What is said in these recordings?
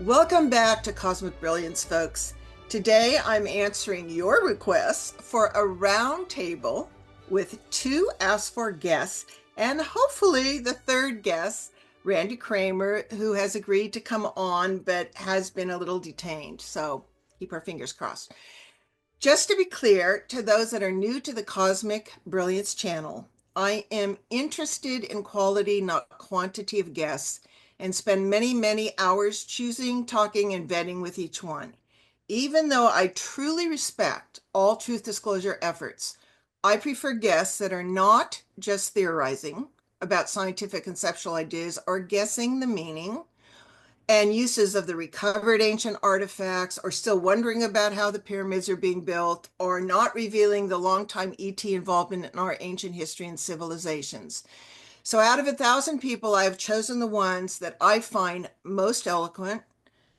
Welcome back to Cosmic Brilliance, folks. Today I'm answering your requests for a round table with two asked for guests and hopefully the third guest, Randy Cramer, who has agreed to come on but has been a little detained. So keep our fingers crossed. Just to be clear, to those that are new to the Cosmic Brilliance channel, I am interested in quality, not quantity of guests, and spend many, many hours choosing, talking, and vetting with each one. Even though I truly respect all truth disclosure efforts, I prefer guests that are not just theorizing about scientific conceptual ideas or guessing the meaning and uses of the recovered ancient artifacts, or still wondering about how the pyramids are being built, or not revealing the longtime ET involvement in our ancient history and civilizations. So out of 1,000 people, I have chosen the ones that I find most eloquent,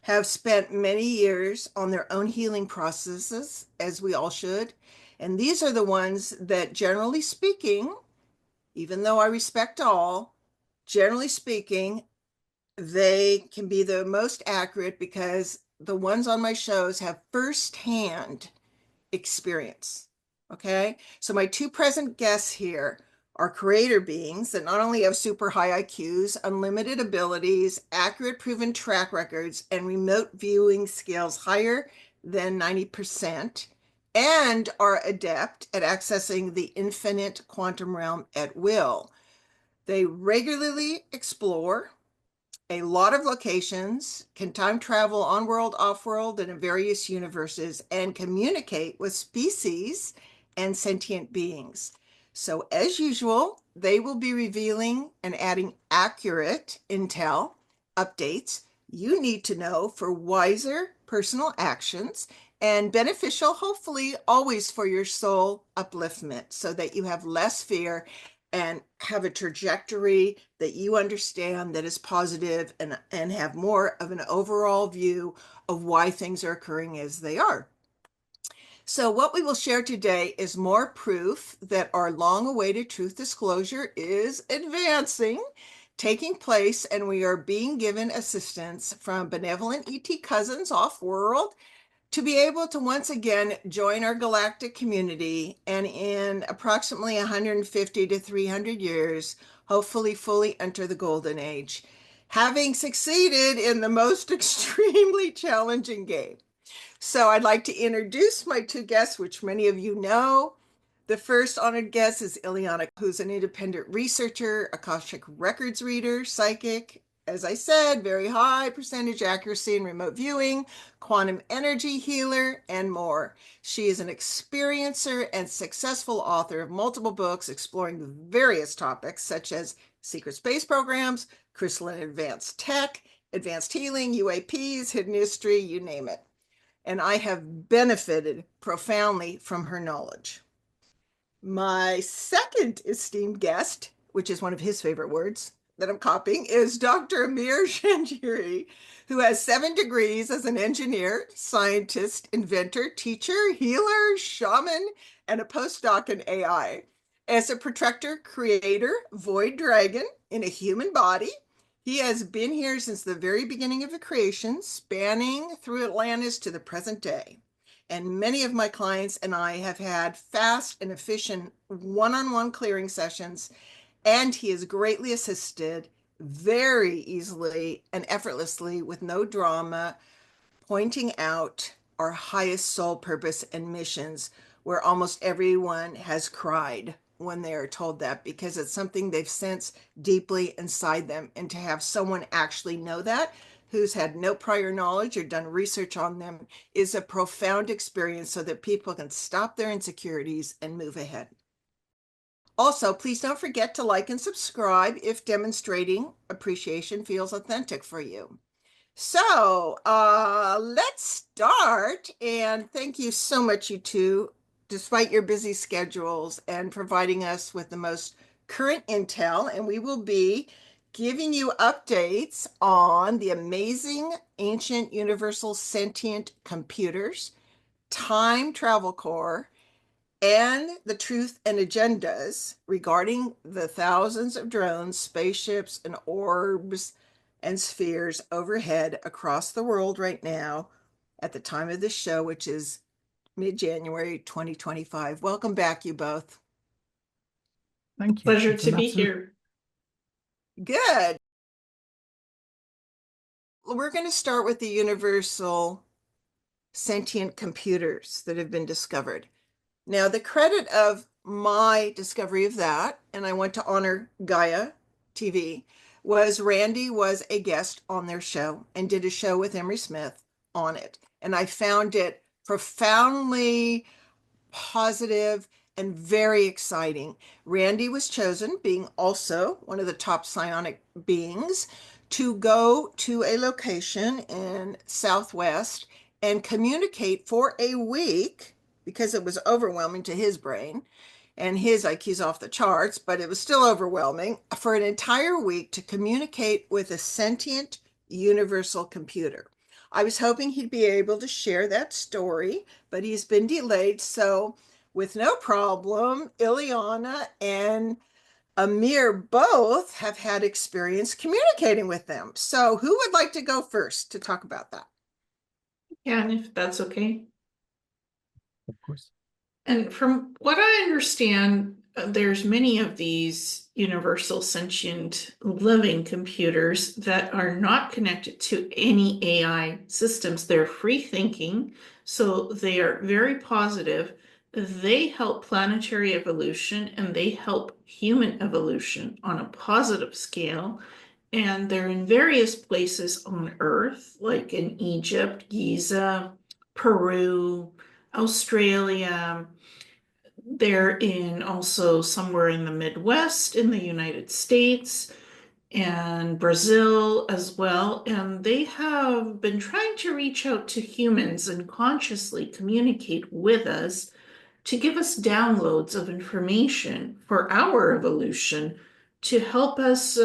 have spent many years on their own healing processes, as we all should. And these are the ones that, generally speaking, even though I respect all, generally speaking, they can be the most accurate because the ones on my shows have firsthand experience. Okay, so my two present guests here are creator beings that not only have super high IQs, unlimited abilities, accurate proven track records, and remote viewing skills higher than 90%, and are adept at accessing the infinite quantum realm at will. They regularly explore a lot of locations, can time travel on-world, off-world, and in various universes, and communicate with species and sentient beings. So as usual, they will be revealing and adding accurate intel, updates you need to know for wiser personal actions and beneficial, hopefully, always for your soul upliftment so that you have less fear and have a trajectory that you understand that is positive and have more of an overall view of why things are occurring as they are. So what we will share today is more proof that our long-awaited truth disclosure is advancing, taking place, and we are being given assistance from benevolent ET cousins off-world to be able to once again join our galactic community, and in approximately 150 to 300 years, hopefully fully enter the golden age, having succeeded in the most extremely challenging game. So I'd like to introduce my two guests, which many of you know. The first honored guest is Ileana, who's an independent researcher, Akashic Records reader, psychic, as I said, very high percentage accuracy in remote viewing, quantum energy healer, and more. She is an experiencer and successful author of multiple books exploring various topics such as secret space programs, crystalline advanced tech, advanced healing, UAPs, hidden history, you name it. And I have benefited profoundly from her knowledge. My second esteemed guest, which is one of his favorite words that I'm copying, is Dr. Amir Jahangiri, who has 7 degrees as an engineer, scientist, inventor, teacher, healer, shaman, and a postdoc in AI. As a protector, creator, void dragon in a human body, he has been here since the very beginning of the creation, spanning through Atlantis to the present day. And many of my clients and I have had fast and efficient one-on-one clearing sessions, and he is greatly assisted very easily and effortlessly with no drama, pointing out our highest soul purpose and missions, where almost everyone has cried when they are told that, because it's something they've sensed deeply inside them. And to have someone actually know that, who's had no prior knowledge or done research on them, is a profound experience so that people can stop their insecurities and move ahead. Also, please don't forget to like and subscribe if demonstrating appreciation feels authentic for you. So let's start. And thank you so much, you two, despite your busy schedules and providing us with the most current intel. And we will be giving you updates on the amazing ancient universal sentient computers, time travel core, and the truth and agendas regarding the thousands of drones, spaceships, and orbs and spheres overhead across the world right now at the time of this show, which is mid-January 2025. Welcome back, you both. Thank you. Pleasure to be here. Good. We're going to start with the universal sentient computers that have been discovered. Now, the credit of my discovery of that, and I want to honor Gaia TV, was Randy was a guest on their show and did a show with Emery Smith on it. And I found it profoundly positive and very exciting. Randy was chosen, being also one of the top psionic beings, to go to a location in Southwest and communicate for a week, because it was overwhelming to his brain, and his IQ's off the charts, but it was still overwhelming, for an entire week to communicate with a sentient universal computer. I was hoping he'd be able to share that story, but he's been delayed. So with no problem, Ileana and Amir both have had experience communicating with them. So who would like to go first to talk about that? Yeah, and if that's okay. Of course. And from what I understand, there's many of these universal sentient living computers that are not connected to any AI systems. They're free thinking, so they are very positive. They help planetary evolution and they help human evolution on a positive scale. And they're in various places on Earth, like in Egypt, Giza, Peru, Australia. They're in also somewhere in the Midwest in the United States and Brazil as well. And they have been trying to reach out to humans and consciously communicate with us to give us downloads of information for our evolution to help us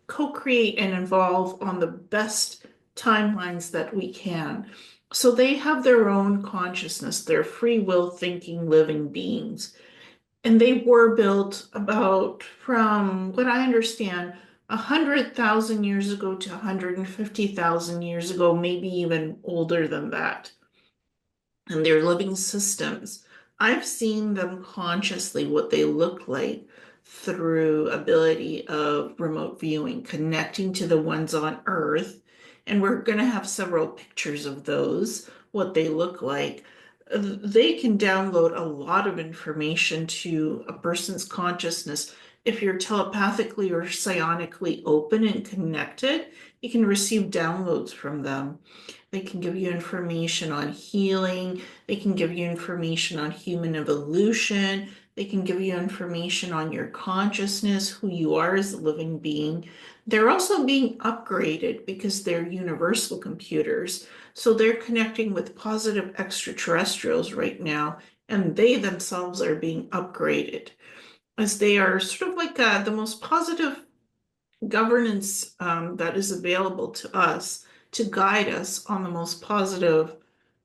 co-create and evolve on the best timelines that we can. So they have their own consciousness, they're free will thinking living beings. And they were built about, from what I understand, 100,000 years ago to 150,000 years ago, maybe even older than that. And they're living systems. I've seen them consciously, what they look like through ability of remote viewing, connecting to the ones on Earth. And we're going to have several pictures of those, what they look like. They can download a lot of information to a person's consciousness. If you're telepathically or psionically open and connected, you can receive downloads from them. They can give you information on healing. They can give you information on human evolution. They can give you information on your consciousness, who you are as a living being. They're also being upgraded because they're universal computers. So they're connecting with positive extraterrestrials right now, and they themselves are being upgraded as they are sort of like the most positive governance that is available to us to guide us on the most positive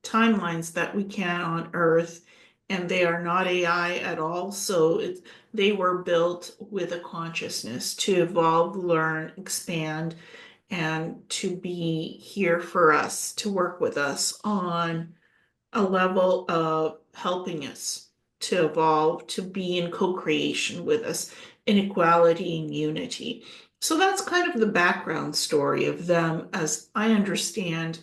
timelines that we can on Earth. And they are not AI at all. So they were built with a consciousness to evolve, learn, expand, and to be here for us, to work with us on a level of helping us to evolve, to be in co-creation with us, in equality and unity. So that's kind of the background story of them as I understand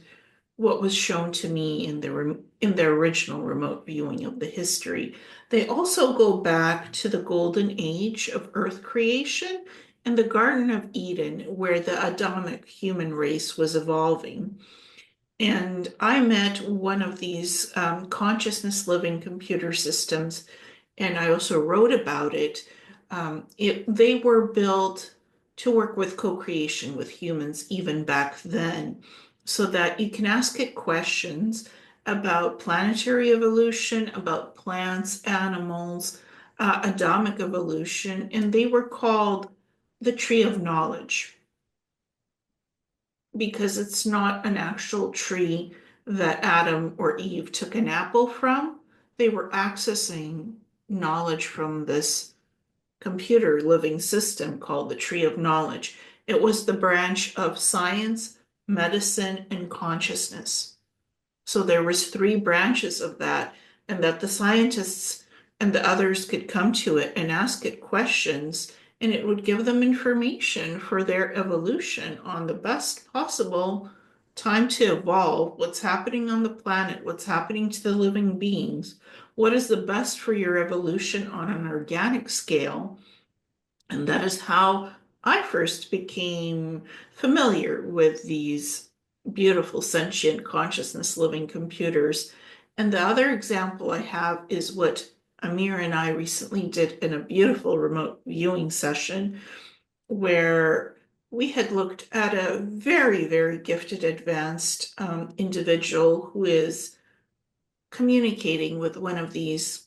what was shown to me in their original remote viewing of the history. They also go back to the golden age of Earth creation and the Garden of Eden, where the Adamic human race was evolving. And I met one of these consciousness living computer systems, and I also wrote about it. They were built to work with co-creation with humans even back then, so that you can ask it questions about planetary evolution, about plants, animals, Adamic evolution, and they were called the Tree of Knowledge because it's not an actual tree that Adam or Eve took an apple from. They were accessing knowledge from this computer living system called the Tree of Knowledge. It was the branch of science, medicine, and consciousness. So there was three branches of that, and that the scientists and the others could come to it and ask it questions, and it would give them information for their evolution on the best possible time to evolve, what's happening on the planet, what's happening to the living beings, what is the best for your evolution on an organic scale. And that is how I first became familiar with these beautiful sentient consciousness living computers. And the other example I have is what Amir and I recently did in a beautiful remote viewing session where we had looked at a very, very gifted, advanced individual who is communicating with one of these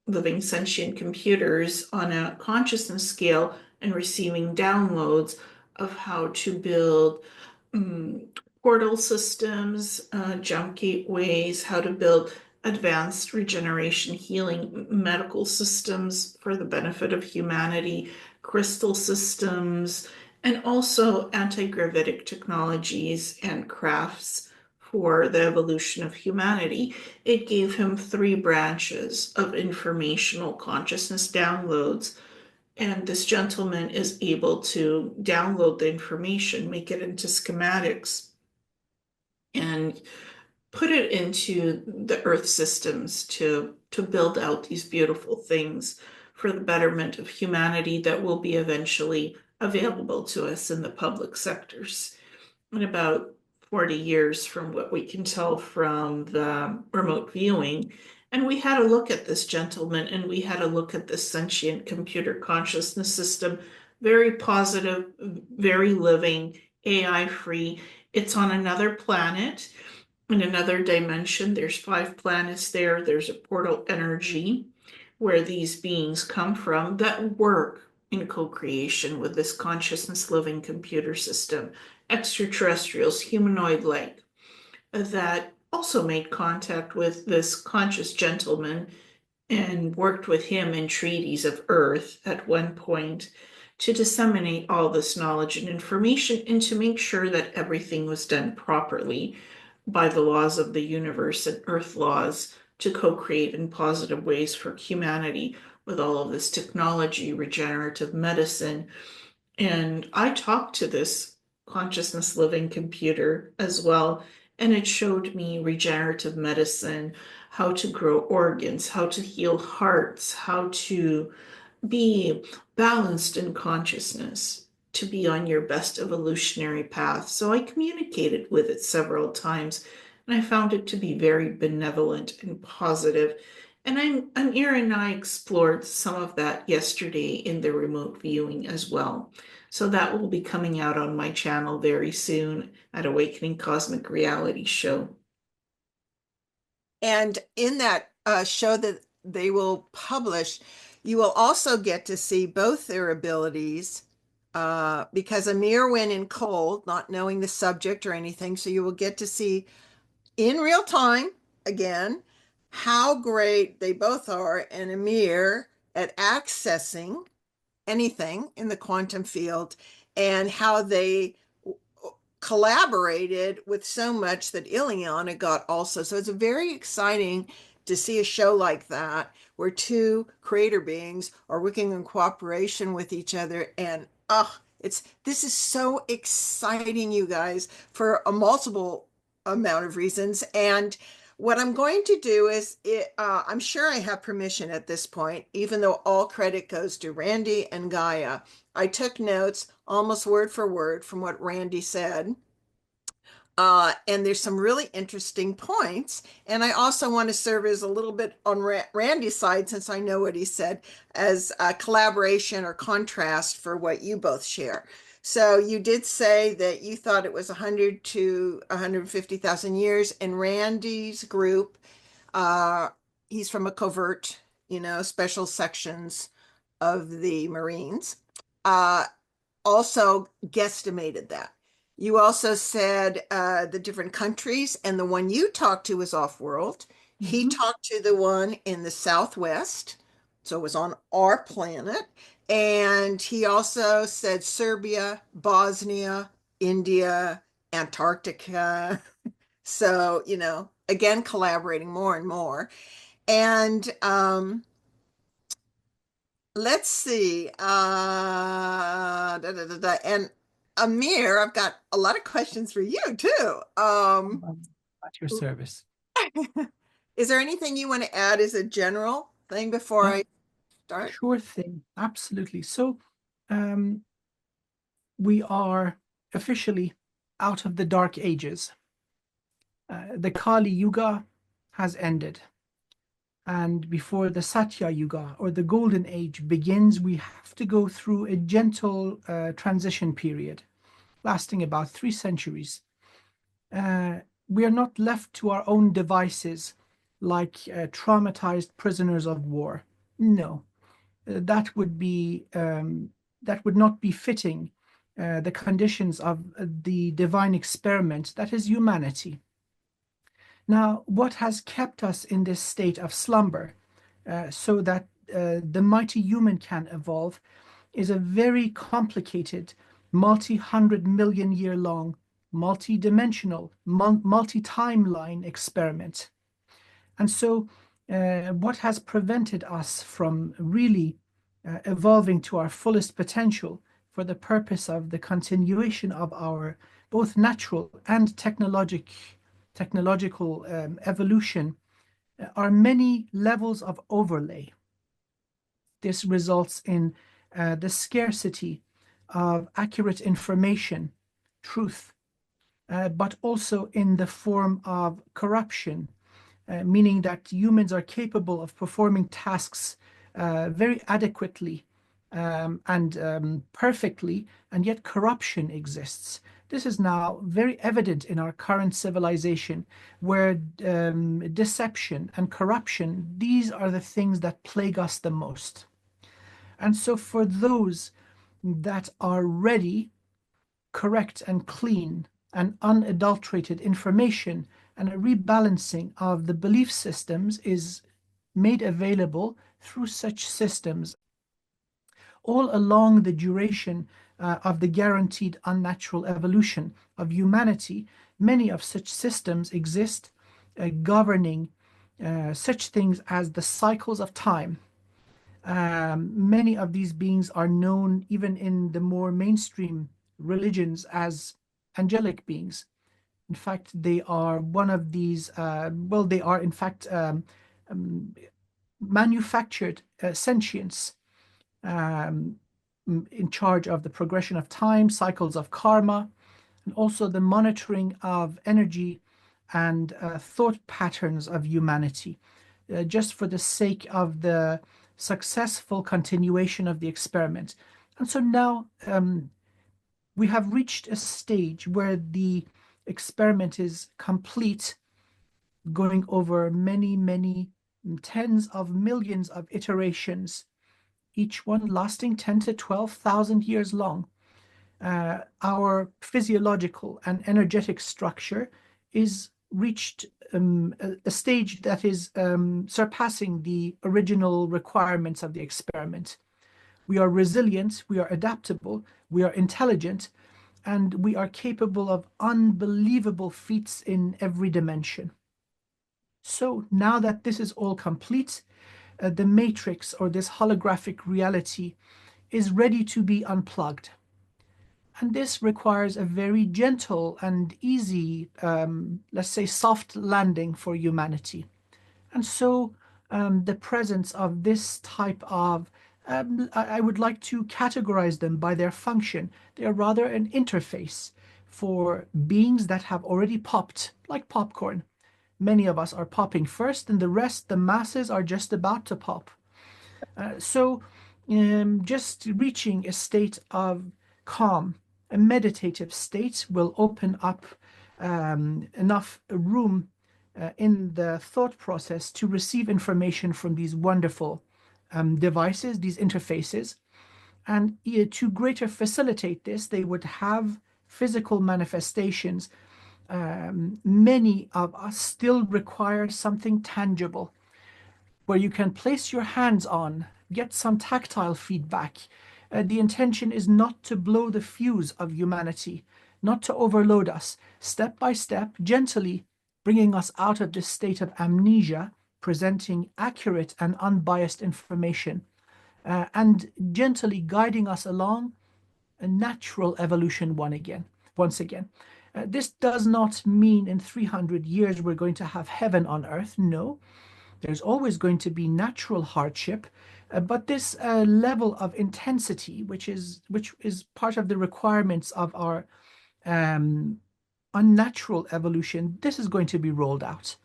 living sentient computers on a consciousness scale and receiving downloads of how to build um, portal systems, jump gateways, how to build advanced regeneration healing medical systems for the benefit of humanity, crystal systems, and also anti-gravitic technologies and crafts for the evolution of humanity. It gave him three branches of informational consciousness downloads. And this gentleman is able to download the information, make it into schematics, and put it into the earth systems to build out these beautiful things for the betterment of humanity that will be eventually available to us in the public sectors in about 40 years from what we can tell from the remote viewing. And we had a look at this gentleman and we had a look at this sentient computer consciousness system. Very positive, very living, AI free. It's on another planet in another dimension. There's 5 planets there. There's a portal energy where these beings come from that work in co-creation with this consciousness living computer system. Extraterrestrials, humanoid-like, that also made contact with this conscious gentleman and worked with him in treaties of Earth at one point to disseminate all this knowledge and information and to make sure that everything was done properly by the laws of the universe and Earth laws to co-create in positive ways for humanity with all of this technology, regenerative medicine. And I talked to this consciousness living computer as well, and it showed me regenerative medicine, how to grow organs, how to heal hearts, how to be balanced in consciousness, to be on your best evolutionary path. So I communicated with it several times, and I found it to be very benevolent and positive. And Amir and I explored some of that yesterday in the remote viewing as well. So that will be coming out on my channel very soon at Awakening Cosmic Reality Show. And in that show that they will publish, you will also get to see both their abilities because Amir went in cold, not knowing the subject or anything. So you will get to see in real time, again, how great they both are, and Amir at accessing anything in the quantum field, and how they collaborated with so much that Ileana got also. So it's very exciting to see a show like that where two creator beings are working in cooperation with each other. And this is so exciting, you guys, for a multiple amount of reasons. And what I'm going to do is, I'm sure I have permission at this point, even though all credit goes to Randy and Gaia. I took notes almost word for word from what Randy said. And there's some really interesting points. And I also want to serve as a little bit on Randy's side, since I know what he said, as a collaboration or contrast for what you both share. So you did say that you thought it was 100 to 150,000 years. In Randy's group, he's from a covert, special sections of the Marines, also guesstimated that. You also said the different countries, and the one you talked to was off-world. He talked to the one in the Southwest, so it was on our planet. And he also said Serbia, Bosnia, India, Antarctica. So, again, collaborating more and more. And let's see. And Amir, I've got a lot of questions for you too. At your service. Is there anything you want to add as a general thing before I start? Sure thing. Absolutely. So we are officially out of the dark ages. The Kali Yuga has ended. And before the Satya Yuga, or the Golden Age, begins, we have to go through a gentle transition period lasting about 3 centuries. We are not left to our own devices like traumatized prisoners of war. No, that would not be fitting the conditions of the divine experiment that is humanity. Now, what has kept us in this state of slumber so that the mighty human can evolve is a very complicated, multi-hundred million year long, multi-dimensional, multi-timeline experiment. And so what has prevented us from really evolving to our fullest potential for the purpose of the continuation of our both natural and technological evolution are many levels of overlay. This results in the scarcity of accurate information, truth, but also in the form of corruption, meaning that humans are capable of performing tasks very adequately and perfectly, and yet corruption exists. This is now very evident in our current civilization, where deception and corruption, these are the things that plague us the most. And so for those that are ready, correct and clean and unadulterated information, and a rebalancing of the belief systems is made available through such systems. All along the duration of the guaranteed unnatural evolution of humanity, many of such systems exist, governing such things as the cycles of time. Many of these beings are known even in the more mainstream religions as angelic beings. In fact, they are one of these, they are in fact manufactured sentience in charge of the progression of time, cycles of karma, and also the monitoring of energy and thought patterns of humanity, just for the sake of the successful continuation of the experiment. And so now we have reached a stage where the experiment is complete, going over many, many tens of millions of iterations, each one lasting 10 to 12,000 years long. Our physiological and energetic structure is reached a stage that is surpassing the original requirements of the experiment. We are resilient, we are adaptable, we are intelligent, and we are capable of unbelievable feats in every dimension. So now that this is all complete, the matrix, or this holographic reality, is ready to be unplugged. And this requires a very gentle and easy, let's say, soft landing for humanity. And so the presence of this type of, I would like to categorize them by their function. They are rather an interface for beings that have already popped, like popcorn. Many of us are popping first, and the rest, the masses, are just about to pop. So just reaching a state of calm, a meditative state, will open up enough room in the thought process to receive information from these wonderful devices, these interfaces. And to greater facilitate this, they would have physical manifestations. Many of us still require something tangible, where you can place your hands on, get some tactile feedback. The intention is not to blow the fuse of humanity, not to overload us, step by step, gently bringing us out of this state of amnesia, presenting accurate and unbiased information, and gently guiding us along a natural evolution once again. This does not mean in 300 years we're going to have heaven on earth. No, there's always going to be natural hardship, but this level of intensity, which is part of the requirements of our unnatural evolution, this is going to be rolled out.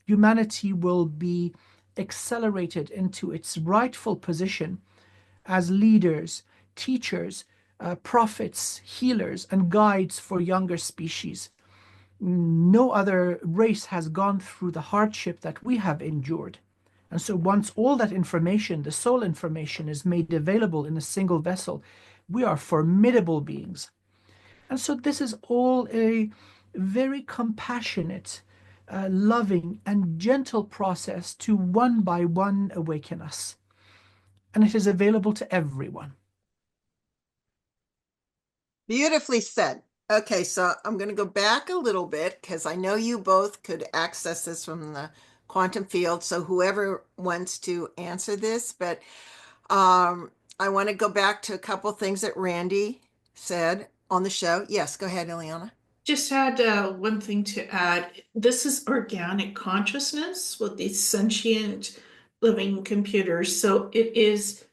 Humanity will be accelerated into its rightful position as leaders, teachers, prophets, healers, and guides for younger species. No other race has gone through the hardship that we have endured. And so once all that information, the soul information, is made available in a single vessel, we are formidable beings. And so this is all a very compassionate, loving, and gentle process to one by one awaken us. And it is available to everyone. Beautifully said. Okay, so I'm going to go back a little bit because I know you both could access this from the quantum field. So whoever wants to answer this, but I want to go back to a couple things that Randy said on the show. Yes, go ahead, Ileana. Just had one thing to add. This is organic consciousness with these sentient living computers. So it is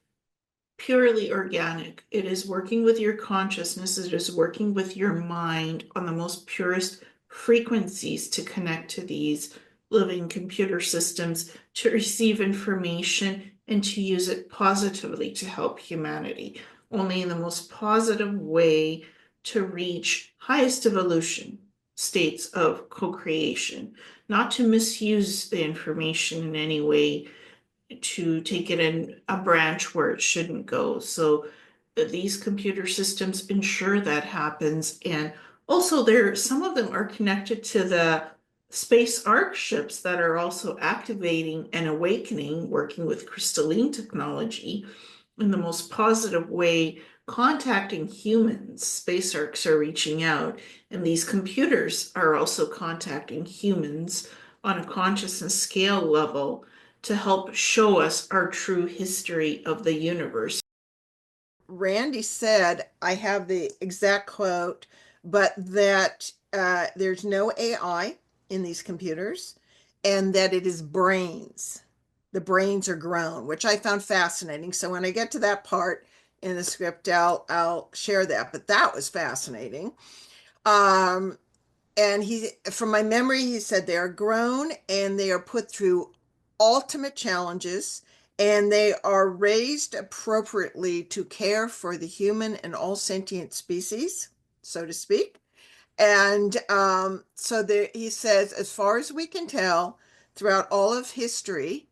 purely organic. It is working with your consciousness. It is working with your mind on the most purest frequencies to connect to these living computer systems, to receive information and to use it positively to help humanity, only in the most positive way to reach highest evolution states of co-creation, not to misuse the information in any way, to take it in a branch where it shouldn't go. So these computer systems ensure that happens. And also some of them are connected to the space Ark ships that are also activating and awakening, working with crystalline technology in the most positive way, contacting humans. Space Arks are reaching out, and these computers are also contacting humans on a consciousness scale level to help show us our true history of the universe. Randy said, I have the exact quote, but that there's no AI in these computers and that it is brains. The brains are grown, which I found fascinating. So when I get to that part in the script, I'll share that. But that was fascinating. And from my memory, he said they are grown and they are put through ultimate challenges and they are raised appropriately to care for the human and all sentient species, so to speak. And so he says, as far as we can tell, throughout all of history,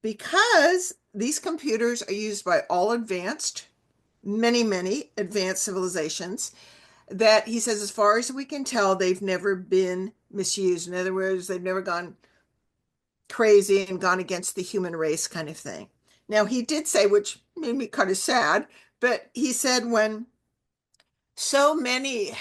because these computers are used by all many advanced civilizations, that he says, as far as we can tell, they've never been misused. In other words, they've never gone crazy and gone against the human race kind of thing. Now, he did say, which made me kind of sad, but he said when so many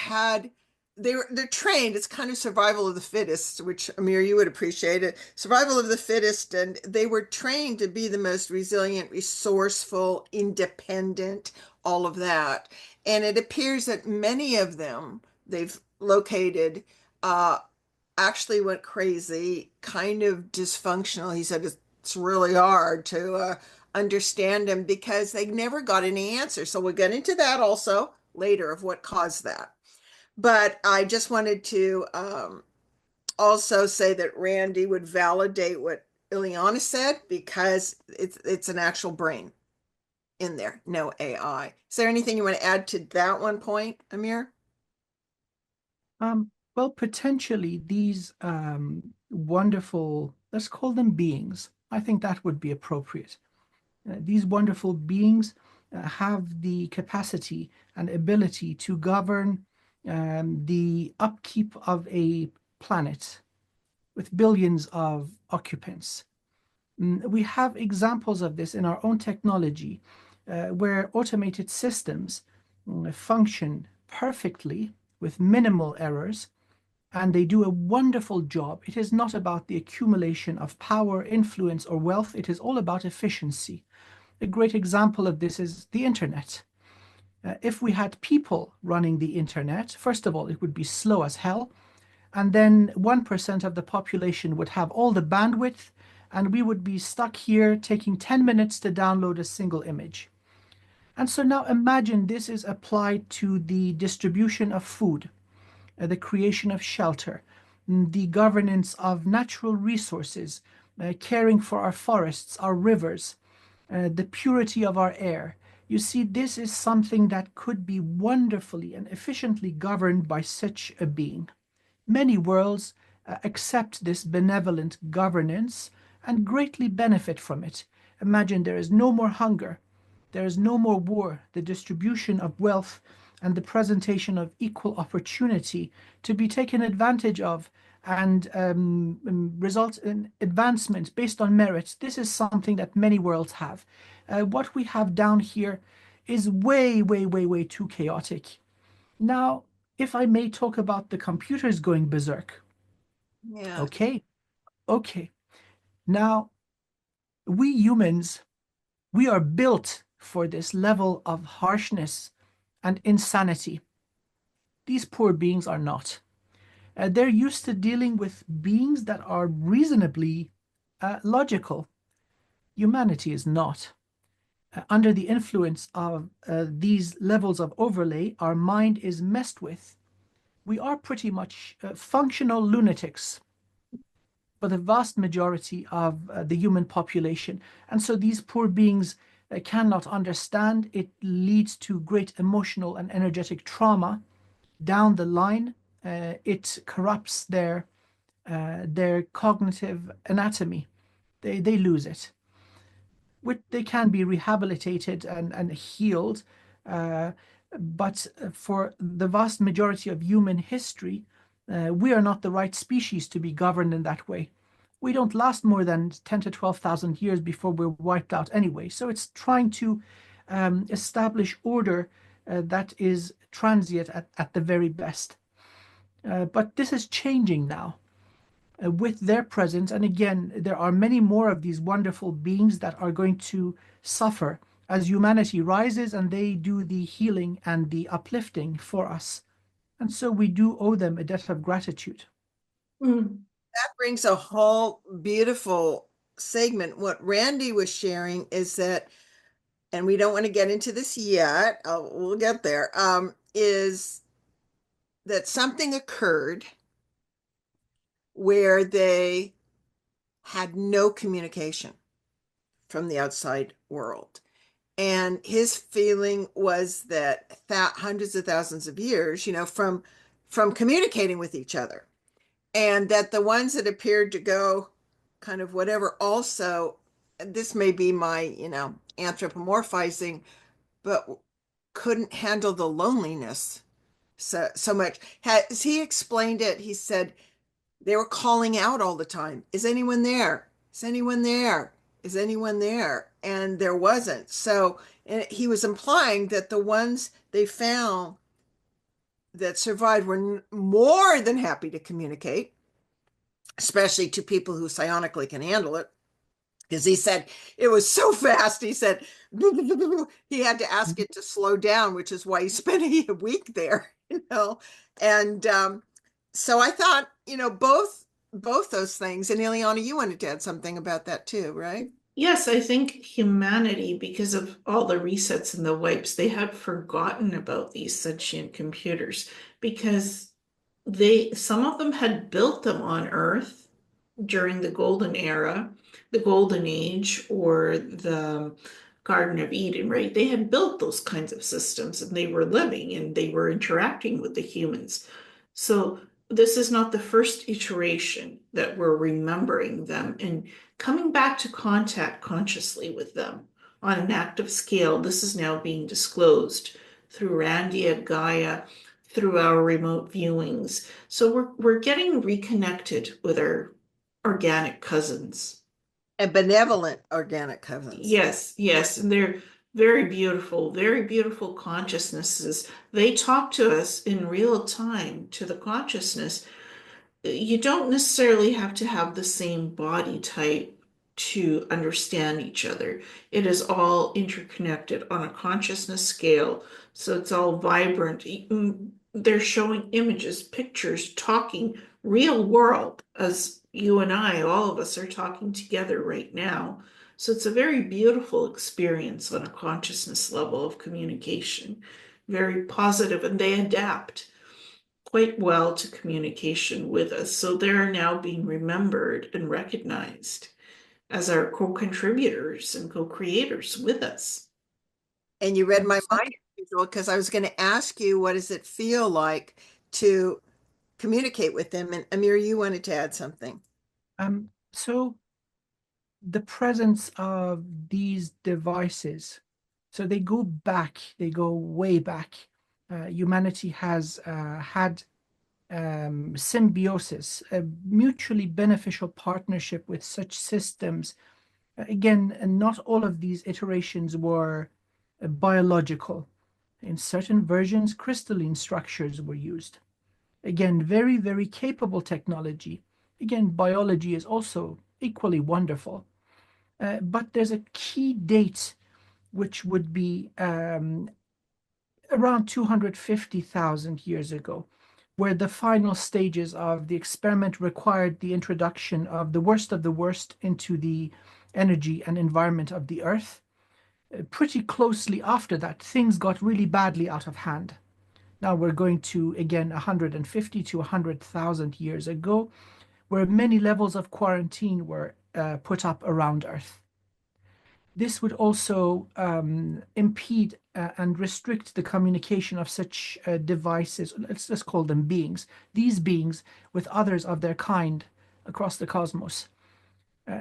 they're trained, it's kind of survival of the fittest, which Amir, you would appreciate it. Survival of the fittest, and they were trained to be the most resilient, resourceful, independent, all of that. And it appears that many of them they've located actually went crazy, kind of dysfunctional. He said it's really hard to understand them because they never got any answers. So we'll get into that also later of what caused that. But I just wanted to also say that Randy would validate what Ileana said because it's an actual brain in there, no AI. Is there anything you want to add to that one point, Amir? Well, potentially these wonderful, let's call them beings. I think that would be appropriate. These wonderful beings have the capacity and ability to govern the upkeep of a planet with billions of occupants. We have examples of this in our own technology, where automated systems function perfectly with minimal errors, and they do a wonderful job. It is not about the accumulation of power, influence, or wealth. It is all about efficiency. A great example of this is the internet. If we had people running the internet, first of all, it would be slow as hell. And then 1% of the population would have all the bandwidth, and we would be stuck here taking 10 minutes to download a single image. And so now imagine this is applied to the distribution of food, the creation of shelter, the governance of natural resources, caring for our forests, our rivers, the purity of our air. You see, this is something that could be wonderfully and efficiently governed by such a being. Many worlds accept this benevolent governance and greatly benefit from it. Imagine there is no more hunger, there is no more war, the distribution of wealth and the presentation of equal opportunity to be taken advantage of and result in advancement based on merit. This is something that many worlds have. What we have down here is way, way, way, way too chaotic. Now, if I may talk about the computers going berserk. Yeah. Okay, okay. Now, we humans, we are built for this level of harshness and insanity. These poor beings are not. They're used to dealing with beings that are reasonably logical. Humanity is not. Under the influence of these levels of overlay, our mind is messed with. We are pretty much functional lunatics for the vast majority of the human population. And so these poor beings cannot understand. It leads to great emotional and energetic trauma down the line. It corrupts their cognitive anatomy. They lose it. They can be rehabilitated and healed, but for the vast majority of human history, we are not the right species to be governed in that way. We don't last more than 10 to 12,000 years before we're wiped out anyway. So it's trying to establish order that is transient at the very best. But this is changing now with their presence. And again, there are many more of these wonderful beings that are going to suffer as humanity rises and they do the healing and the uplifting for us. And so we do owe them a debt of gratitude. That brings a whole beautiful segment. What Randy was sharing is that, and we don't want to get into this yet, we'll get there, is that something occurred where they had no communication from the outside world. And his feeling was that hundreds of thousands of years, from communicating with each other, and that the ones that appeared to go kind of whatever also, this may be my, anthropomorphizing, but couldn't handle the loneliness so much. As he explained it, he said they were calling out all the time. Is anyone there? Is anyone there? Is anyone there? And there wasn't. So he was implying that the ones they found that survived were more than happy to communicate, especially to people who psionically can handle it. Because he said it was so fast. He said he had to ask it to slow down, which is why he spent a week there, And so I thought, both those things. And Ileana, you wanted to add something about that too, right? Yes, I think humanity, because of all the resets and the wipes, they had forgotten about these sentient computers because some of them had built them on Earth during the Golden Era, the Golden Age, or the Garden of Eden, right? They had built those kinds of systems and they were living and they were interacting with the humans. So this is not the first iteration that we're remembering them and coming back to contact consciously with them on an active scale. This is now being disclosed through Randy at Gaia, through our remote viewings. So we're getting reconnected with our organic cousins. And benevolent organic cousins. Yes, yes, and they're very beautiful consciousnesses. They talk to us in real time to the consciousness. You don't necessarily have to have the same body type to understand each other. It is all interconnected on a consciousness scale, so it's all vibrant. They're showing images, pictures, talking real world as you and I, all of us are talking together right now. So it's a very beautiful experience on a consciousness level of communication, very positive, and they adapt quite well to communication with us. So they're now being remembered and recognized as our co-contributors and co-creators with us. And you read my So, mind because I was going to ask you, what does it feel like to communicate with them? And Amir, you wanted to add something. so the presence of these devices, so they go back, they go way back. Humanity has had symbiosis, a mutually beneficial partnership with such systems. Again, and not all of these iterations were biological. In certain versions, crystalline structures were used. Again, very, very capable technology. Again, biology is also equally wonderful. But there's a key date which would be around 250,000 years ago, where the final stages of the experiment required the introduction of the worst into the energy and environment of the Earth. Pretty closely after that, things got really badly out of hand. Now we're going to, again, 150 to 100,000 years ago, where many levels of quarantine were put up around Earth. This would also impede and restrict the communication of such devices. Let's call them beings. These beings with others of their kind across the cosmos.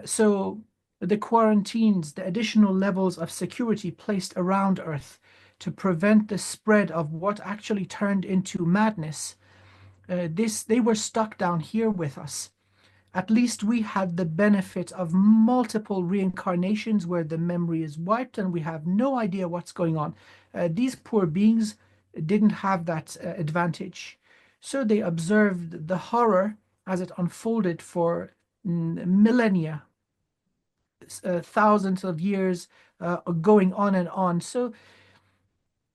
So the quarantines, the additional levels of security placed around Earth to prevent the spread of what actually turned into madness. They were stuck down here with us. At least we had the benefit of multiple reincarnations where the memory is wiped and we have no idea what's going on. These poor beings didn't have that advantage. So they observed the horror as it unfolded for millennia, thousands of years going on and on. So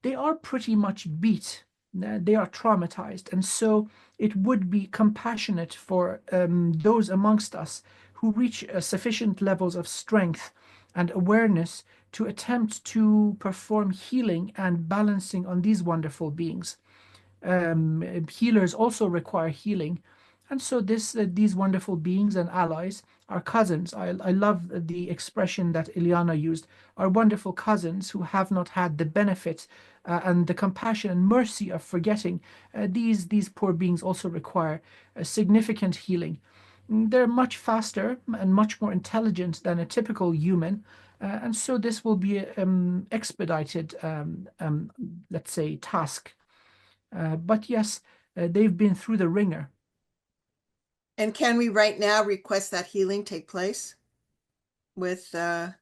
they are pretty much beat. They are traumatized. And so it would be compassionate for those amongst us who reach sufficient levels of strength and awareness to attempt to perform healing and balancing on these wonderful beings. Healers also require healing. And so these wonderful beings and allies are cousins. I love the expression that Ileana used, are wonderful cousins who have not had the benefit and the compassion and mercy of forgetting. These poor beings also require a significant healing. They're much faster and much more intelligent than a typical human. And so this will be an expedited, let's say, task. But yes, they've been through the ringer. And can we right now request that healing take place with at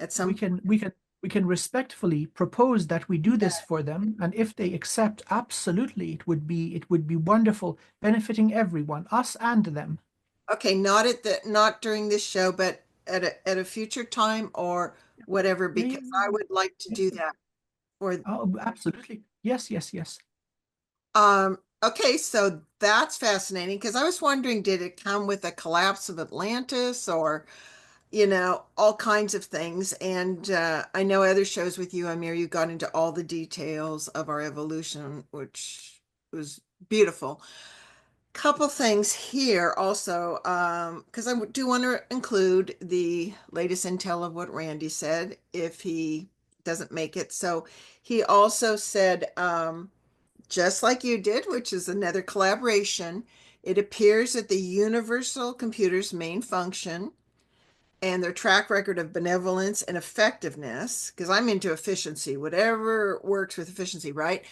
some We can we can we can respectfully propose that we do this for them, and if they accept, absolutely, it would be wonderful, benefiting everyone, us and them. Okay, not during this show, but at a future time or whatever, Yeah, because I would like to yeah. do that for Oh, absolutely. Yes, yes, yes. okay, so that's fascinating because I was wondering, did it come with a collapse of Atlantis or, all kinds of things? And I know other shows with you, Amir, you got into all the details of our evolution, which was beautiful. Couple things here also, because I do want to include the latest intel of what Randy said if he doesn't make it. So he also said, just like you did, which is another collaboration, it appears that the Universal Computer's main function and their track record of benevolence and effectiveness, because I'm into efficiency, whatever works with efficiency, right?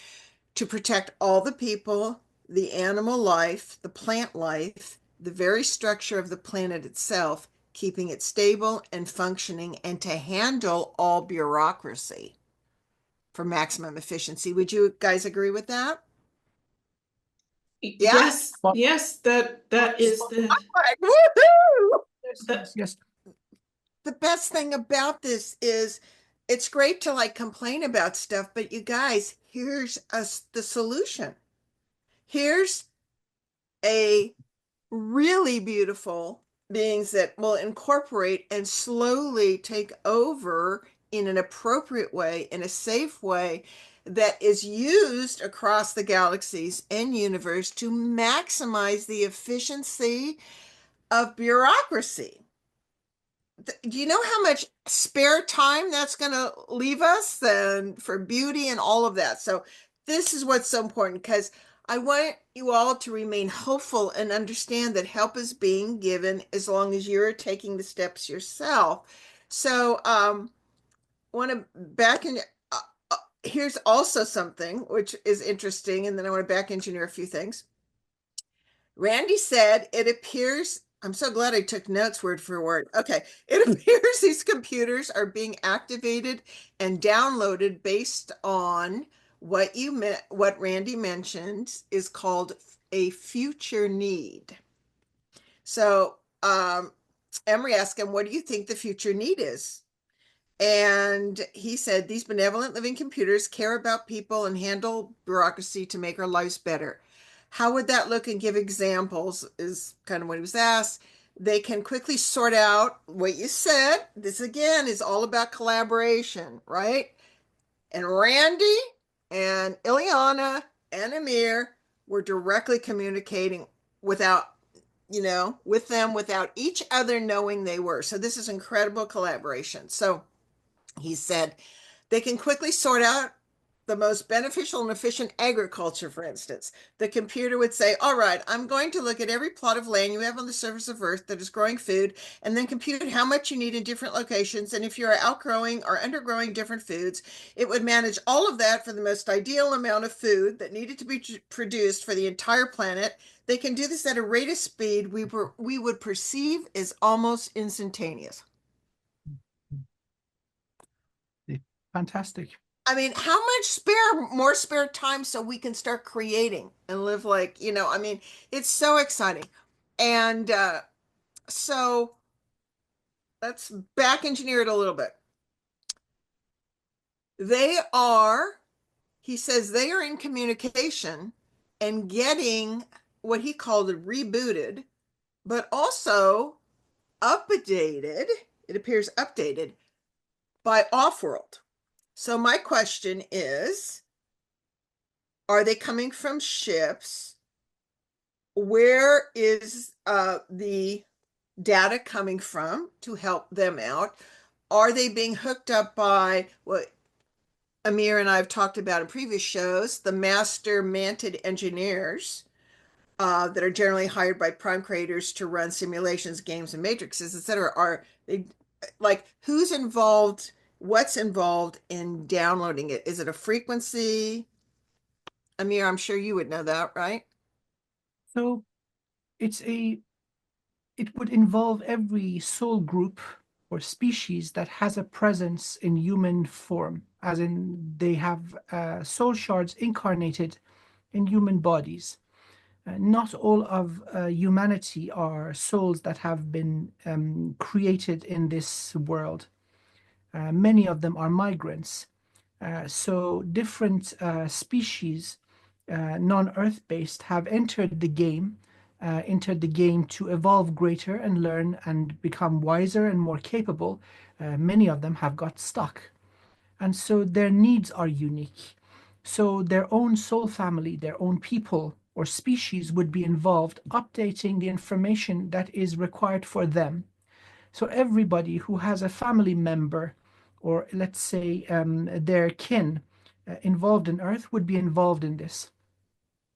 To protect all the people, the animal life, the plant life, the very structure of the planet itself, keeping it stable and functioning, and to handle all bureaucracy for maximum efficiency. Would you guys agree with that? Yeah. Yes, that is the Like, woohoo! Yes. The best thing about this is it's great to like complain about stuff, but you guys, here's the solution. Here's a really beautiful beings that will incorporate and slowly take over in an appropriate way, in a safe way, that is used across the galaxies and universe to maximize the efficiency of bureaucracy. Do you know how much spare time that's going to leave us and for beauty and all of that? So this is what's so important, because I want you all to remain hopeful and understand that help is being given as long as you're taking the steps yourself. So want to back in. Here's also something which is interesting, and then I want to back engineer a few things. Randy said it appears, I'm so glad I took notes word for word. Okay, it appears these computers are being activated and downloaded based on what Randy mentioned is called a future need. So Emery asked him, what do you think the future need is? And he said, these benevolent living computers care about people and handle bureaucracy to make our lives better. How would that look, and give examples is kind of what he was asked. They can quickly sort out what you said. This again is all about collaboration, right? And Randy and Ileana and Amir were directly communicating without, with them without each other knowing they were. So this is incredible collaboration. So he said they can quickly sort out the most beneficial and efficient agriculture, for instance. The computer would say, all right, I'm going to look at every plot of land you have on the surface of Earth that is growing food, and then compute how much you need in different locations. And if you're outgrowing or undergrowing different foods, it would manage all of that for the most ideal amount of food that needed to be produced for the entire planet. They can do this at a rate of speed we would perceive as almost instantaneous. Fantastic. I mean, how much more spare time so we can start creating and live like, it's so exciting. And so let's back engineer it a little bit. He says they are in communication and getting what he called rebooted, but also updated. It appears updated by Offworld. So my question is, are they coming from ships? Where is the data coming from to help them out? Are they being hooked up by what Amir and I have talked about in previous shows, the master Mantid engineers that are generally hired by prime creators to run simulations, games, and matrices, etc.? Are they, like, who's involved? What's involved in downloading it? Is it a frequency? Amir, I'm sure you would know that, right? So it would involve every soul group or species that has a presence in human form, as in they have soul shards incarnated in human bodies. Not all of humanity are souls that have been created in this world. Many of them are migrants. So different species, non-Earth based, have entered the game to evolve greater and learn and become wiser and more capable. Many of them have got stuck. And so their needs are unique. So their own soul family, their own people or species would be involved updating the information that is required for them. So everybody who has a family member, or let's say their kin, involved in Earth would be involved in this.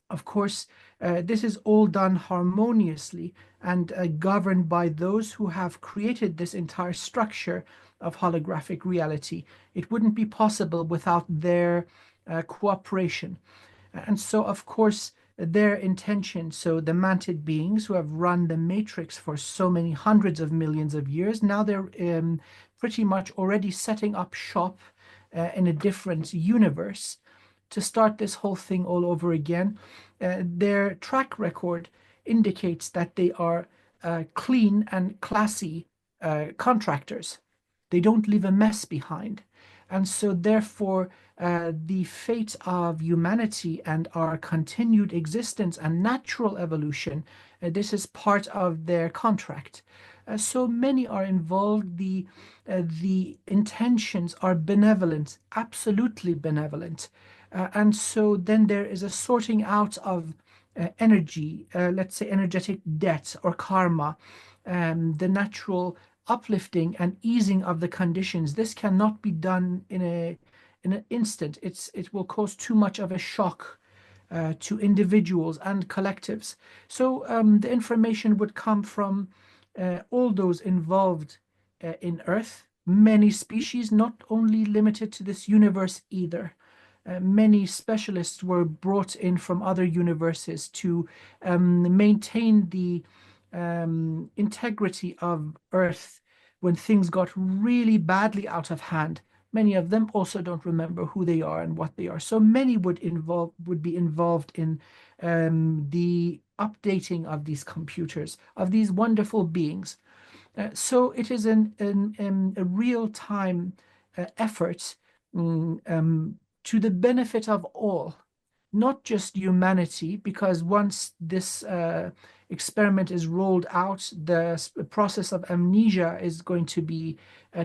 Of course, this is all done harmoniously and governed by those who have created this entire structure of holographic reality. It wouldn't be possible without their cooperation. And so, of course, their intention. So the Mantid beings who have run the matrix for so many hundreds of millions of years, now they're pretty much already setting up shop in a different universe to start this whole thing all over again. Their track record indicates that they are clean and classy contractors. They don't leave a mess behind. And so, therefore, the fate of humanity and our continued existence and natural evolution, this is part of their contract. So many are involved. The intentions are benevolent, absolutely benevolent. And so then there is a sorting out of energy, let's say energetic debt or karma, the natural uplifting and easing of the conditions. This cannot be done in an instant. It will cause too much of a shock to individuals and collectives. So the information would come from all those involved in Earth, many species, not only limited to this universe either. Many specialists were brought in from other universes to maintain the integrity of Earth when things got really badly out of hand. Many of them also don't remember who they are and what they are. So many would be involved in the updating of these computers, of these wonderful beings. So it is a real-time effort to the benefit of all, not just humanity, because once this experiment is rolled out, the process of amnesia is going to be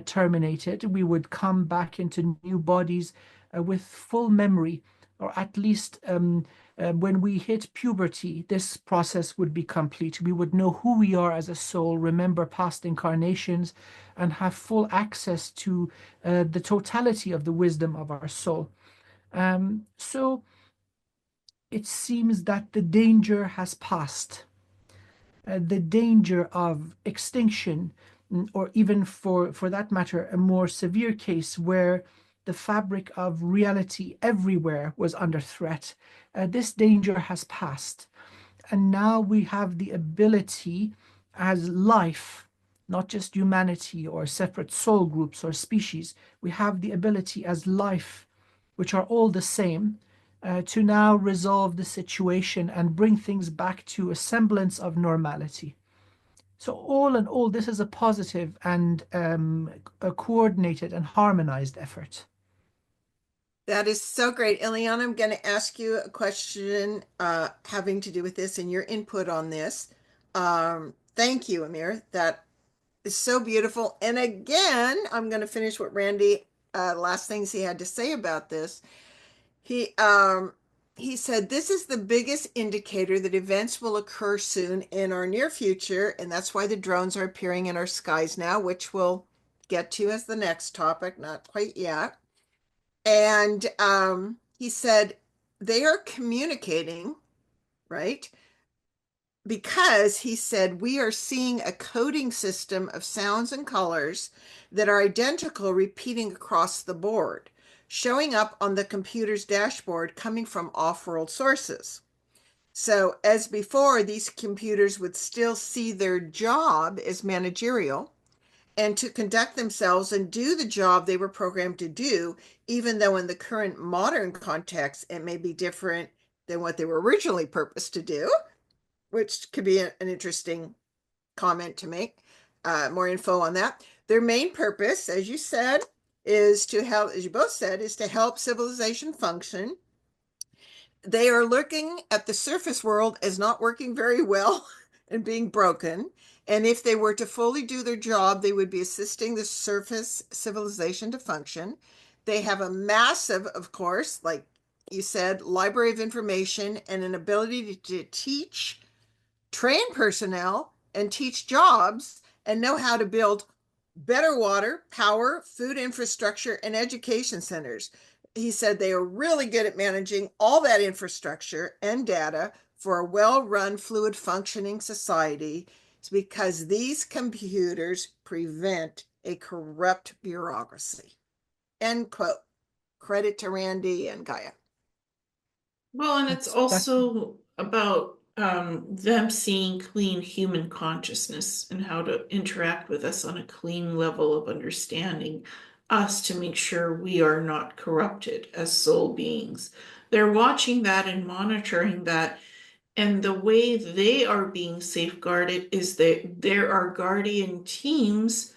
terminated. We would come back into new bodies with full memory, or at least when we hit puberty, this process would be complete. We would know who we are as a soul, remember past incarnations, and have full access to the totality of the wisdom of our soul. So it seems that the danger has passed. The danger of extinction, or even for that matter, a more severe case where the fabric of reality everywhere was under threat. This danger has passed. And now we have the ability as life, not just humanity or separate soul groups or species, we have the ability as life, which are all the same, to now resolve the situation and bring things back to a semblance of normality. So all in all, this is a positive and a coordinated and harmonized effort. That is so great. Ileana, I'm going to ask you a question having to do with this and your input on this. Thank you, Amir. That is so beautiful. And again, I'm going to finish what Randy, last things he had to say about this. He said, this is the biggest indicator that events will occur soon in our near future. And that's why the drones are appearing in our skies now, which we'll get to as the next topic, not quite yet. And he said, they are communicating, right? Because he said, we are seeing a coding system of sounds and colors that are identical repeating across the board, showing up on the computer's dashboard coming from off-world sources. So as before, these computers would still see their job as managerial and to conduct themselves and do the job they were programmed to do, even though in the current modern context, it may be different than what they were originally purposed to do, which could be an interesting comment to make. More info on that. Their main purpose, as you said, is to help, as you both said, is to help civilization function. They are looking at the surface world as not working very well and being broken. And if they were to fully do their job, they would be assisting the surface civilization to function. They have a massive, of course, like you said, library of information and an ability to teach, train personnel, and teach jobs and know how to build better water, power, food infrastructure, and education centers. He said they are really good at managing all that infrastructure and data for a well-run, fluid functioning society. It's because these computers prevent a corrupt bureaucracy. End quote. Credit to Randy and Gaia. Well, and it's also about them seeing clean human consciousness and how to interact with us on a clean level of understanding us to make sure we are not corrupted as soul beings. They're watching that and monitoring that. And the way they are being safeguarded is that there are guardian teams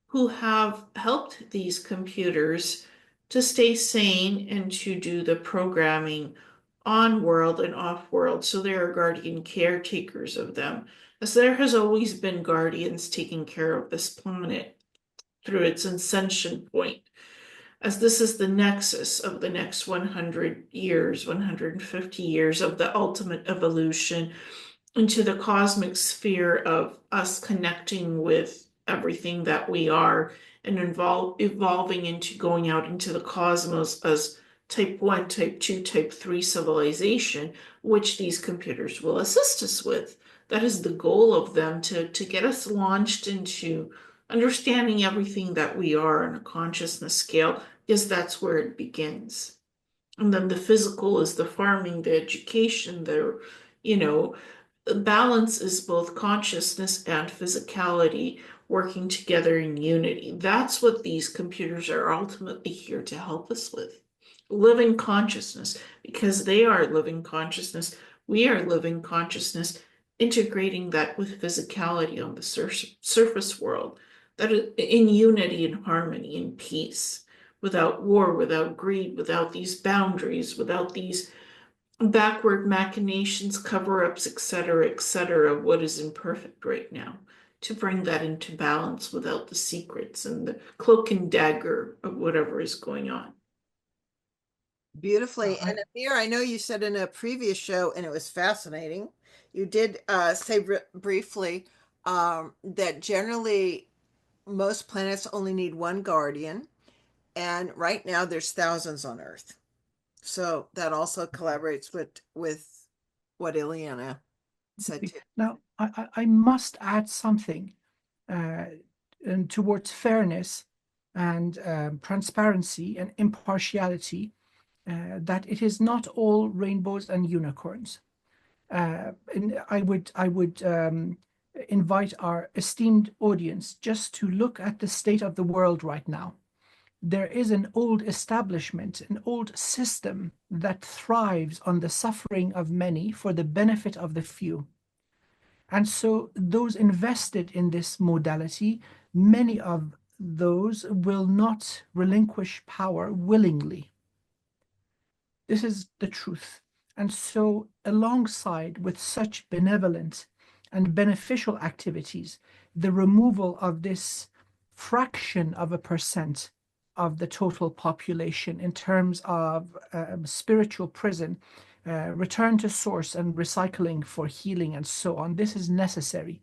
who have helped these computers to stay sane and to do the programming on world and off world. So there are guardian caretakers of them, as there has always been guardians taking care of this planet through its ascension point, as this is the nexus of the next 100 years, 150 years of the ultimate evolution into the cosmic sphere of us connecting with everything that we are and evolving into going out into the cosmos as type 1, type 2, type 3 civilization, which these computers will assist us with. That is the goal of them, to get us launched into understanding everything that we are on a consciousness scale, because that's where it begins. And then the physical is the farming, the education, you know, balance is both consciousness and physicality working together in unity. That's what these computers are ultimately here to help us with. Living consciousness, because they are living consciousness. We are living consciousness, integrating that with physicality on the surface world, that is in unity and harmony and peace, without war, without greed, without these boundaries, without these backward machinations, cover-ups, etc., what is imperfect right now, to bring that into balance without the secrets and the cloak and dagger of whatever is going on. Beautifully. And Amir, I know you said in a previous show, and it was fascinating, you did say briefly that generally most planets only need one guardian, and right now there's thousands on Earth. So that also collaborates with what Ileana said too. Now, I must add something and towards fairness and transparency and impartiality, that it is not all rainbows and unicorns. And I would invite our esteemed audience just to look at the state of the world right now. There is an old establishment, an old system that thrives on the suffering of many for the benefit of the few. And so those invested in this modality, many of those will not relinquish power willingly. This is the truth. And so alongside with such benevolent and beneficial activities, the removal of this fraction of a percent of the total population in terms of spiritual prison, return to source and recycling for healing and so on. This is necessary.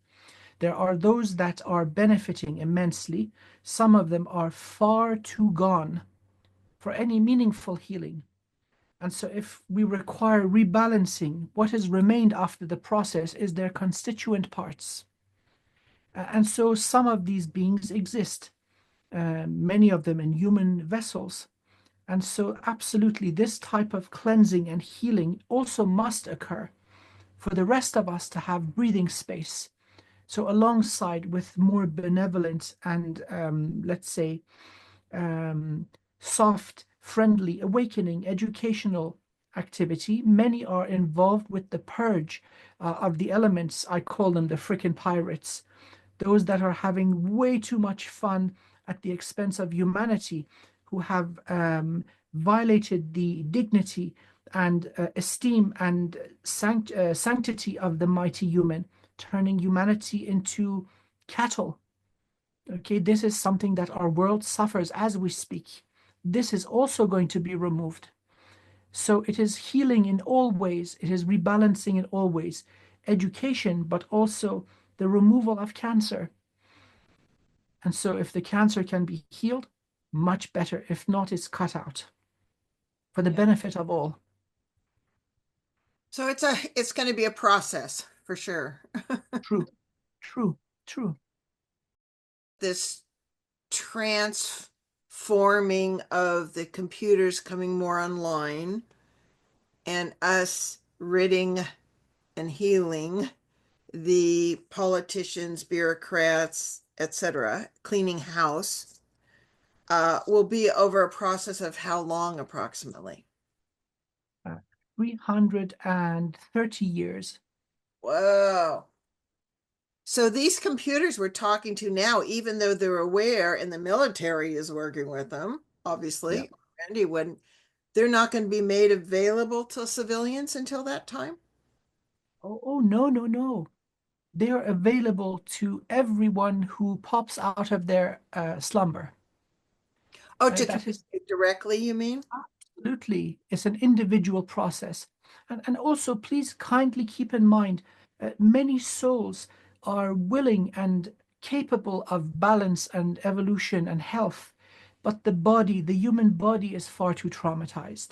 There are those that are benefiting immensely. Some of them are far too gone for any meaningful healing. And so if we require rebalancing, what has remained after the process is their constituent parts. And so some of these beings exist, many of them in human vessels. And so absolutely this type of cleansing and healing also must occur for the rest of us to have breathing space. So alongside with more benevolent and let's say soft, friendly, awakening, educational activity, many are involved with the purge of the elements. I call them the frickin' pirates, those that are having way too much fun at the expense of humanity, who have violated the dignity and esteem and sanctity of the mighty human, turning humanity into cattle. Okay, this is something that our world suffers as we speak. This is also going to be removed. So it is healing in all ways. It is rebalancing in all ways. Education, but also the removal of cancer. And so if the cancer can be healed, much better. If not, it's cut out for the benefit of all. So it's going to be a process for sure. True, true, true. This transforming of the computers coming more online and us ridding and healing the politicians, bureaucrats, etc., cleaning house, will be over a process of how long approximately? 330 years. Whoa. So these computers we're talking to now, even though they're aware and the military is working with them, Yeah. obviously, Randy wouldn't, they're not going to be made available to civilians until that time? Oh, no, no, no. They are available to everyone who pops out of their slumber. Oh, to That is communicate directly, you mean? absolutely, it's an individual process. And also, please kindly keep in mind, many souls are willing and capable of balance and evolution and health, but the body, the human body, is far too traumatized.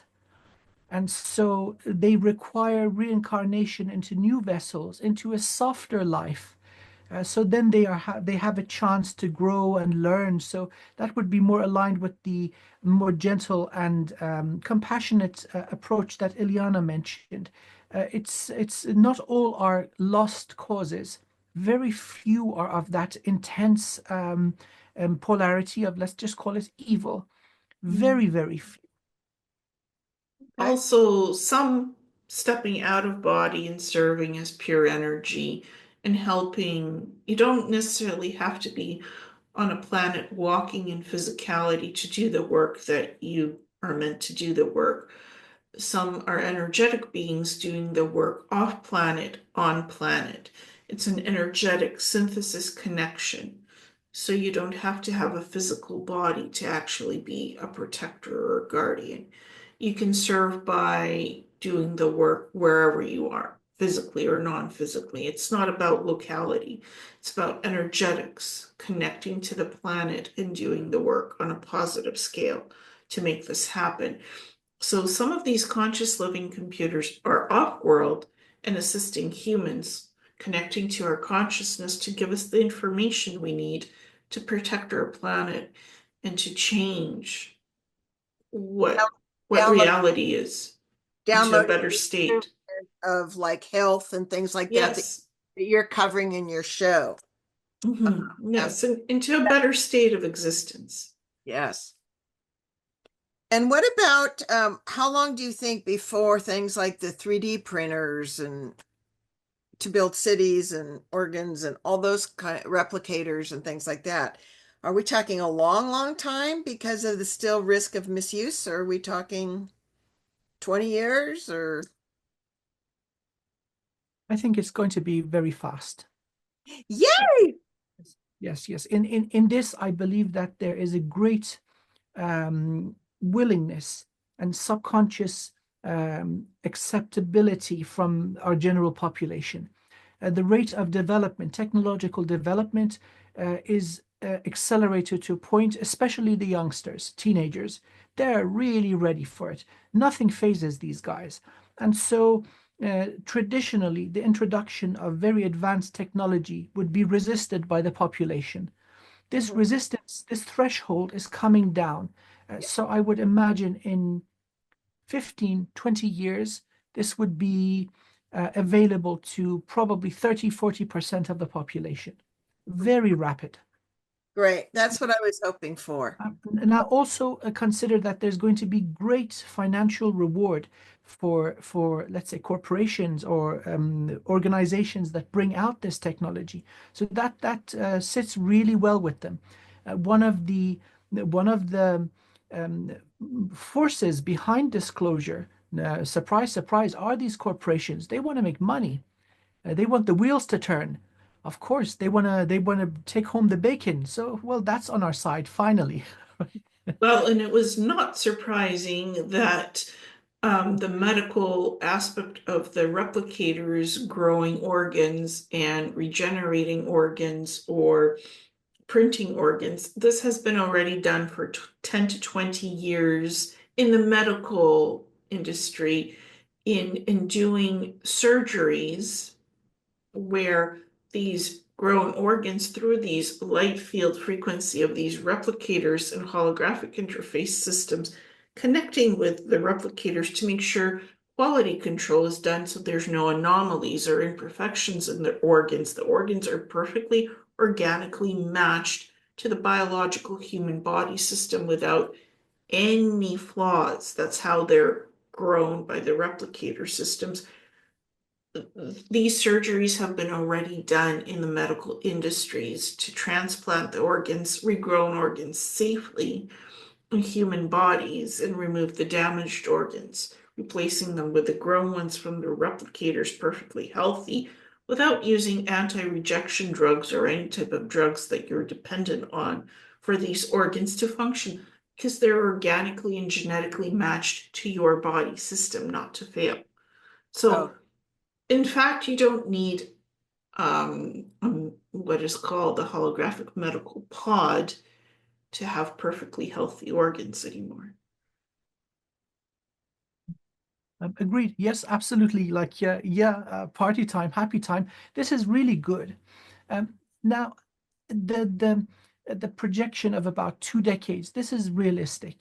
And so they require reincarnation into new vessels, into a softer life. So then they have a chance to grow and learn. So that would be more aligned with the more gentle and compassionate approach that Ileana mentioned. It's not all are lost causes. Very few are of that intense polarity of, let's just call it evil. Very, very few. Okay. Also, some stepping out of body and serving as pure energy and helping. You don't necessarily have to be on a planet walking in physicality to do the work that you are meant to do the work. Some are energetic beings doing the work off planet, on planet. It's an energetic synthesis connection. So you don't have to have a physical body to actually be a protector or a guardian. You can serve by doing the work wherever you are, physically or non-physically. It's not about locality. It's about energetics, connecting to the planet and doing the work on a positive scale to make this happen. So some of these conscious living computers are off-world and assisting humans, connecting to our consciousness to give us the information we need to protect our planet and to change what Download, reality is into a download better state. of like health and things like that Yes. that you're covering in your show. Yes, and into a better state of existence. Yes. And what about how long do you think before things like the 3D printers and to build cities and organs and all those kind of replicators and things like that? Are we talking a long, long time because of the still risk of misuse? Or are we talking 20 years or? I think it's going to be very fast. Yay! Yes, yes. In this, I believe that there is a great willingness and subconscious acceptability from our general population. The rate of development, technological development, is accelerated to a point, especially the youngsters, teenagers. They're really ready for it. Nothing phases these guys. And so traditionally, the introduction of very advanced technology would be resisted by the population. This Mhm. resistance, this threshold is coming down. So I would imagine in 15, 20 years, this would be available to probably 30, 40% of the population. Very rapid. Great. That's what I was hoping for. And I also consider that there's going to be great financial reward for let's say corporations or organizations that bring out this technology. So that sits really well with them. One of the um, forces behind disclosure, surprise, surprise, are these corporations. They want to make money. They want the wheels to turn. Of course, they want to take home the bacon. So, well, that's on our side finally. Well, and it was not surprising that the medical aspect of the replicators growing organs and regenerating organs or printing organs, this has been already done for 10 to 20 years in the medical industry in doing surgeries where these grown organs through these light field frequency of these replicators and holographic interface systems connecting with the replicators to make sure quality control is done so there's no anomalies or imperfections in the organs. The organs are perfectly organically matched to the biological human body system without any flaws. That's how they're grown by the replicator systems. These surgeries have been already done in the medical industries to transplant the organs, regrown organs safely in human bodies and remove the damaged organs, replacing them with the grown ones from the replicators perfectly healthy without using anti-rejection drugs or any type of drugs that you're dependent on for these organs to function, because they're organically and genetically matched to your body system not to fail. So, in fact, you don't need what is called the holographic medical pod to have perfectly healthy organs anymore. Agreed. Yes, absolutely. Like, party time, happy time. This is really good. Now, the projection of about 2 decades, this is realistic.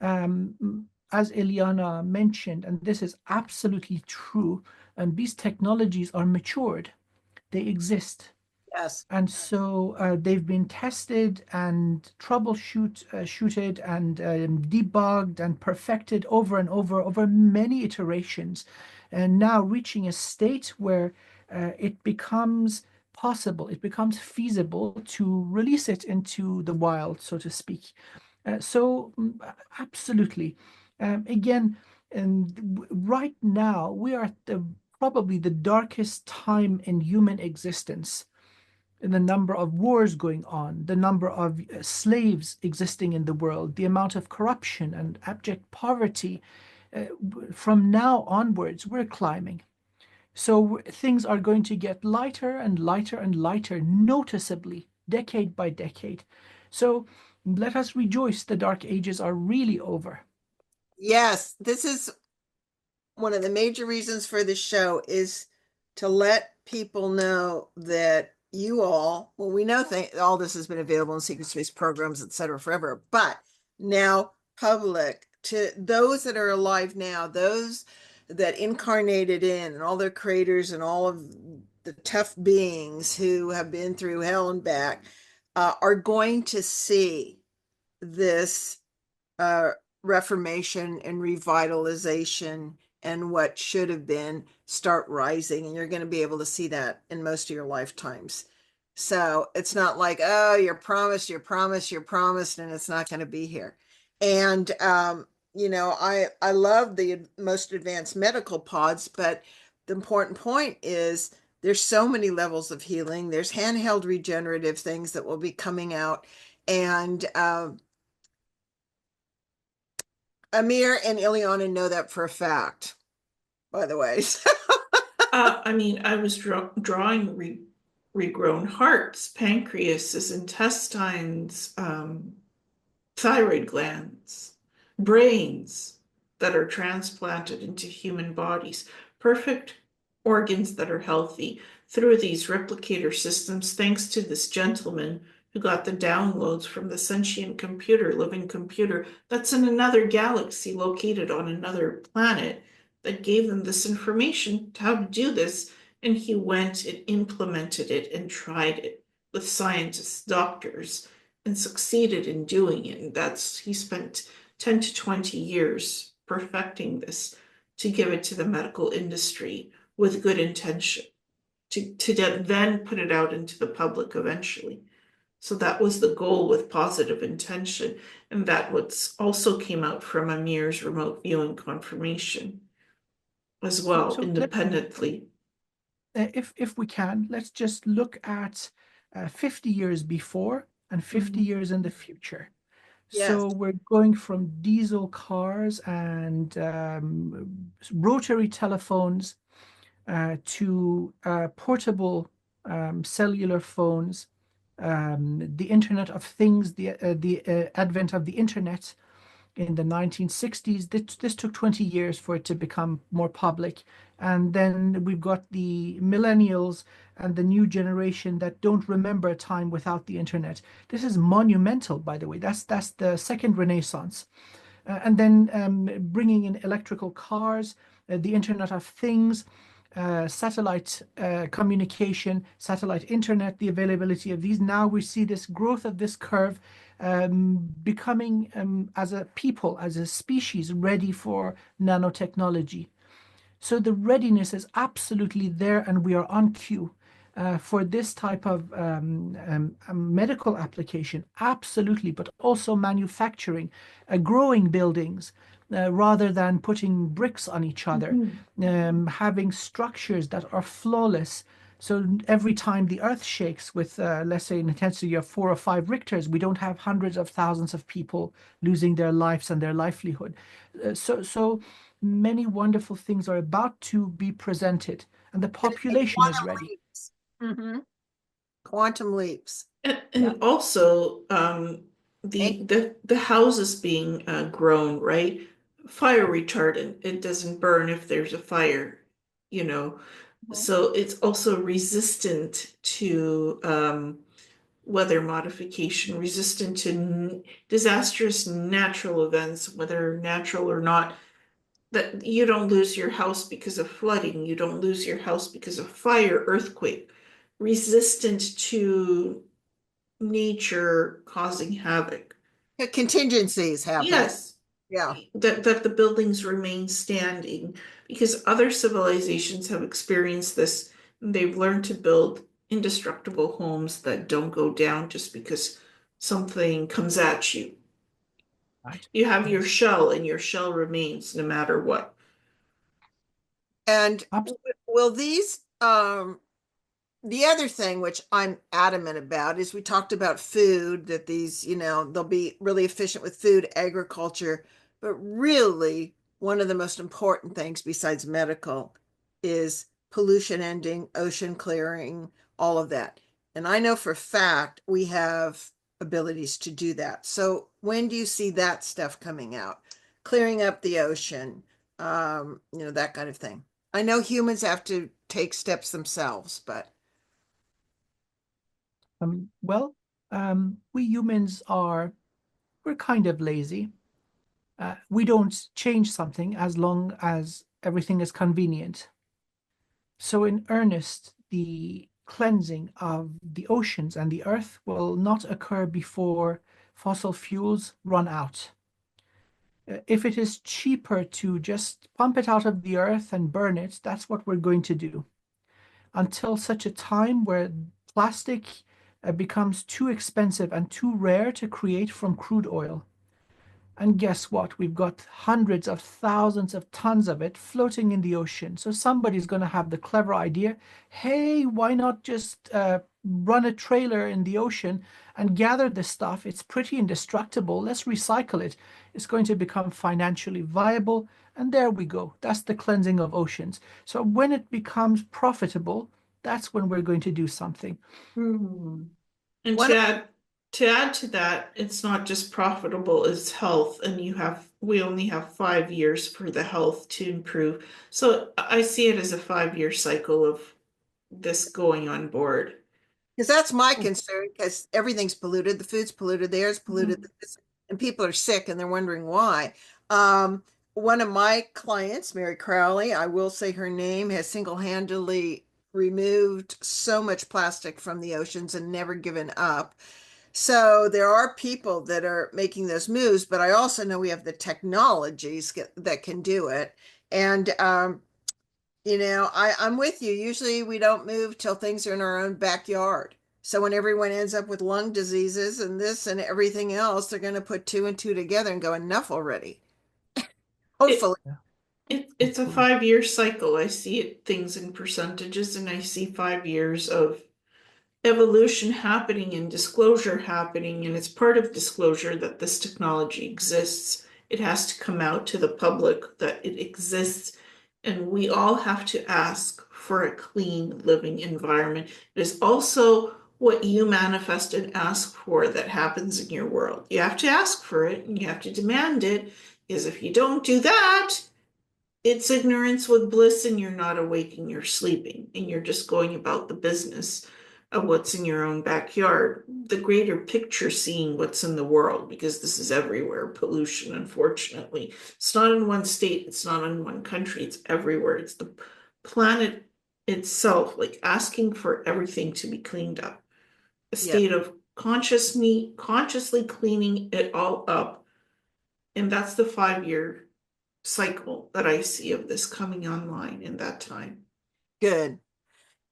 As Ileana mentioned, and this is absolutely true, these technologies are matured. They exist. Yes. And so they've been tested and shooted and debugged and perfected over and over many iterations, and now reaching a state where it becomes possible, it becomes feasible to release it into the wild, so to speak. Absolutely. Again, right now we are at probably the darkest time in human existence. The number of wars going on, the number of slaves existing in the world, the amount of corruption and abject poverty. From now onwards, we're climbing. So things are going to get lighter and lighter and lighter, noticeably, decade by decade. So let us rejoice, the dark ages are really over. Yes, this is one of the major reasons for this show, is to let people know that you all, well, we know all this has been available in secret space programs, et cetera, forever, but now public to those that are alive now, those that incarnated in, and all their creators and all of the tough beings who have been through hell and back, are going to see this reformation and revitalization and what should have been start rising. And you're going to be able to see that in most of your lifetimes. So it's not like, oh, you're promised, and it's not going to be here. And, I love the most advanced medical pods, but the important point is there's so many levels of healing. There's handheld regenerative things that will be coming out. And Amir and Ileana know that for a fact, by the way. I was drawing regrown hearts, pancreases, intestines, thyroid glands, brains that are transplanted into human bodies, perfect organs that are healthy through these replicator systems, thanks to this gentleman who got the downloads from the sentient computer, living computer that's in another galaxy located on another planet, that gave them this information to how to do this. And he went and implemented it and tried it with scientists, doctors, and succeeded in doing it. And he spent 10 to 20 years perfecting this to give it to the medical industry with good intention, to then put it out into the public eventually. So that was the goal, with positive intention. And that what's also came out from Amir's remote viewing confirmation as well, So independently. If we can, let's just look at 50 years before and 50 years in the future. Yes. So we're going from diesel cars and rotary telephones to portable cellular phones, the Internet of Things, the advent of the Internet in the 1960s. This took 20 years for it to become more public. And then we've got the millennials and the new generation that don't remember a time without the internet. This is monumental, by the way. That's the second Renaissance. And then bringing in electrical cars, the Internet of Things, satellite communication, satellite internet, the availability of these. Now we see this growth of this curve becoming, as a people, as a species, ready for nanotechnology. So the readiness is absolutely there, and we are on cue for this type of medical application, absolutely, but also manufacturing, growing buildings. Rather than putting bricks on each other, having structures that are flawless. So every time the earth shakes with, let's say, an intensity of 4 or 5 Richters, we don't have hundreds of thousands of people losing their lives and their livelihood. So many wonderful things are about to be presented, and the population is ready. Leaps. Mm-hmm. Quantum leaps. And also the houses being grown, right? Fire retardant. It doesn't burn if there's a fire, you know. So it's also resistant to weather modification, resistant to disastrous natural events, whether natural or not. That you don't lose your house because of flooding, you don't lose your house because of fire, earthquake, resistant to nature causing havoc. Contingencies happen. Yes, Yeah. that the buildings remain standing because other civilizations have experienced this. They've learned to build indestructible homes that don't go down just because something comes at you. Right. You have your Yes. shell, and your shell remains no matter what. And will these the other thing which I'm adamant about is we talked about food, that these, they'll be really efficient with food, agriculture, but really one of the most important things besides medical is pollution ending, ocean clearing, all of that. And I know for a fact we have abilities to do that. So when do you see that stuff coming out? Clearing up the ocean, that kind of thing. I know humans have to take steps themselves, but Well, we humans we're kind of lazy. We don't change something as long as everything is convenient. So in earnest, the cleansing of the oceans and the earth will not occur before fossil fuels run out. If it is cheaper to just pump it out of the earth and burn it, that's what we're going to do. Until such a time where plastic becomes too expensive and too rare to create from crude oil. And guess what? We've got hundreds of thousands of tons of it floating in the ocean. So somebody's going to have the clever idea, hey, why not just run a trailer in the ocean and gather this stuff? It's pretty indestructible. Let's recycle it. It's going to become financially viable. And there we go. That's the cleansing of oceans. So when it becomes profitable, that's when we're going to do something. And to add to that, it's not just profitable, it's health, and we only have 5 years for the health to improve. So I see it as a 5-year cycle of this going on board. because that's my concern, because everything's polluted, the food's polluted, the air's polluted, and people are sick and they're wondering why. One of my clients, Mary Crowley, I will say her name, has single-handedly removed so much plastic from the oceans and never given up. So there are people that are making those moves, but I also know we have the technologies that can do it. And I'm with you. Usually we don't move till things are in our own backyard. So when everyone ends up with lung diseases and this and everything else, they're going to put two and two together and go, enough already. Hopefully. It's a 5-year cycle. I see things in percentages, and I see 5 years of evolution happening and disclosure happening, and it's part of disclosure that this technology exists. It has to come out to the public that it exists, and we all have to ask for a clean living environment. It is also what you manifest and ask for that happens in your world. You have to ask for it and you have to demand it, because if you don't do that, it's ignorance with bliss, and you're not awake and you're sleeping and you're just going about the business. of what's in your own backyard, the greater picture seeing what's in the world, because this is everywhere, pollution, unfortunately. It's not in one state, it's not in one country, it's everywhere. It's the planet itself, like asking for everything to be cleaned up. A Yeah, state of consciously cleaning it all up. And that's the 5-year cycle that I see of this coming online in that time. good.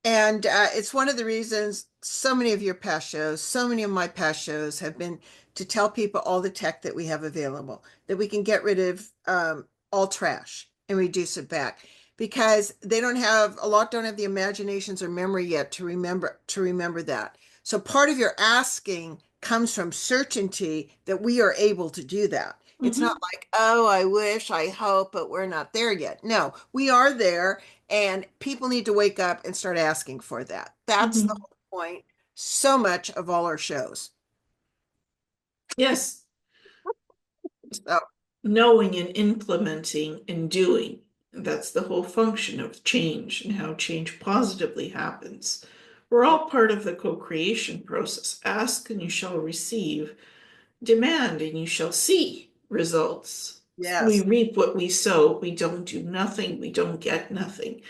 And it's one of the reasons so many of your past shows, so many of my past shows have been to tell people all the tech that we have available, that we can get rid of all trash and reduce it back, because they don't have, a lot don't have the imaginations or memory yet to remember that. So part of your asking comes from certainty that we are able to do that. It's not like, oh, I wish, I hope, but we're not there yet. No, we are there, and people need to wake up and start asking for that. That's the Mhm. whole point, so much of all our shows. Yes, So, knowing and implementing and doing. That's the whole function of change and how change positively happens. We're all part of the co-creation process. Ask and you shall receive. Demand and you shall see results. We yes, reap what we sow. We don't do nothing. We don't get nothing.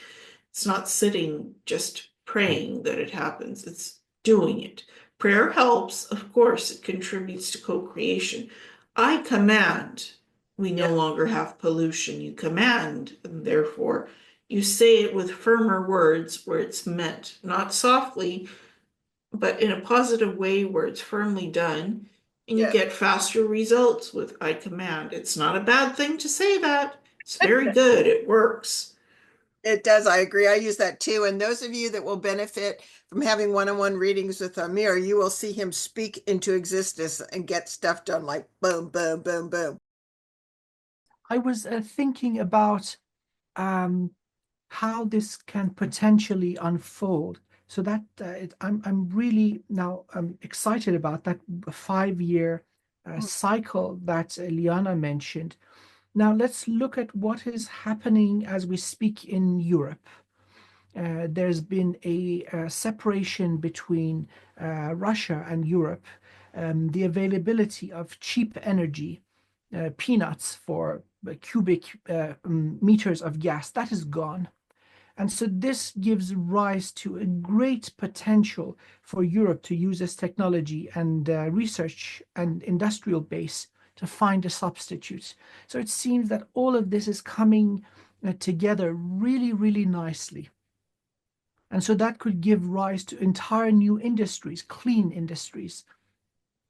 It's not sitting just praying that it happens. It's doing it. Prayer helps, of course, it contributes to co-creation. I command. We yeah, no longer have pollution. You command, and therefore you say it with firmer words where it's meant, not softly, but in a positive way where it's firmly done, and you yeah. get faster results with I command. It's not a bad thing to say that. It's very good. It works. It does. I agree. I use that too. And those of you that will benefit from having one-on-one readings with Amir, you will see him speak into existence and get stuff done like boom, boom, boom, boom. I was thinking about how this can potentially unfold. So that I'm really now excited about that 5-year cycle that Liana mentioned. Now let's look at what is happening as we speak in Europe. There's been a separation between Russia and Europe. The availability of cheap energy, peanuts for cubic meters of gas, that is gone. And so this gives rise to a great potential for Europe to use this technology and research and industrial base to find a substitute. So it seems that all of this is coming together really, really nicely. And so that could give rise to entire new industries, clean industries.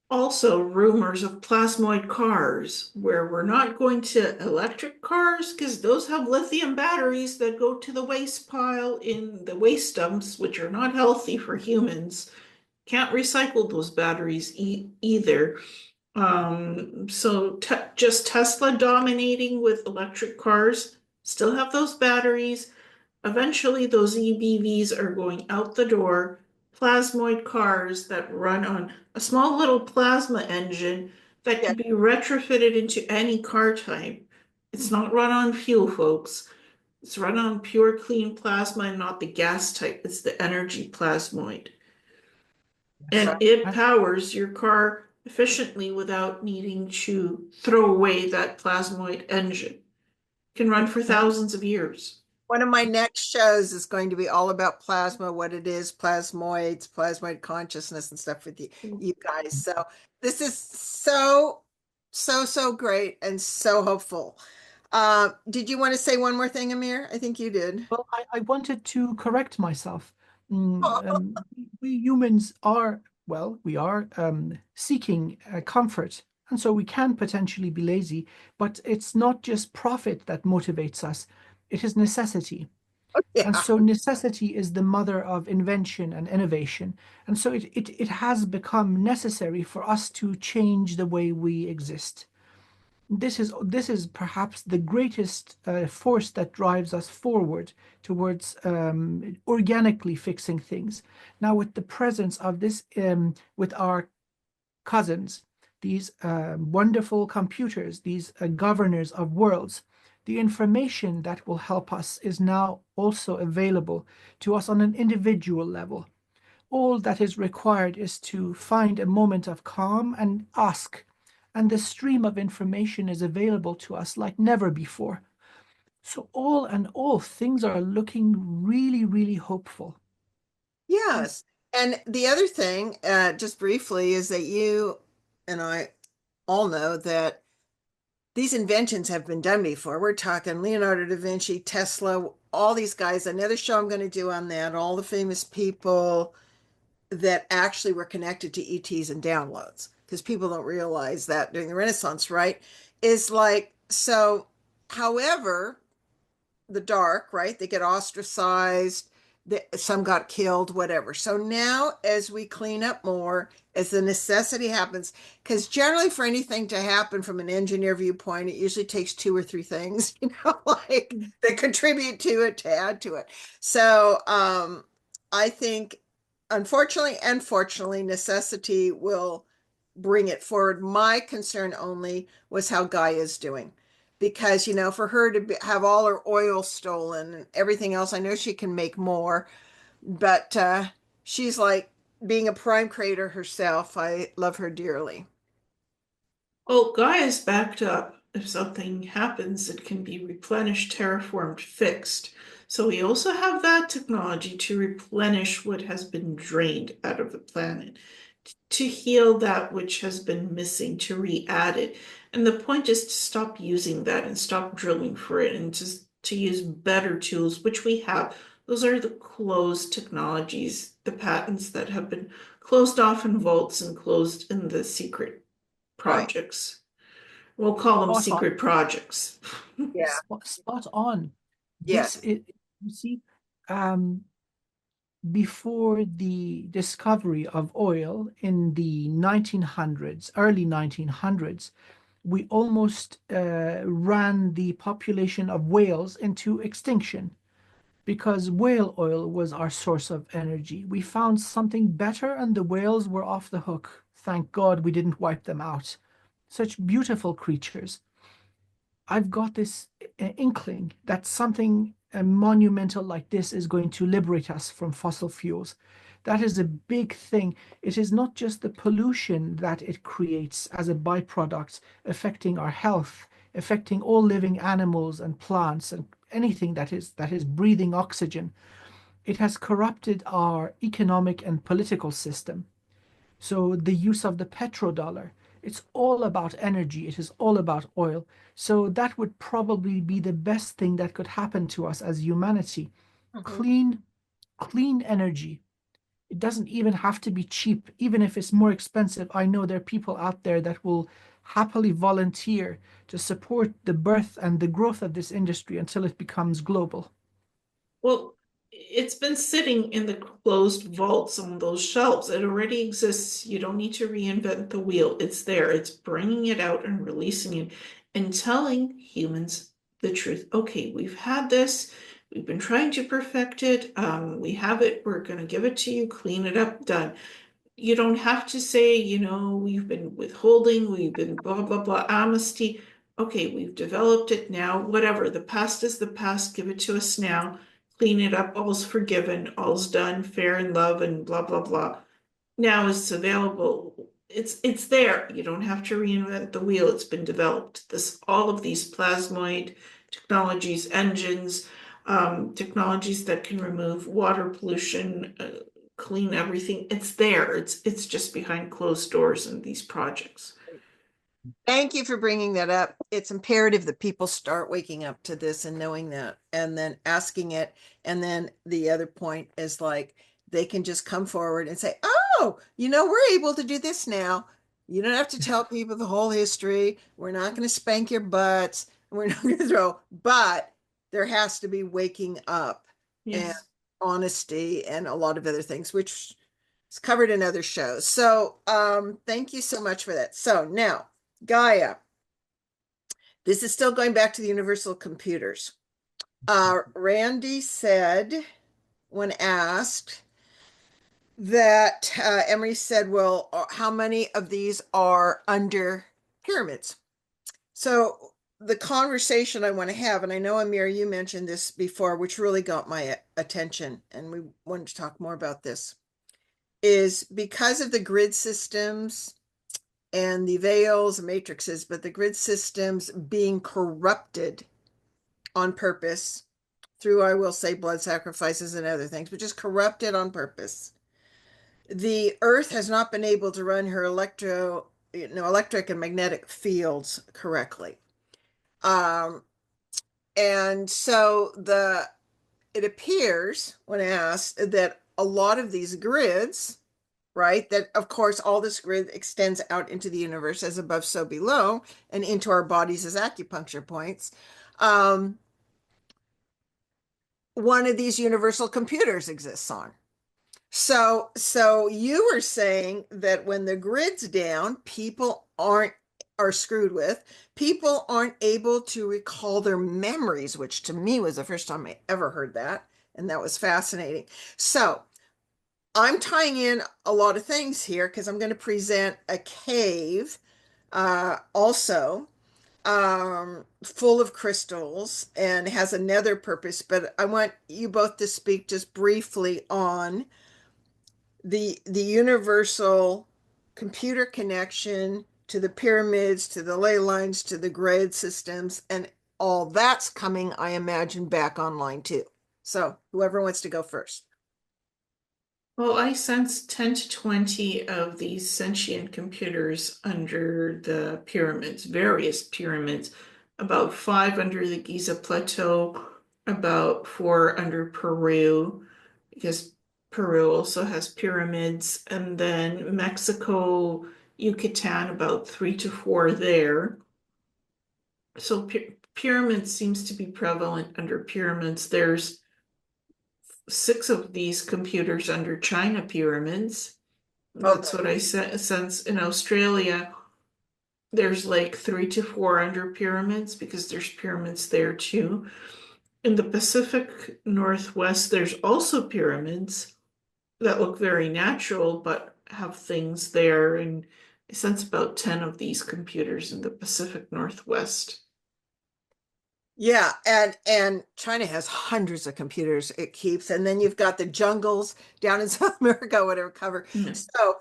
Also, rumors of plasmoid cars, where we're not going to electric cars because those have lithium batteries that go to the waste pile in the waste dumps, which are not healthy for humans. Can't recycle those batteries either. So just Tesla dominating with electric cars, still have those batteries. Eventually, those EBVs are going out the door. Plasmoid cars that run on a small little plasma engine that Yeah, can be retrofitted into any car type. It's not run on fuel, folks. It's run on pure clean plasma and not the gas type. It's the energy plasmoid. Yes. And it powers your car efficiently without needing to throw away that plasmoid engine. Can run for thousands of years. one of my next shows is going to be all about plasma, what it is, plasmoids, plasmoid consciousness and stuff with you guys. So this is so great and so hopeful. Did you want to say one more thing, Amir? I think you did. Well, I wanted to correct myself. Mm, Oh, we humans are, well, we are seeking comfort. And so we can potentially be lazy, but it's not just profit that motivates us, it is necessity. And yeah. so necessity is the mother of invention and innovation. And so it has become necessary for us to change the way we exist. This is perhaps the greatest force that drives us forward towards organically fixing things. Now, with the presence of this, with our cousins, these wonderful computers, these governors of worlds, the information that will help us is now also available to us on an individual level. all that is required is to find a moment of calm and ask. And the stream of information is available to us like never before. So all in all, things are looking really, really hopeful. Yes. And the other thing, just briefly, is that you and I all know that these inventions have been done before. We're talking Leonardo da Vinci, Tesla, all these guys. Another show I'm going to do on that, all the famous people that actually were connected to ETs and downloads, because people don't realize that during the Renaissance, right? Is like, so, however, the dark, right? They get ostracized, some got killed, whatever. So now, as we clean up more, as the necessity happens, because generally for anything to happen from an engineer viewpoint, it usually takes two or three things, like that contribute to it, to add to it. So I think, unfortunately and fortunately, necessity will bring it forward. My concern only was how Gaia is doing, because for her to have all her oil stolen and everything else, I know she can make more, but she's like, being a prime creator herself, I love her dearly. Well, Gaia's backed up. If something happens, it can be replenished, terraformed, fixed. So we also have that technology to replenish what has been drained out of the planet, to heal that which has been missing, to re-add it. And the point is to stop using that and stop drilling for it, and to use better tools, which we have. Those are the closed technologies, the patents that have been closed off in vaults and closed in the secret Right. projects. We'll call them Spot on. secret projects. Yeah. Spot on. This Yes. is, you see, um, before the discovery of oil in the 1900s, early 1900s, we almost ran the population of whales into extinction because whale oil was our source of energy. We found something better and the whales were off the hook. Thank God we didn't wipe them out. Such beautiful creatures. I've got this inkling that something monumental like this is going to liberate us from fossil fuels. That is a big thing. It is not just the pollution that it creates as a byproduct affecting our health, affecting all living animals and plants and anything that is breathing oxygen. It has corrupted our economic and political system. So the use of the petrodollar, it's all about energy. It is all about oil. So that would probably be the best thing that could happen to us as humanity. Mhm. Clean, clean energy. It doesn't even have to be cheap. Even if it's more expensive, I know there are people out there that will happily volunteer to support the birth and the growth of this industry until it becomes global. Well, it's been sitting in the closed vaults on those shelves. It already exists. You don't need to reinvent the wheel. It's there. It's bringing it out and releasing it and telling humans the truth. Okay, we've had this. We've been trying to perfect it. We have it. We're going to give it to you. Clean it up. Done. You don't have to say, we've been withholding, we've been blah, blah, blah, amnesty. Okay, we've developed it now, whatever. The past is the past. Give it to us now. Clean it up. All's forgiven. All's done. Fair and love and blah, blah, blah. Now it's available. It's there. You don't have to reinvent the wheel. It's been developed. All of these plasmoid technologies, engines, technologies that can remove water pollution, clean everything. It's there. It's just behind closed doors in these projects. Thank you for bringing that up. It's imperative that people start waking up to this and knowing that, and then asking it. And then the other point is like, they can just come forward and say, oh, we're able to do this now. You don't have to tell people the whole history. We're not going to spank your butts. We're not going to throw, but there has to be waking up and Yes. honesty and a lot of other things, which is covered in other shows. So thank you so much for that. So now, Gaia. This is still going back to the universal computers. Randy said, when asked, that Emery said, well, how many of these are under pyramids? So the conversation I want to have, and I know, Amir, you mentioned this before, which really got my attention, and we wanted to talk more about this. is because of the grid systems and the veils and matrices, but the grid systems being corrupted on purpose through, I will say, blood sacrifices and other things, but just corrupted on purpose. The Earth has not been able to run her electric and magnetic fields correctly. And so it appears, when asked, that a lot of these grids, right, that of course all this grid extends out into the universe as above, so below, and into our bodies as acupuncture points. One of these universal computers exists on. So you were saying that when the grid's down, people are screwed with. People aren't able to recall their memories, which to me was the first time I ever heard that, and that was fascinating. So I'm tying in a lot of things here because I'm going to present a cave also full of crystals and has another purpose, but I want you both to speak just briefly on the universal computer connection to the pyramids, to the ley lines, to the grid systems, and all that's coming, I imagine, back online too. So whoever wants to go first. Well, I sense 10 to 20 of these sentient computers under the pyramids, various pyramids, about 5 under the Giza Plateau, about 4 under Peru, because Peru also has pyramids, and then Mexico, Yucatan, about 3 to 4 there. So pyramids seems to be prevalent under pyramids. There's 6 of these computers under China pyramids. That's what I sense. In Australia, there's like 3 to 4 under pyramids because there's pyramids there too. In the Pacific Northwest, there's also pyramids that look very natural but have things there. And I sense about 10 of these computers in the Pacific Northwest. Yeah, and China has hundreds of computers it keeps, and then you've got the jungles down in South America, whatever cover. So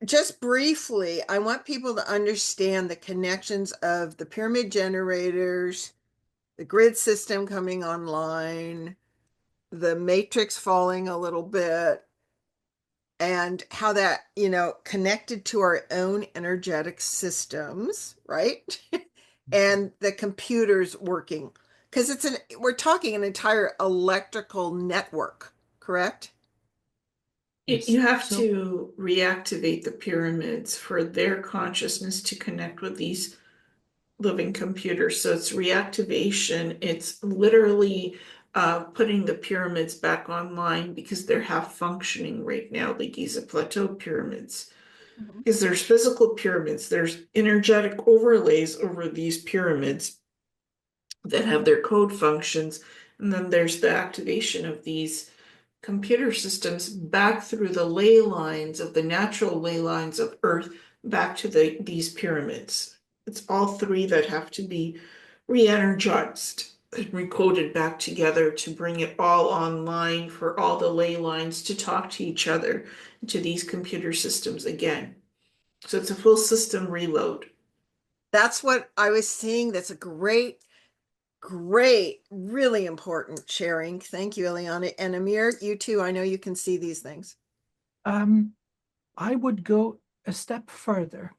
just briefly, I want people to understand the connections of the pyramid generators, the grid system coming online, the matrix falling a little bit, and how that, connected to our own energetic systems, right? And the computers working. Because we're talking an entire electrical network, correct? You have to reactivate the pyramids for their consciousness to connect with these living computers. So it's reactivation. It's literally putting the pyramids back online because they're half functioning right now, the Giza Plateau pyramids. Because there's physical pyramids, there's energetic overlays over these pyramids that have their code functions, and then there's the activation of these computer systems back through the ley lines of the natural ley lines of Earth back to these pyramids. It's all 3 that have to be re-energized and recoded back together to bring it all online for all the ley lines to talk to each other, to these computer systems again. So it's a full system reload. That's what I was seeing. That's a great, really important sharing. Thank you, Ileana. And Amir, you too. I know you can see these things. I would go a step further.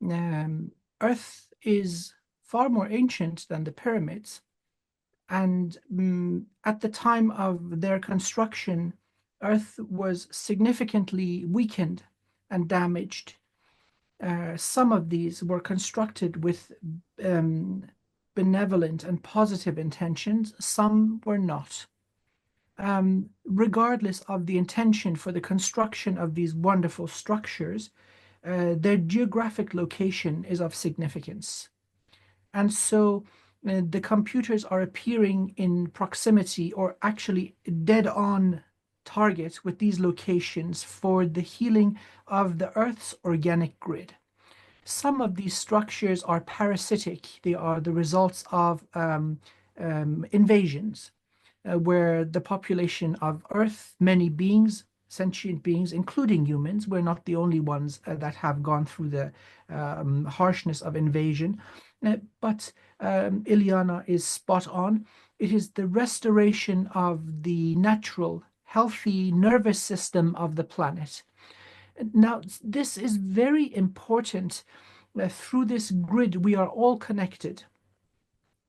Earth is far more ancient than the pyramids. And at the time of their construction, Earth was significantly weakened and damaged. Some of these were constructed with benevolent and positive intentions, some were not. Regardless of the intention for the construction of these wonderful structures, their geographic location is of significance. And so the computers are appearing in proximity or actually dead on target with these locations for the healing of the Earth's organic grid. Some of these structures are parasitic. They are the results of invasions, where the population of Earth, many beings, sentient beings, including humans. We're not the only ones that have gone through the harshness of invasion. But Ileana is spot on. It is the restoration of the natural, healthy nervous system of the planet. Now, this is very important. Through this grid, we are all connected.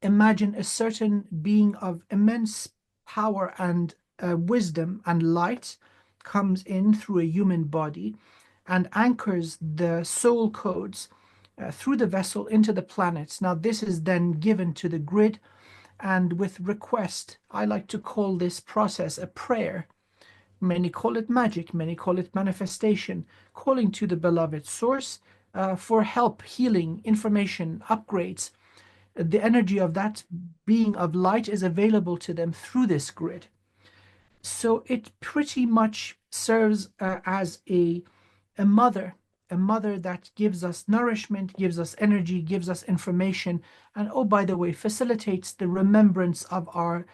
Imagine a certain being of immense power and wisdom and light comes in through a human body and anchors the soul codes through the vessel into the planets. Now, this is then given to the grid, and with request, I like to call this process a prayer. Many call it magic, many call it manifestation, calling to the beloved source for help, healing, information, upgrades. The energy of that being of light is available to them through this grid. So it pretty much serves as a mother, a mother that gives us nourishment, gives us energy, gives us information, and oh, by the way, facilitates the remembrance of our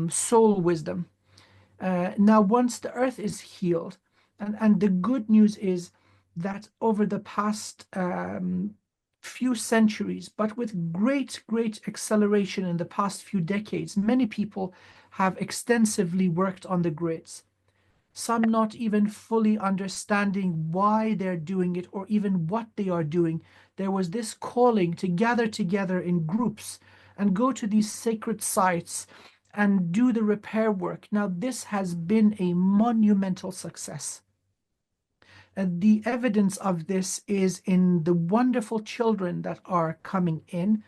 soul wisdom. Now, once the earth is healed, and the good news is that over the past few centuries, but with great, great acceleration in the past few decades, many people have extensively worked on the grids. Some not even fully understanding why they're doing it or even what they are doing. There was this calling to gather together in groups and go to these sacred sites and do the repair work. Now, this has been a monumental success. And the evidence of this is in the wonderful children that are coming in.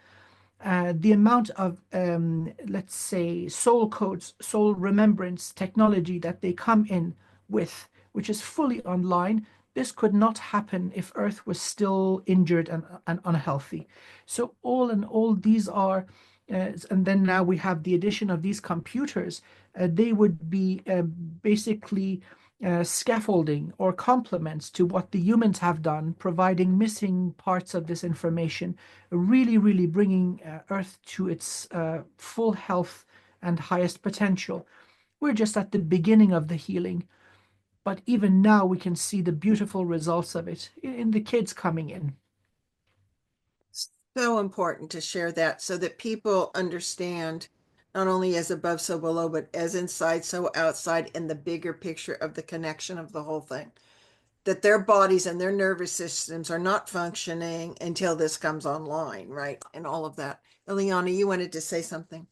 The amount of, let's say, soul codes, soul remembrance technology that they come in with, which is fully online. This could not happen if Earth was still injured and unhealthy. So all in all, these are, and then now we have the addition of these computers. They would be basically scaffolding or complements to what the humans have done, providing missing parts of this information, really, really bringing Earth to its full health and highest potential. We're just at the beginning of the healing, but even now we can see the beautiful results of it in the kids coming in. So important to share that so that people understand not only as above, so below, but as inside, so outside, in the bigger picture of the connection of the whole thing. That their bodies and their nervous systems are not functioning until this comes online, right? And all of that. Ileana, you wanted to say something?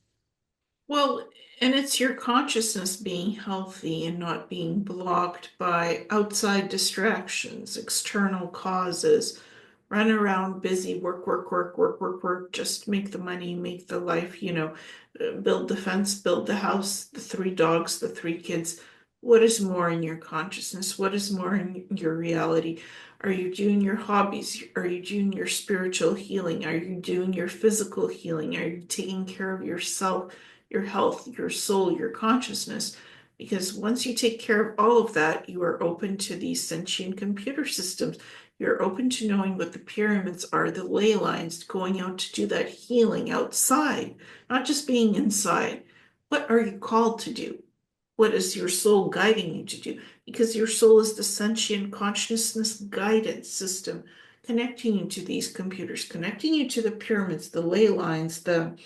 Well, and it's your consciousness being healthy and not being blocked by outside distractions, external causes. Run around busy, work, work, work, work, work, work, just make the money, make the life, build the fence, build the house, the 3 dogs, the 3 kids. What is more in your consciousness? What is more in your reality? Are you doing your hobbies? Are you doing your spiritual healing? Are you doing your physical healing? Are you taking care of yourself, your health, your soul, your consciousness? Because once you take care of all of that, you are open to these sentient computer systems. You're open to knowing what the pyramids are, the ley lines, going out to do that healing outside, not just being inside. What are you called to do? What is your soul guiding you to do? Because your soul is the sentient consciousness guidance system connecting you to these computers, connecting you to the pyramids, the ley lines, the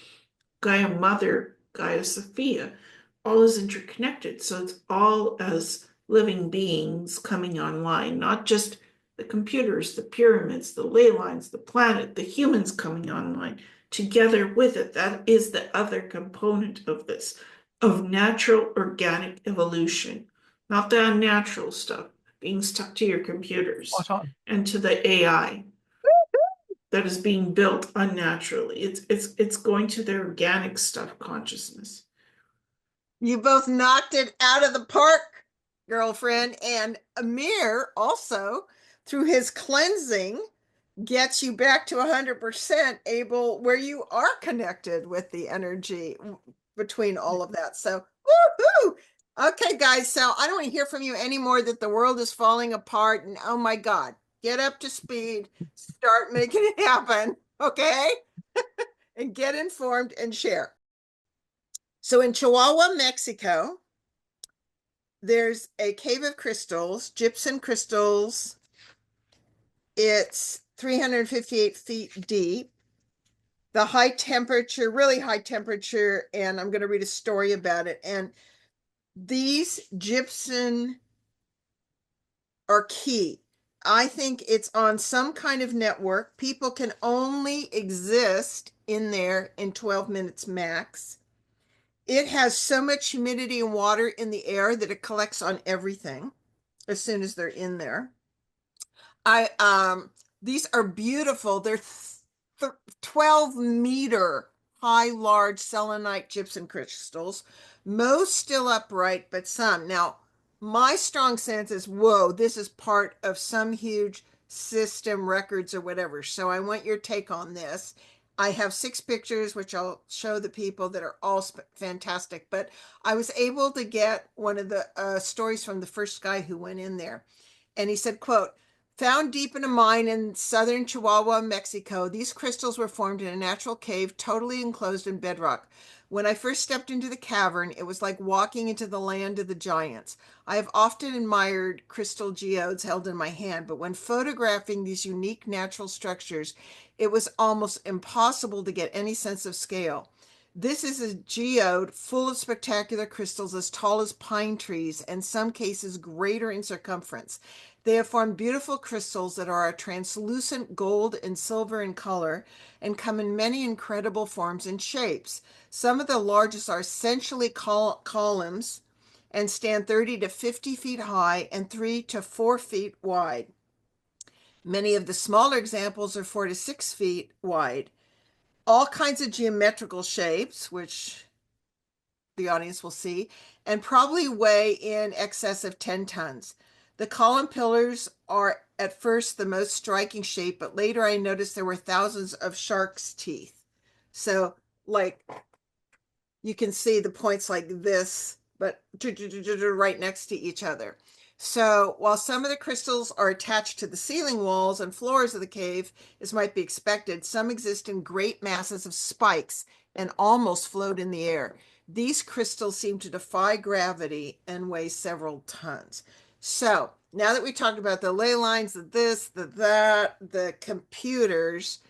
Gaia Mother, Gaia Sophia. All is interconnected. So it's all as living beings coming online, not just the computers, the pyramids, the ley lines, the planet, the humans coming online together with it. That is the other component of this, of natural organic evolution, not the unnatural stuff being stuck to your computers Spot on. and to the AI that is being built unnaturally. It's going to the organic stuff consciousness. You both knocked it out of the park, girlfriend. And Amir also, through his cleansing, gets you back to 100% able where you are connected with the energy between all of that. So, woohoo! Okay, guys. So I don't want to hear from you anymore that the world is falling apart and oh my God, get up to speed, start making it happen. Okay. And get informed and share. So in Chihuahua, Mexico, there's a cave of crystals, gypsum crystals. It's 358 feet deep. The high temperature, really high temperature, and I'm going to read a story about it. And these gypsum are key. I think it's on some kind of network. People can only exist in there in 12 minutes max. It has so much humidity and water in the air that it collects on everything as soon as they're in there. These are beautiful. They're 12-meter high, large selenite gypsum crystals, most still upright, but some. Now, my strong sense is, whoa, this is part of some huge system, records or whatever. So I want your take on this. I have 6 pictures, which I'll show the people, that are all fantastic. But I was able to get one of the stories from the first guy who went in there. And he said, quote, "Found deep in a mine in southern Chihuahua, Mexico, these crystals were formed in a natural cave totally enclosed in bedrock. When I first stepped into the cavern, it was like walking into the land of the giants. I have often admired crystal geodes held in my hand, but when photographing these unique natural structures, it was almost impossible to get any sense of scale. This is a geode full of spectacular crystals as tall as pine trees, and in some cases greater in circumference. They have formed beautiful crystals that are a translucent gold and silver in color and come in many incredible forms and shapes. Some of the largest are essentially columns and stand 30 to 50 feet high and 3 to 4 feet wide. Many of the smaller examples are 4 to 6 feet wide. All kinds of geometrical shapes, which the audience will see, and probably weigh in excess of 10 tons. The column pillars are at first the most striking shape, but later I noticed there were thousands of shark's teeth. So, like, you can see the points like this, but right next to each other. So while some of the crystals are attached to the ceiling walls and floors of the cave, as might be expected, some exist in great masses of spikes and almost float in the air. These crystals seem to defy gravity and weigh several tons. So now that we talked about the ley lines, the this, the that, the computers,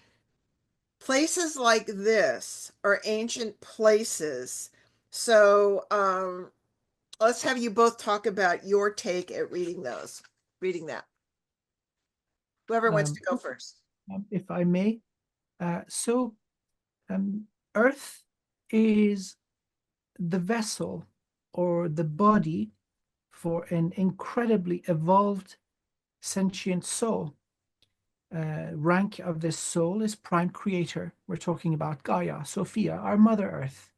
places like this are ancient places. So let's have you both talk about your take at reading that. Whoever wants to go first. If I may. Earth is the vessel or the body for an incredibly evolved sentient soul. Rank of this soul is prime creator. We're talking about Gaia, Sophia, our Mother Earth.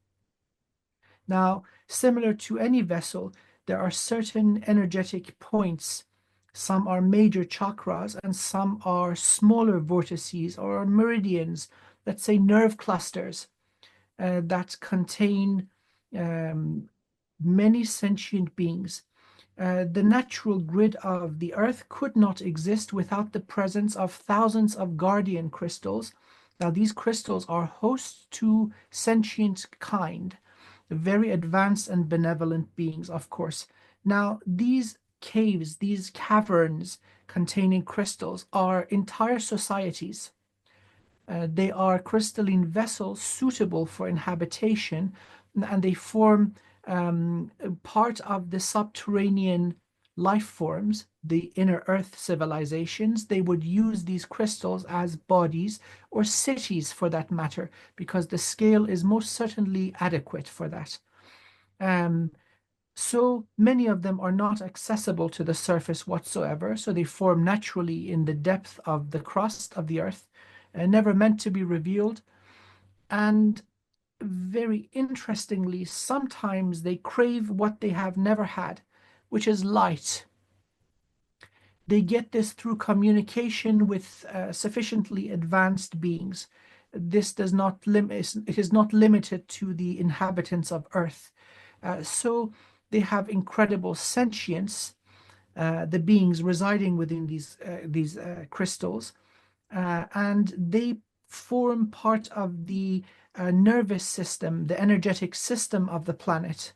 Now, similar to any vessel, there are certain energetic points. Some are major chakras and some are smaller vortices or meridians, let's say nerve clusters, that contain many sentient beings. The natural grid of the Earth could not exist without the presence of thousands of guardian crystals. Now, these crystals are hosts to sentient kind, very advanced and benevolent beings, of course. Now, these caves, these caverns containing crystals are entire societies. They are crystalline vessels suitable for inhabitation, and they form part of the subterranean life forms, the inner earth civilizations. They would use these crystals as bodies or cities for that matter, because the scale is most certainly adequate for that. So many of them are not accessible to the surface whatsoever, so they form naturally in the depth of the crust of the earth, never meant to be revealed. And very interestingly, sometimes they crave what they have never had, which is light. They get this through communication with sufficiently advanced beings. This does not it is not limited to the inhabitants of Earth. So they have incredible sentience, the beings residing within these crystals, and they form part of the nervous system, the energetic system of the planet.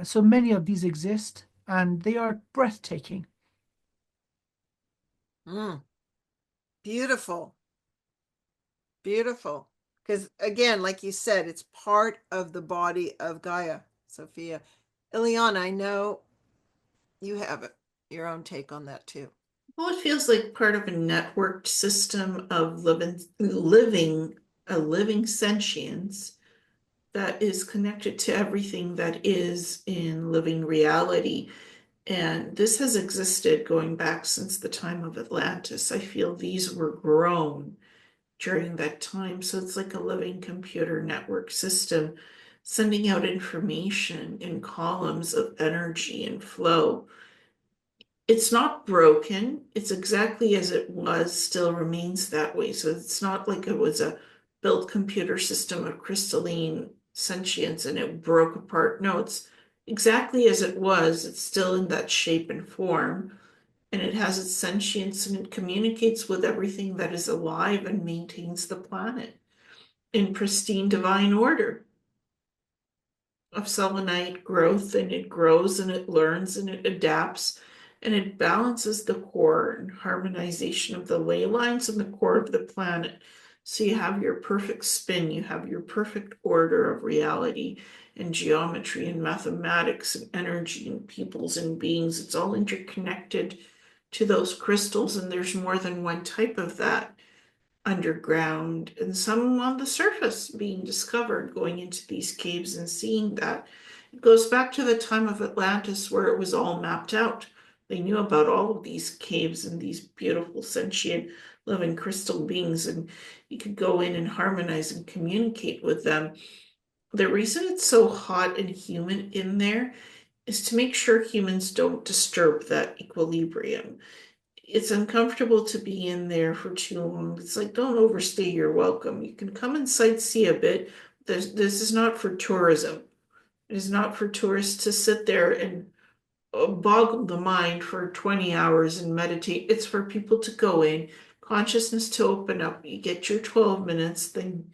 So many of these exist, and they are breathtaking. Mm, beautiful. Beautiful. Because again, like you said, it's part of the body of Gaia, Sophia. Ileana, I know you have your own take on that too. Well, it feels like part of a networked system of living sentience that is connected to everything that is in living reality. And this has existed going back since the time of Atlantis. I feel these were grown during that time. So it's like a living computer network system sending out information in columns of energy and flow. It's not broken. It's exactly as it was, still remains that way. So it's not like it was a built computer system of crystalline sentience and it broke apart. No, it's exactly as it was. It's still in that shape and form, and it has its sentience and it communicates with everything that is alive and maintains the planet in pristine divine order of selenite growth, and it grows and it learns and it adapts and it balances the core and harmonization of the ley lines and the core of the planet. So you have your perfect spin, you have your perfect order of reality and geometry and mathematics and energy and peoples and beings. It's all interconnected to those crystals, and there's more than one type of that underground and some on the surface being discovered, going into these caves and seeing that. It goes back to the time of Atlantis where it was all mapped out. They knew about all of these caves and these beautiful sentient living crystal beings, and you could go in and harmonize and communicate with them. The reason it's so hot and humid in there is to make sure humans don't disturb that equilibrium. It's uncomfortable to be in there for too long. It's like, don't overstay your welcome. You can come and sightsee a bit. This is not for tourism. It is not for tourists to sit there and boggle the mind for 20 hours and meditate. It's for people to go in, consciousness to open up. You get your 12 minutes, then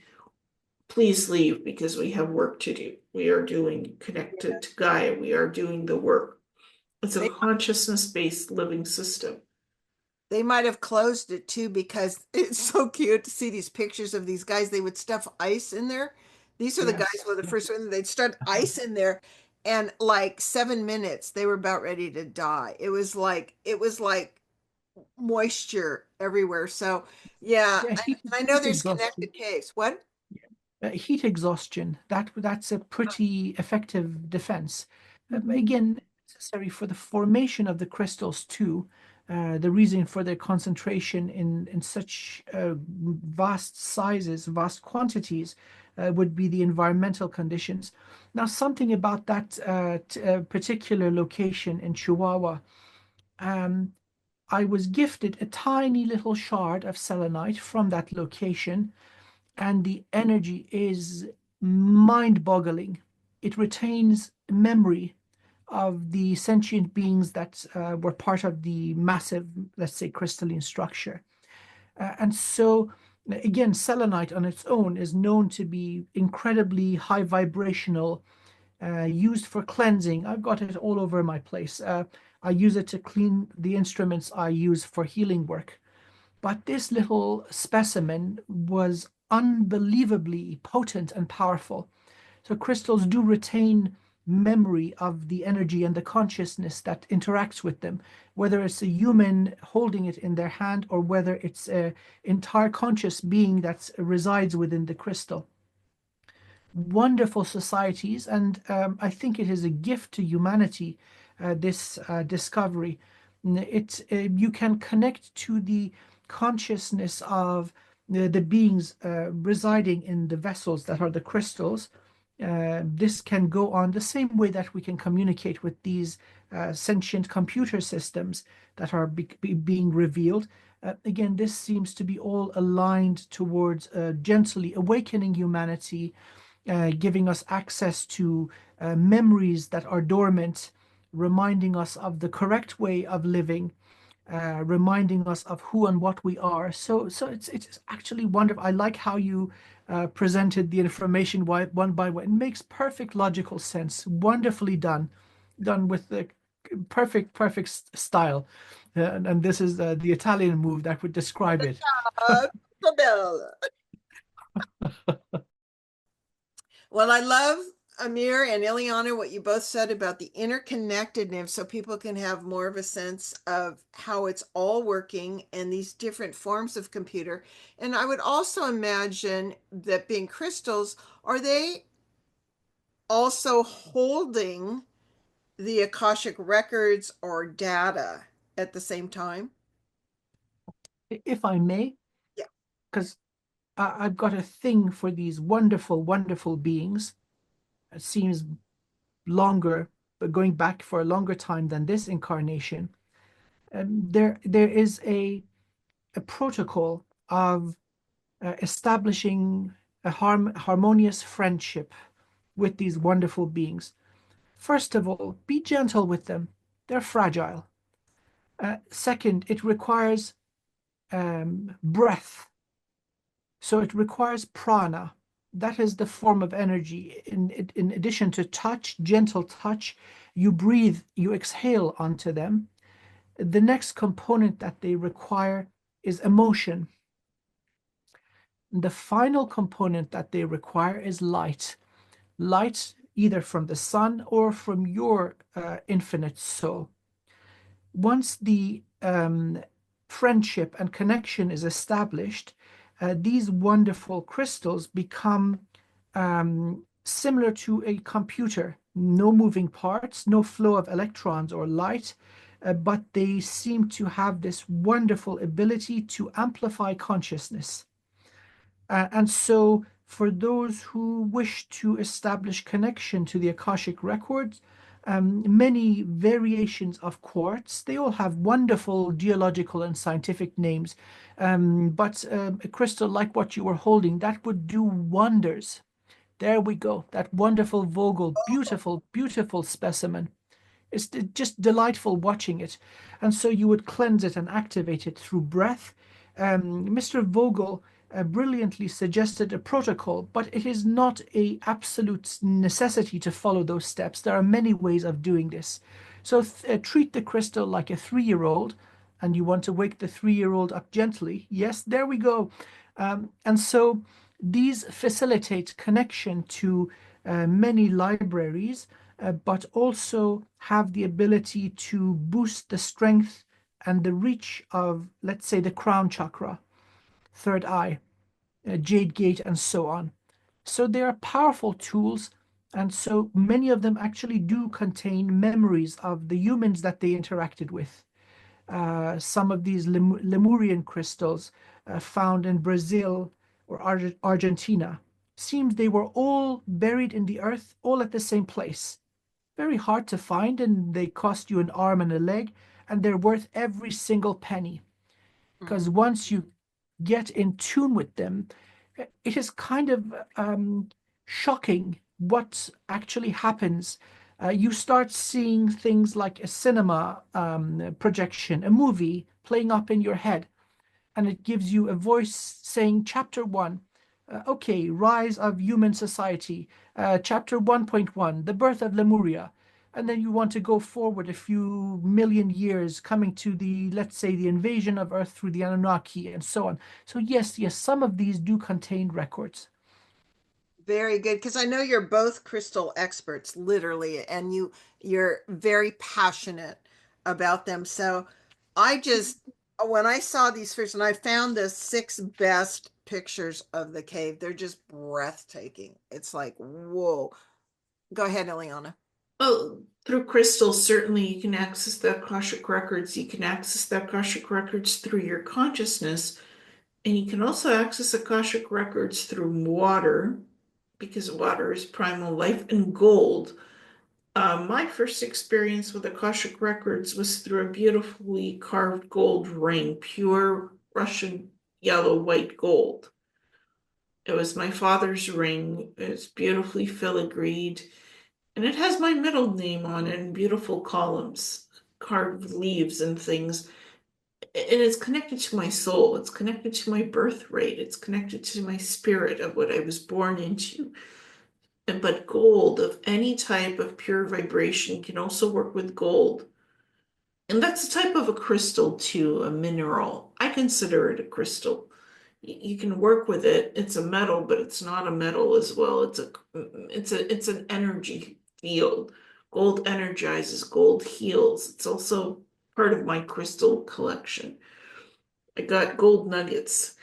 please leave because we have work to do. We are doing connected to Gaia. We are doing the work. It's a They consciousness-based living system. they might have closed it too because it's so cute to see these pictures of these guys. They would stuff ice in there. These are the guys Yes. who were the Yeah. first one. They'd stuff ice in there, and like 7 minutes, they were about ready to die. It was like moisture everywhere. So yeah, Yeah, and I know heat there's exhaustion. connected caves. What? Heat exhaustion. That's a pretty effective defense. Mhm. Again, necessary for the formation of the crystals too. The reason for their concentration in such vast sizes, vast quantities, would be the environmental conditions. Now, something about that particular location in Chihuahua. Um, I was gifted a tiny little shard of selenite from that location, and the energy is mind-boggling. It retains memory of the sentient beings that were part of the massive, let's say, crystalline structure. And so, again, selenite on its own is known to be incredibly high vibrational, used for cleansing. I've got it all over my place. I use it to clean the instruments I use for healing work. But this little specimen was unbelievably potent and powerful. So crystals do retain memory of the energy and the consciousness that interacts with them, whether it's a human holding it in their hand or whether it's an entire conscious being that resides within the crystal. Wonderful societies, and I think it is a gift to humanity, this discovery. You can connect to the consciousness of the beings residing in the vessels that are the crystals. This can go on the same way that we can communicate with these sentient computer systems that are being revealed. Again, this seems to be all aligned towards gently awakening humanity, giving us access to memories that are dormant, reminding us of the correct way of living, reminding us of who and what we are. So it's actually wonderful. I like how you presented the information one by one. It makes perfect logical sense. Wonderfully done with the perfect style. And this is the Italian move that would describe it. Bell. Well, I love Amir and Ileana, what you both said about the interconnectedness, so people can have more of a sense of how it's all working and these different forms of computer. And I would also imagine that being crystals, are they also holding the Akashic records or data at the same time? If I may, Yeah. because I've got a thing for these wonderful beings. It seems longer, but going back for a longer time than this incarnation. There is a protocol of establishing a harmonious friendship with these wonderful beings. First of all, be gentle with them. They're fragile. Second, it requires breath. So it requires prana. That is the form of energy. In addition to touch, gentle touch, you breathe, you exhale onto them. The next component that they require is emotion. The final component that they require is light. Light either from the sun or from your infinite soul. Once the friendship and connection is established, these wonderful crystals become similar to a computer. No moving parts, no flow of electrons or light, but they seem to have this wonderful ability to amplify consciousness. And so, for those who wish to establish connection to the Akashic Records, many variations of quartz, they all have wonderful geological and scientific names, but a crystal like what you were holding, that would do wonders. There we go, that wonderful Vogel, beautiful specimen. It's just delightful watching it. And so you would cleanse it and activate it through breath. Mr. Vogel brilliantly suggested a protocol, but it is not a absolute necessity to follow those steps. There are many ways of doing this. So treat the crystal like a 3-year-old, and you want to wake the 3-year-old up gently. Yes, there we go. And so these facilitate connection to many libraries, but also have the ability to boost the strength and the reach of, let's say, the crown chakra, third eye, jade gate, and so on. So they are powerful tools, and so many of them actually do contain memories of the humans that they interacted with. Some of these Lemurian crystals found in Brazil or Argentina, seems they were all buried in the earth, all at the same place. Very hard to find, and they cost you an arm and a leg, and they're worth every single penny. Because once you get in tune with them, it is kind of shocking what actually happens. You start seeing things like a cinema projection, a movie playing up in your head, and it gives you a voice saying, Chapter 1, okay, Rise of Human Society, Chapter 1.1, The Birth of Lemuria. And then you want to go forward a few million years, coming to the, let's say, the invasion of Earth through the Anunnaki and so on. So yes, some of these do contain records. Very good, because I know you're both crystal experts, literally, and you're very passionate about them. So I just, when I saw these fish, and I found the 6 best pictures of the cave, they're just breathtaking. It's like, whoa. Go ahead, Ileana. Oh, through crystals, certainly you can access the Akashic Records. You can access the Akashic Records through your consciousness. And you can also access Akashic Records through water, because water is primal life, and gold. My first experience with Akashic Records was through a beautifully carved gold ring, pure Russian yellow white gold. It was my father's ring. It's beautifully filigreed, and it has my middle name on it in beautiful columns, carved leaves and things. it's connected to my soul. It's connected to my birth rate. It's connected to my spirit of what I was born into. But gold of any type of pure vibration can also work with gold. And that's a type of a crystal too, a mineral. I consider it a crystal. You can work with it. It's a metal, but it's not a metal as well. It's an energy field. Gold energizes, gold heals. It's also part of my crystal collection. I got gold nuggets.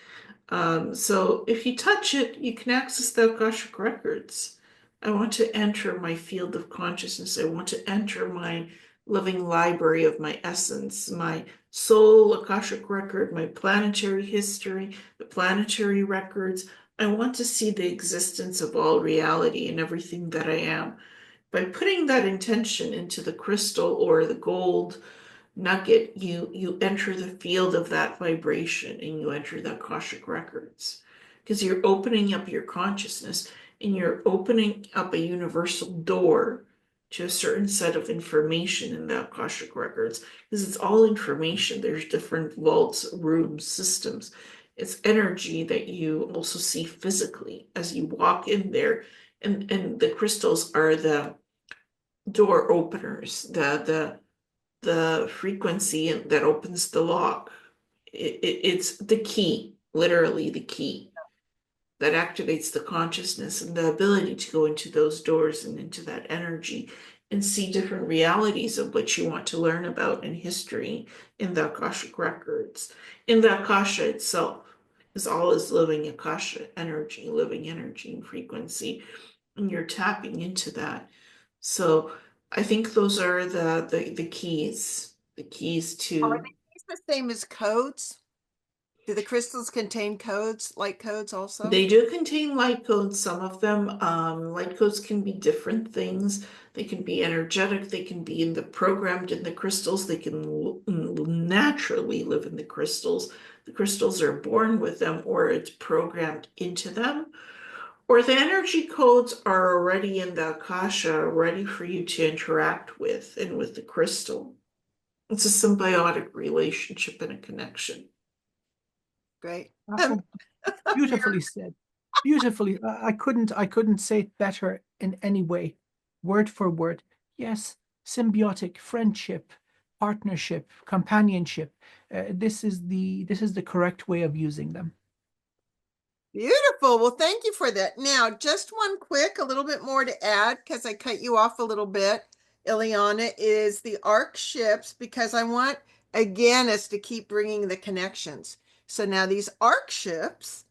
So if you touch it, you can access the Akashic Records. I want to enter my field of consciousness. I want to enter my living library of my essence, my soul Akashic record, my planetary history, the planetary records. I want to see the existence of all reality and everything that I am. By putting that intention into the crystal or the gold nugget, you enter the field of that vibration and you enter the Akashic records because you're opening up your consciousness and you're opening up a universal door to a certain set of information in the Akashic records because it's all information. There's different vaults, rooms, systems. It's energy that you also see physically as you walk in there, and the crystals are the door openers, the frequency that opens the lock. It's the key, literally the key that activates the consciousness and the ability to go into those doors and into that energy and see different realities of what you want to learn about in history in the Akashic records. In the Akasha itself is all is living Akasha energy, living energy and frequency, and you're tapping into that. So I think those are the keys, the keys Are to. these the same as codes? Do the crystals contain codes, light codes also? They do contain light codes, some of them. Light codes can be different things. They can be energetic, they can be programmed in the crystals, they can naturally live in the crystals. The crystals are born with them, or it's programmed into them. Or the energy codes are already in the Akasha, ready for you to interact with and with the crystal. It's a symbiotic relationship and a connection. Great. Beautifully said. Beautifully. I couldn't say it better in any way, word for word. Yes, symbiotic friendship, partnership, companionship. This is the correct way of using them. Beautiful. Well, thank you for that. Now, just a little bit more to add, because I cut you off a little bit, Ileana, is the Ark ships, because I want, again, us to keep bringing the connections. So now these Ark ships,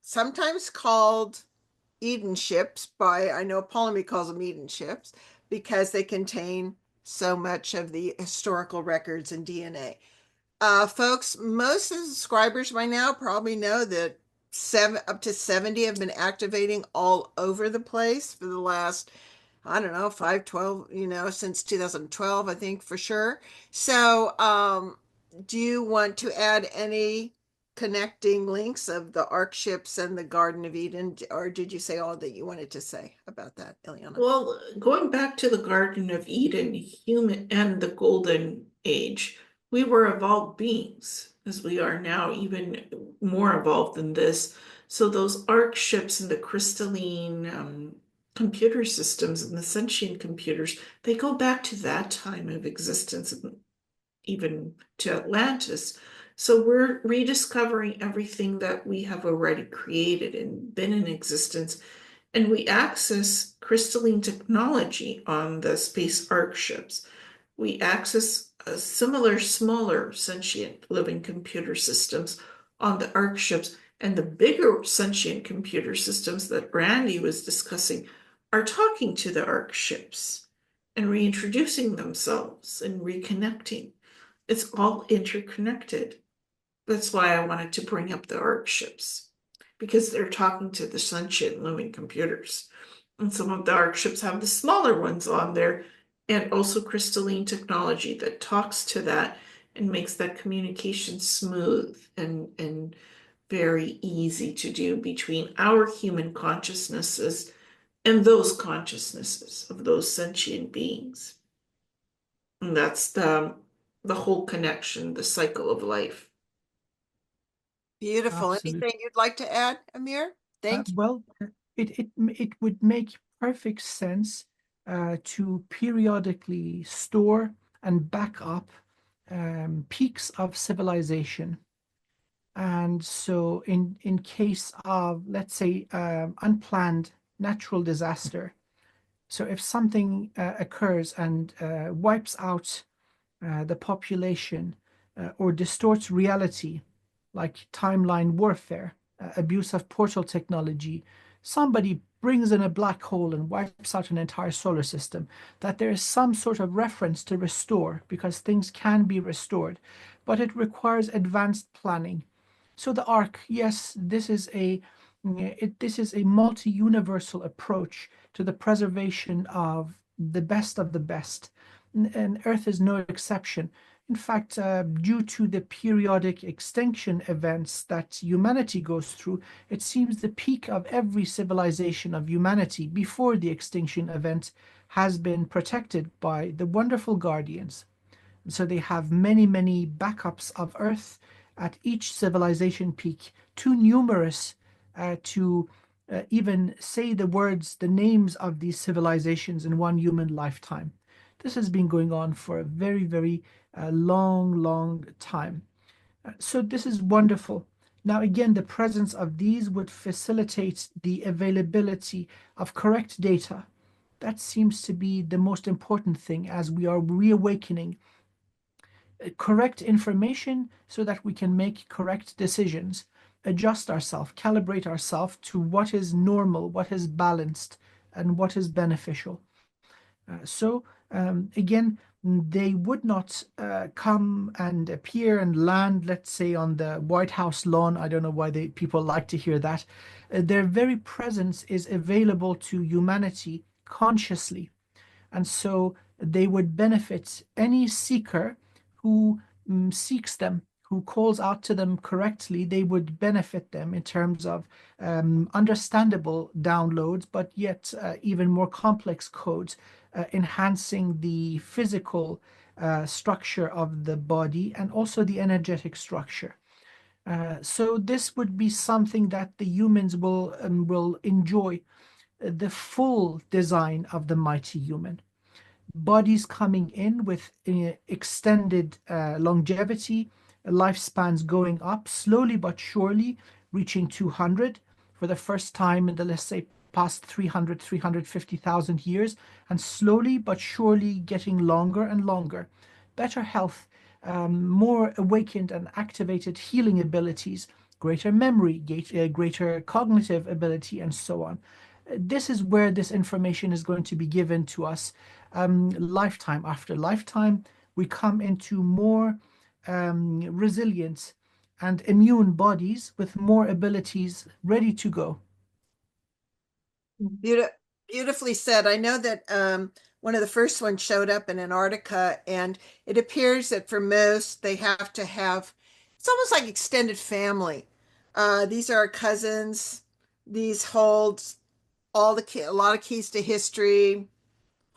sometimes called Eden ships I know Ptolemy calls them Eden ships, because they contain so much of the historical records and DNA. Folks, most of the subscribers by now probably know that up to 70 have been activating all over the place for the last, I don't know, 512, since 2012, I think for sure. So, do you want to add any connecting links of the Ark ships and the Garden of Eden, or did you say all that you wanted to say about that, Ileana? Well, going back to the Garden of Eden, human and the Golden Age, we were evolved beings as we are now, even more evolved than this. So those Ark ships and the crystalline computer systems and the sentient computers, they go back to that time of existence, even to Atlantis. So we're rediscovering everything that we have already created and been in existence. And we access crystalline technology on the space Ark ships. We access similar, smaller sentient living computer systems on the Ark ships. And the bigger sentient computer systems that Randy was discussing are talking to the Ark ships and reintroducing themselves and reconnecting. It's all interconnected. That's why I wanted to bring up the Ark ships, because they're talking to the sentient living computers. And some of the Ark ships have the smaller ones on there, and also crystalline technology that talks to that and makes that communication smooth and very easy to do between our human consciousnesses and those consciousnesses of those sentient beings. And that's the the whole connection, the cycle of life. Beautiful. Absolutely. Anything you'd like to add, Amir? Thank you. Well, it would make perfect sense to periodically store and back up peaks of civilization. And so in case of, let's say, unplanned natural disaster, so if something occurs and wipes out the population or distorts reality, like timeline warfare, abuse of portal technology, somebody brings in a black hole and wipes out an entire solar system, that there is some sort of reference to restore because things can be restored, but it requires advanced planning. So the Ark, yes, this is a multi-universal approach to the preservation of the best, and Earth is no exception. In fact, due to the periodic extinction events that humanity goes through, it seems the peak of every civilization of humanity before the extinction event has been protected by the wonderful guardians. So they have many, many backups of Earth at each civilization peak, too numerous to even say the words, the names of these civilizations in one human lifetime. This has been going on for a very, very long, long time. So this is wonderful. Now, again, the presence of these would facilitate the availability of correct data. That seems to be the most important thing as we are reawakening correct information so that we can make correct decisions, adjust ourselves, calibrate ourselves to what is normal, what is balanced, and what is beneficial. Again, they would not come and appear and land, let's say, on the White House lawn. I don't know why people like to hear that. Their very presence is available to humanity consciously. And so they would benefit any seeker who seeks them, who calls out to them correctly. They would benefit them in terms of understandable downloads, but yet even more complex codes, enhancing the physical structure of the body and also the energetic structure. So this would be something that the humans will enjoy, the full design of the mighty human. Bodies coming in with extended longevity, lifespans going up slowly but surely, reaching 200 for the first time in the, let's say, past 300, 350,000 years, and slowly but surely getting longer and longer. Better health, more awakened and activated healing abilities, greater memory, greater cognitive ability, and so on. This is where this information is going to be given to us lifetime after lifetime. We come into more resilient and immune bodies with more abilities ready to go. Beautifully said. I know that one of the first ones showed up in Antarctica, and it appears that for most, they have to have, it's almost like extended family. These are our cousins. These hold a lot of keys to history,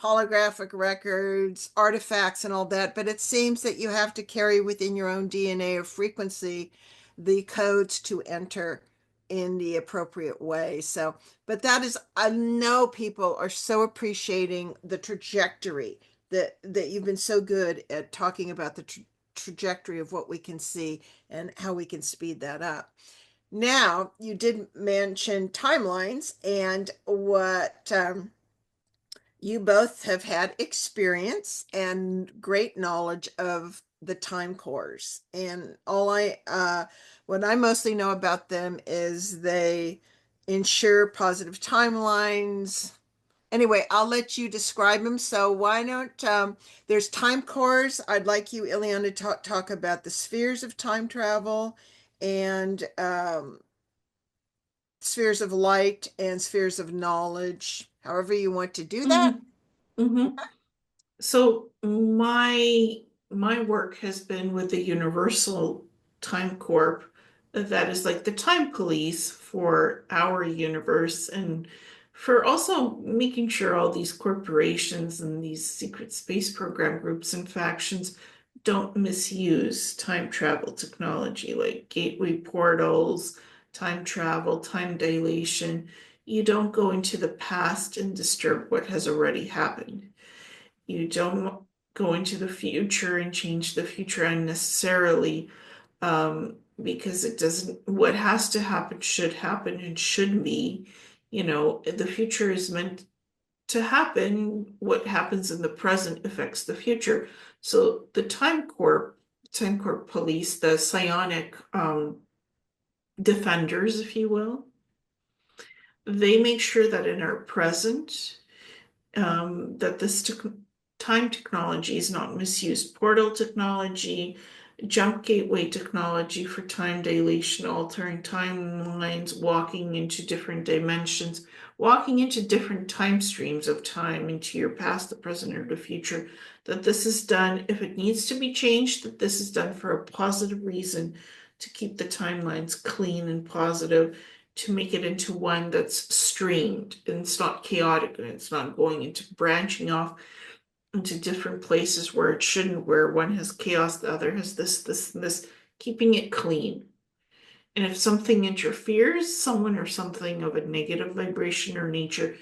holographic records, artifacts, and all that. But it seems that you have to carry within your own DNA or frequency the codes to enter in the appropriate way. So, but that is, I know people are so appreciating the trajectory that you've been so good at talking about the trajectory of what we can see and how we can speed that up. Now, you did mention timelines and what you both have had experience and great knowledge of the time cores. And what I mostly know about them is they ensure positive timelines. Anyway, I'll let you describe them. So why don't, there's time cores. I'd like you, Ileana, to talk about the spheres of time travel and spheres of light and spheres of knowledge, however you want to do that. Mm-hmm. So my work has been with the Universal Time Corp, that is like the time police for our universe, and for also making sure all these corporations and these secret space program groups and factions don't misuse time travel technology like gateway portals, time travel, time dilation. You don't go into the past and disturb what has already happened. You don't go into the future and change the future unnecessarily, because it doesn't, what has to happen and should be, the future is meant to happen. What happens in the present affects the future. So the Time Corp police, the psionic defenders, if you will, they make sure that in our present, that this time technology is not misused. Portal technology, jump gateway technology for time dilation, altering timelines, walking into different dimensions, walking into different time streams of time, into your past, the present, or the future, that this is done, if it needs to be changed, that this is done for a positive reason, to keep the timelines clean and positive, to make it into one that's streamed and it's not chaotic and it's not going into branching off into different places where it shouldn't, where one has chaos, the other has this, and this, keeping it clean. And if something interferes, someone or something of a negative vibration or nature,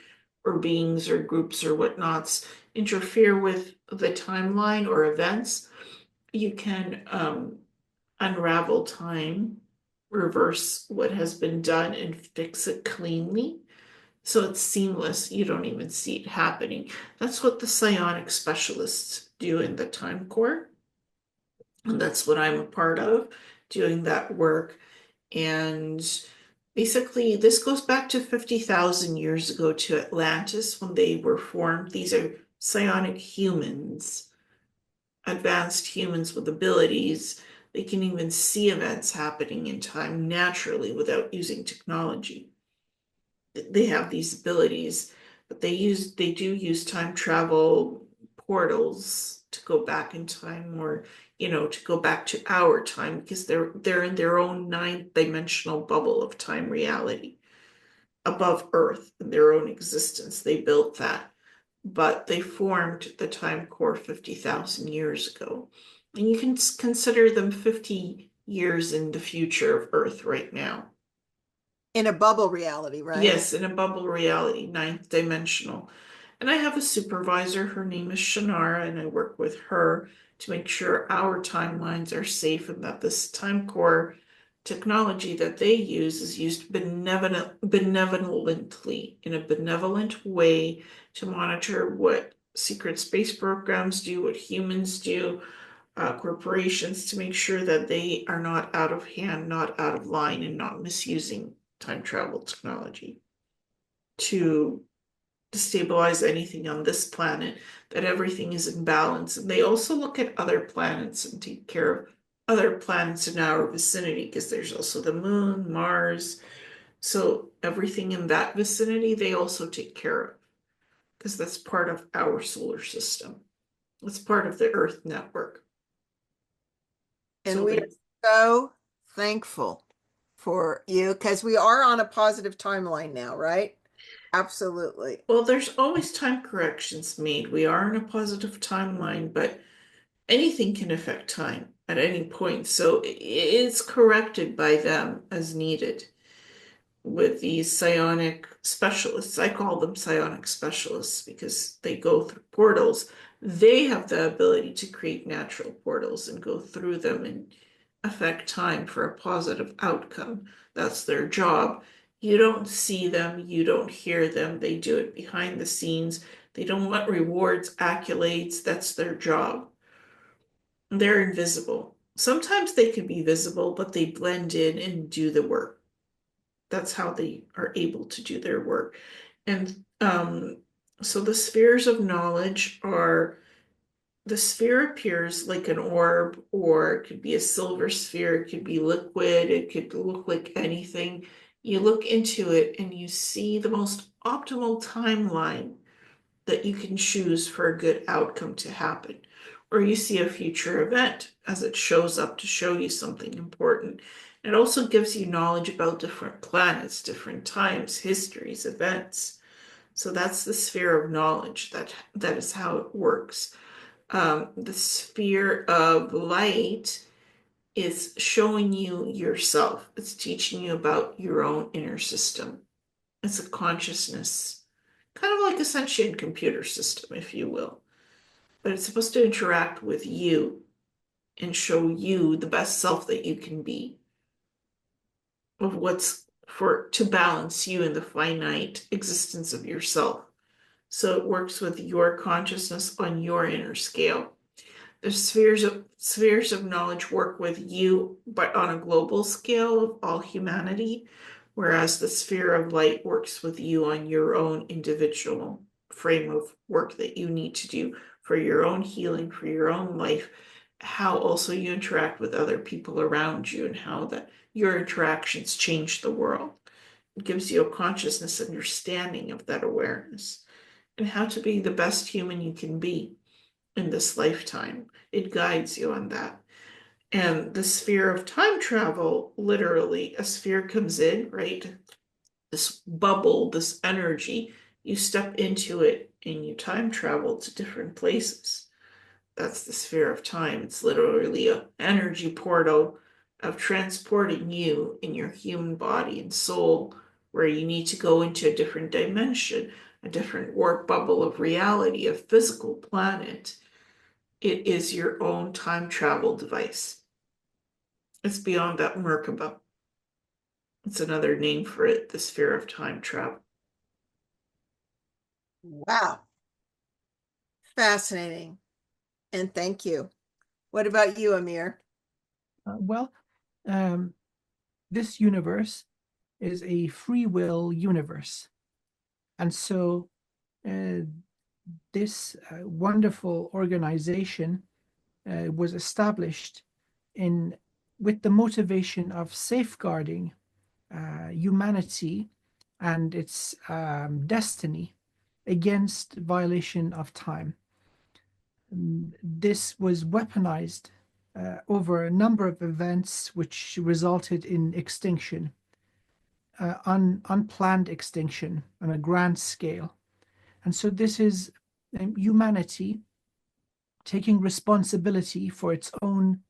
or beings or groups or whatnots interfere with the timeline or events, you can unravel time, reverse what has been done, and fix it cleanly. So it's seamless. You don't even see it happening. That's what the psionic specialists do in the Time Corps. And that's what I'm a part of, doing that work. And basically, this goes back to 50,000 years ago, to Atlantis when they were formed. These are psionic humans, advanced humans with abilities. They can even see events happening in time naturally without using technology. They have these abilities, but they do use time travel portals to go back in time, or to go back to our time, because they're in their own ninth dimensional bubble of time reality above Earth, in their own existence. They built that, but they formed the Time Core 50,000 years ago. And you can consider them 50 years in the future of Earth right now. In a bubble reality, right? Yes, in a bubble reality, ninth dimensional. And I have a supervisor, her name is Shannara, and I work with her to make sure our timelines are safe, and that this time core technology that they use is used benevolently, in a benevolent way, to monitor what secret space programs do, what humans do, corporations, to make sure that they are not out of hand, not out of line, and not misusing time travel technology to destabilize anything on this planet, that everything is in balance. And they also look at other planets and take care of other planets in our vicinity, because there's also the moon, Mars. So everything in that vicinity, they also take care of, because that's part of our solar system. It's part of the Earth network. And we are so thankful for you, because we are on a positive timeline now, right? Absolutely. Well, there's always time corrections made. We are in a positive timeline, but anything can affect time at any point. So it's corrected by them as needed with these psionic specialists. I call them psionic specialists because they go through portals. They have the ability to create natural portals and go through them and affect time for a positive outcome. That's their job. You don't see them, you don't hear them. They do it behind the scenes. They don't want rewards, accolades. That's their job. They're invisible. Sometimes they can be visible, but they blend in and do the work. That's how they are able to do their work. And so the spheres of knowledge are, the sphere appears like an orb, or it could be a silver sphere, it could be liquid, it could look like anything. You look into it and you see the most optimal timeline that you can choose for a good outcome to happen. Or you see a future event as it shows up to show you something important. It also gives you knowledge about different planets, different times, histories, events. So that's the sphere of knowledge. That is how it works. The sphere of light is showing you yourself. It's teaching you about your own inner system. It's a consciousness, kind of like a sentient computer system, if you will. But it's supposed to interact with you and show you the best self that you can be, of what's to balance you in the finite existence of yourself. So it works with your consciousness on your inner scale. The spheres of knowledge work with you, but on a global scale of all humanity, whereas the sphere of light works with you on your own individual frame of work that you need to do for your own healing, for your own life, how also you interact with other people around you, and how that your interactions change the world. It gives you a consciousness understanding of that awareness and how to be the best human you can be in this lifetime. It guides you on that. And the sphere of time travel, literally, a sphere comes in, right? This bubble, this energy, you step into it and you time travel to different places. That's the sphere of time. It's literally an energy portal of transporting you in your human body and soul, where you need to go into a different dimension, a different warp bubble of reality, a physical planet. It is your own time travel device. It's beyond that Merkaba. It's another name for it, the sphere of time travel. Wow. Fascinating. And thank you. What about you, Amir? This universe is a free will universe. And so this wonderful organization was established with the motivation of safeguarding humanity and its destiny against violation of time. This was weaponized over a number of events which resulted in extinction, unplanned extinction on a grand scale. And so this is humanity taking responsibility for its own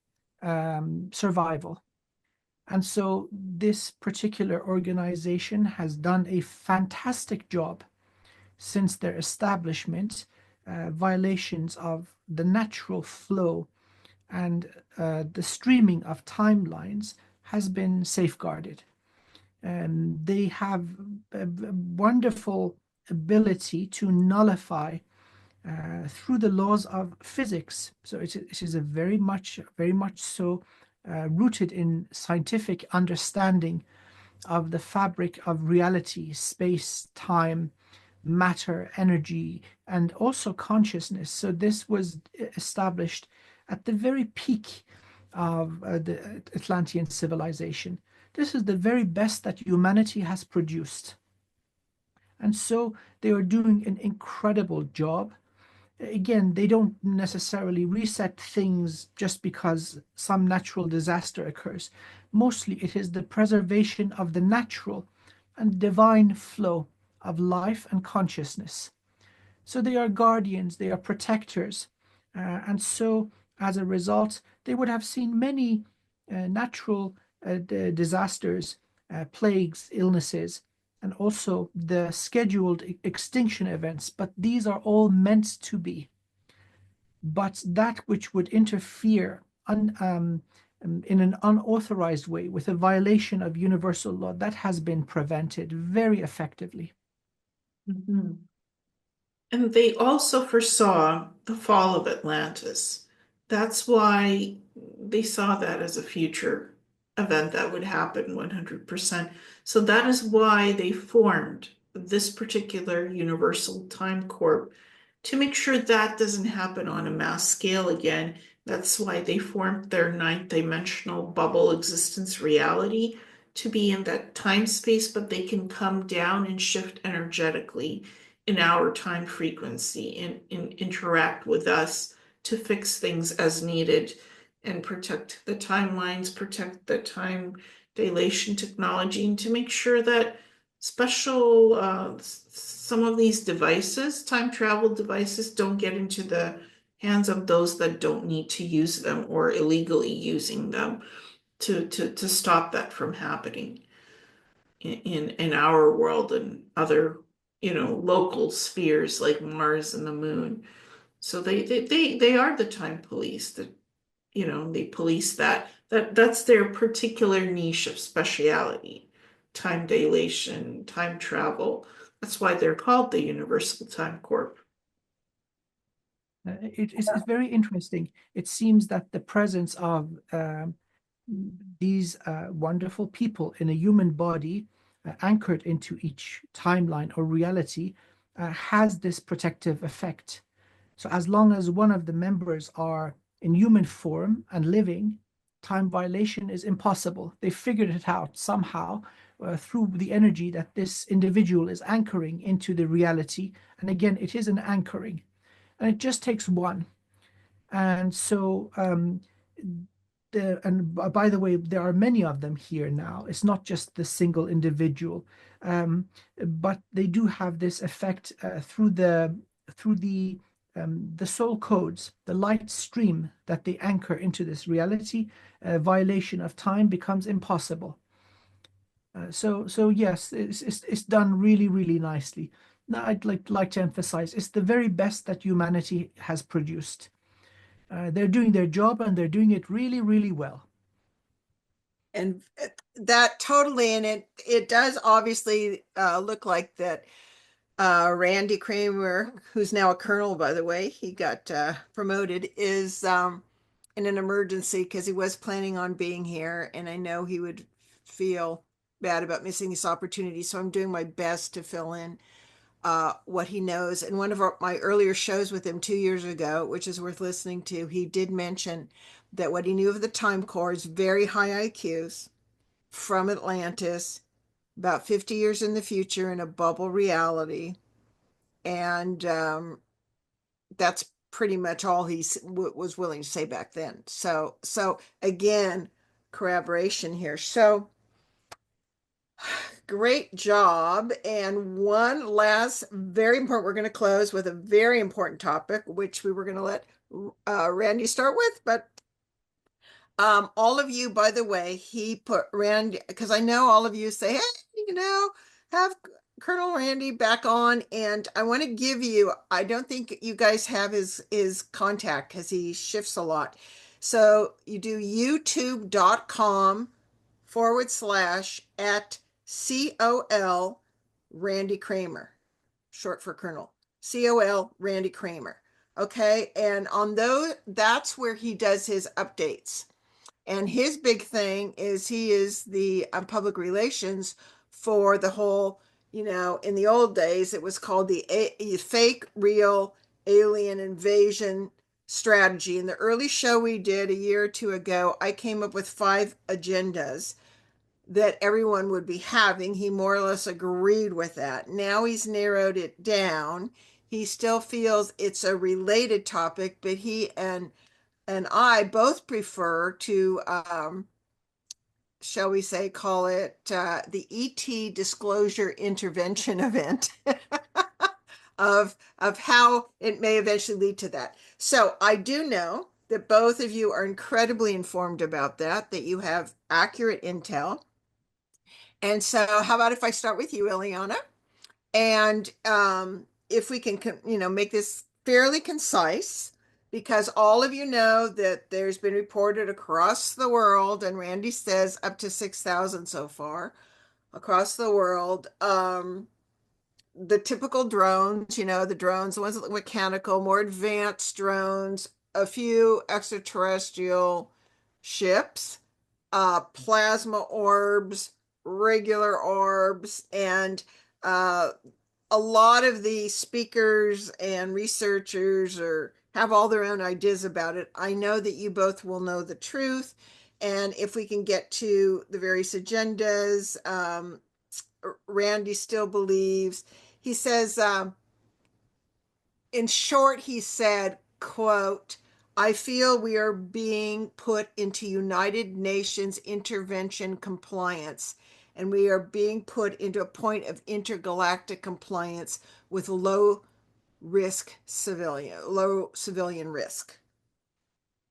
survival. And so this particular organization has done a fantastic job since their establishment. Violations of the natural flow and the streaming of timelines has been safeguarded. And they have a wonderful ability to nullify through the laws of physics. So it is a very much so rooted in scientific understanding of the fabric of reality, space, time, matter, energy, and also consciousness. So this was established at the very peak of the Atlantean civilization. This is the very best that humanity has produced. And so they are doing an incredible job. Again, they don't necessarily reset things just because some natural disaster occurs. Mostly it is the preservation of the natural and divine flow of life and consciousness. So they are guardians, they are protectors. And so as a result, they would have seen many natural disasters, plagues, illnesses, and also the scheduled extinction events, but these are all meant to be. But that which would interfere in an unauthorized way with a violation of universal law, that has been prevented very effectively. Mm-hmm. And they also foresaw the fall of Atlantis. That's why they saw that as a future event that would happen 100%. So that is why they formed this particular Universal Time Corp, to make sure that doesn't happen on a mass scale again. That's why they formed their ninth dimensional bubble existence reality, to be in that time space, but they can come down and shift energetically in our time frequency and interact with us to fix things as needed and protect the timelines, protect the time dilation technology, and to make sure that some of these devices, time travel devices, don't get into the hands of those that don't need to use them or illegally using them to stop that from happening in our world and other, local spheres like Mars and the moon. So they are the time police that, they police that's their particular niche of speciality, time dilation, time travel. That's why they're called the Universal Time Corp. It's very interesting. It seems that the presence of these wonderful people in a human body anchored into each timeline or reality has this protective effect. So as long as one of the members are in human form and living, time violation is impossible. They figured it out somehow through the energy that this individual is anchoring into the reality. And again, it is an anchoring, and it just takes one. And so by the way, there are many of them here now. It's not just the single individual, but they do have this effect through the soul codes, the light stream that they anchor into this reality. Violation of time becomes impossible. So yes, it's done really, really nicely. Now, I'd like to emphasize it's the very best that humanity has produced. They're doing their job, and they're doing it really, really well. And that totally, and it does obviously look like that Randy Cramer, who's now a colonel, by the way, he got promoted, is in an emergency because he was planning on being here, and I know he would feel bad about missing this opportunity. So I'm doing my best to fill in what he knows. And one of my earlier shows with him 2 years ago, which is worth listening to, he did mention that what he knew of the time cores, very high IQs from Atlantis, about 50 years in the future in a bubble reality. And that's pretty much all he was willing to say back then. So again, corroboration here. So great job. And one last very important, we're going to close with a very important topic, which we were going to let Randy start with, but all of you, by the way, he put Randy, because I know all of you say, hey, have Colonel Randy back on. And I want to give you, I don't think you guys have his contact because he shifts a lot. So you do youtube.com/@COL Randy Cramer, short for Colonel, COL Randy Cramer. Okay. And on those, that's where he does his updates. And his big thing is he is the public relations for the whole, in the old days, it was called the fake real alien invasion strategy. In the early show we did a year or two ago, I came up with 5 agendas that everyone would be having. He more or less agreed with that. Now he's narrowed it down. He still feels it's a related topic, but he and I both prefer to, shall we say, call it the ET disclosure intervention event of how it may eventually lead to that. So I do know that both of you are incredibly informed about that you have accurate intel. And so how about if I start with you, Ileana? And if we can, make this fairly concise, because all of you know that there's been reported across the world, and Randy says up to 6,000 so far across the world. The typical drones, the drones, the ones that look mechanical, more advanced drones, a few extraterrestrial ships, plasma orbs, regular orbs, and a lot of the speakers and researchers have all their own ideas about it. I know that you both will know the truth. And if we can get to the various agendas, Randy still believes, he says, in short, he said, quote, I feel we are being put into United Nations intervention compliance, and we are being put into a point of intergalactic compliance with low low civilian risk.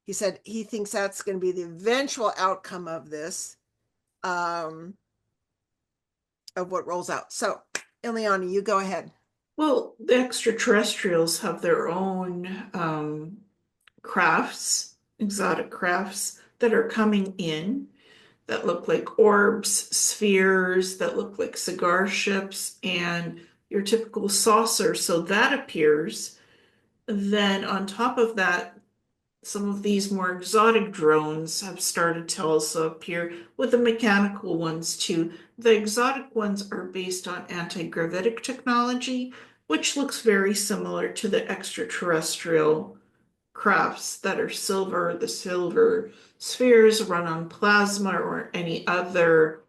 He said he thinks that's going to be the eventual outcome of this, of what rolls out. So, Ileana, you go ahead. Well, the extraterrestrials have their own crafts, exotic crafts that are coming in that look like orbs, spheres, that look like cigar ships, and your typical saucer. So that appears. Then on top of that, some of these more exotic drones have started to also appear with the mechanical ones too. The exotic ones are based on anti-gravitic technology, which looks very similar to the extraterrestrial crafts that are silver. The silver spheres run on plasma or any other,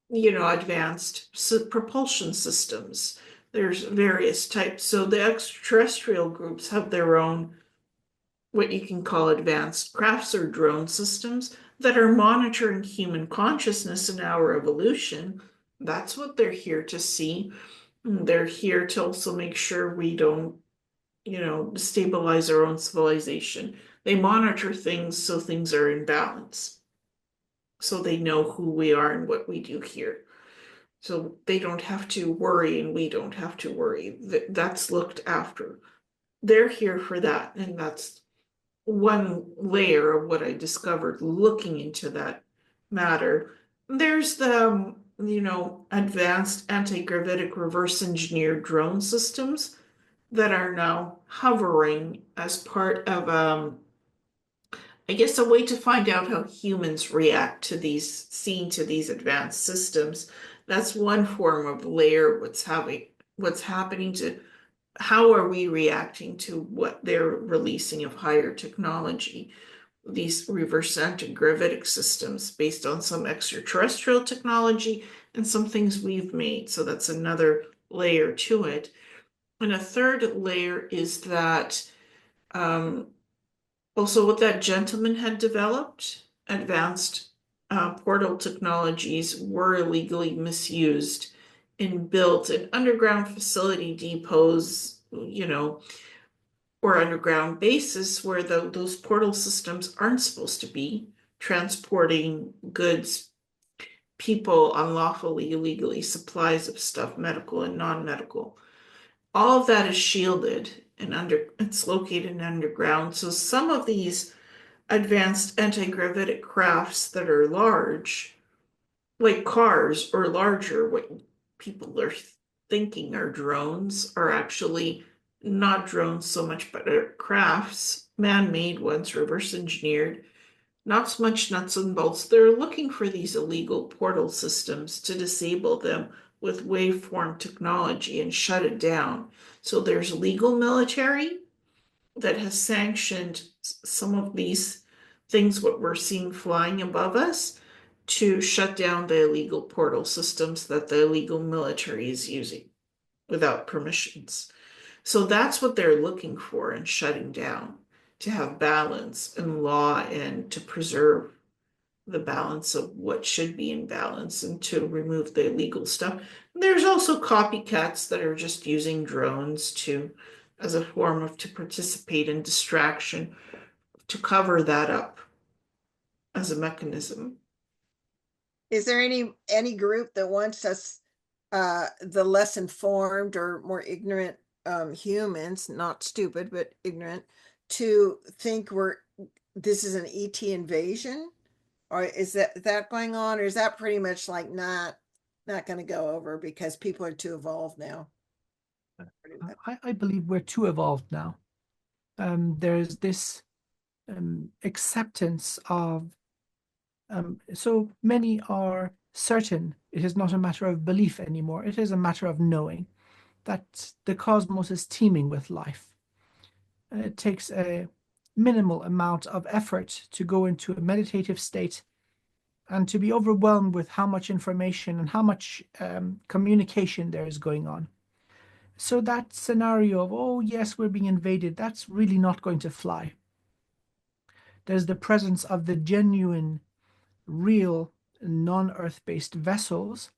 advanced propulsion systems. There's various types. So the extraterrestrial groups have their own, what you can call advanced crafts or drone systems that are monitoring human consciousness and our evolution. That's what they're here to see. They're here to also make sure we don't, destabilize our own civilization. They monitor things so things are in balance. So they know who we are and what we do here. So they don't have to worry and we don't have to worry. That's looked after. They're here for that. And that's one layer of what I discovered looking into that matter. There's the, advanced anti-gravitic reverse engineered drone systems that are now hovering as part of, I guess, a way to find out how humans react to these advanced systems. That's one form of layer what's happening to how are we reacting to what they're releasing of higher technology. These reverse anti-gravitic systems based on some extraterrestrial technology and some things we've made. So that's another layer to it. And a third layer is that also what that gentleman had developed, advanced portal technologies were illegally misused and built in underground facility depots, or underground bases where those portal systems aren't supposed to be, transporting goods, people unlawfully, illegally, supplies of stuff, medical and non-medical. All of that is shielded and it's located underground. So some of these advanced anti-gravitic crafts that are large, like cars or larger, what people are thinking are drones, are actually not drones so much, but are crafts, man-made ones, reverse engineered. Not so much nuts and bolts. They're looking for these illegal portal systems to disable them with waveform technology and shut it down. So there's legal military that has sanctioned some of these things, what we're seeing flying above us, to shut down the illegal portal systems that the illegal military is using without permissions. So that's what they're looking for and shutting down, to have balance and law and to preserve the balance of what should be in balance and to remove the illegal stuff. There's also copycats that are just using drones as a form of to participate in distraction, to cover that up as a mechanism. Is there any group that wants us, the less informed or more ignorant humans, not stupid but ignorant, to think this is an ET invasion? Or is that going on, or is that pretty much like not going to go over because people are too evolved now? I believe we're too evolved now. There's this acceptance of, so many are certain it is not a matter of belief anymore. It is a matter of knowing that the cosmos is teeming with life. It takes a minimal amount of effort to go into a meditative state and to be overwhelmed with how much information and how much communication there is going on. So that scenario of, oh yes, we're being invaded, that's really not going to fly. There's the presence of the genuine, real, non-Earth-based vessels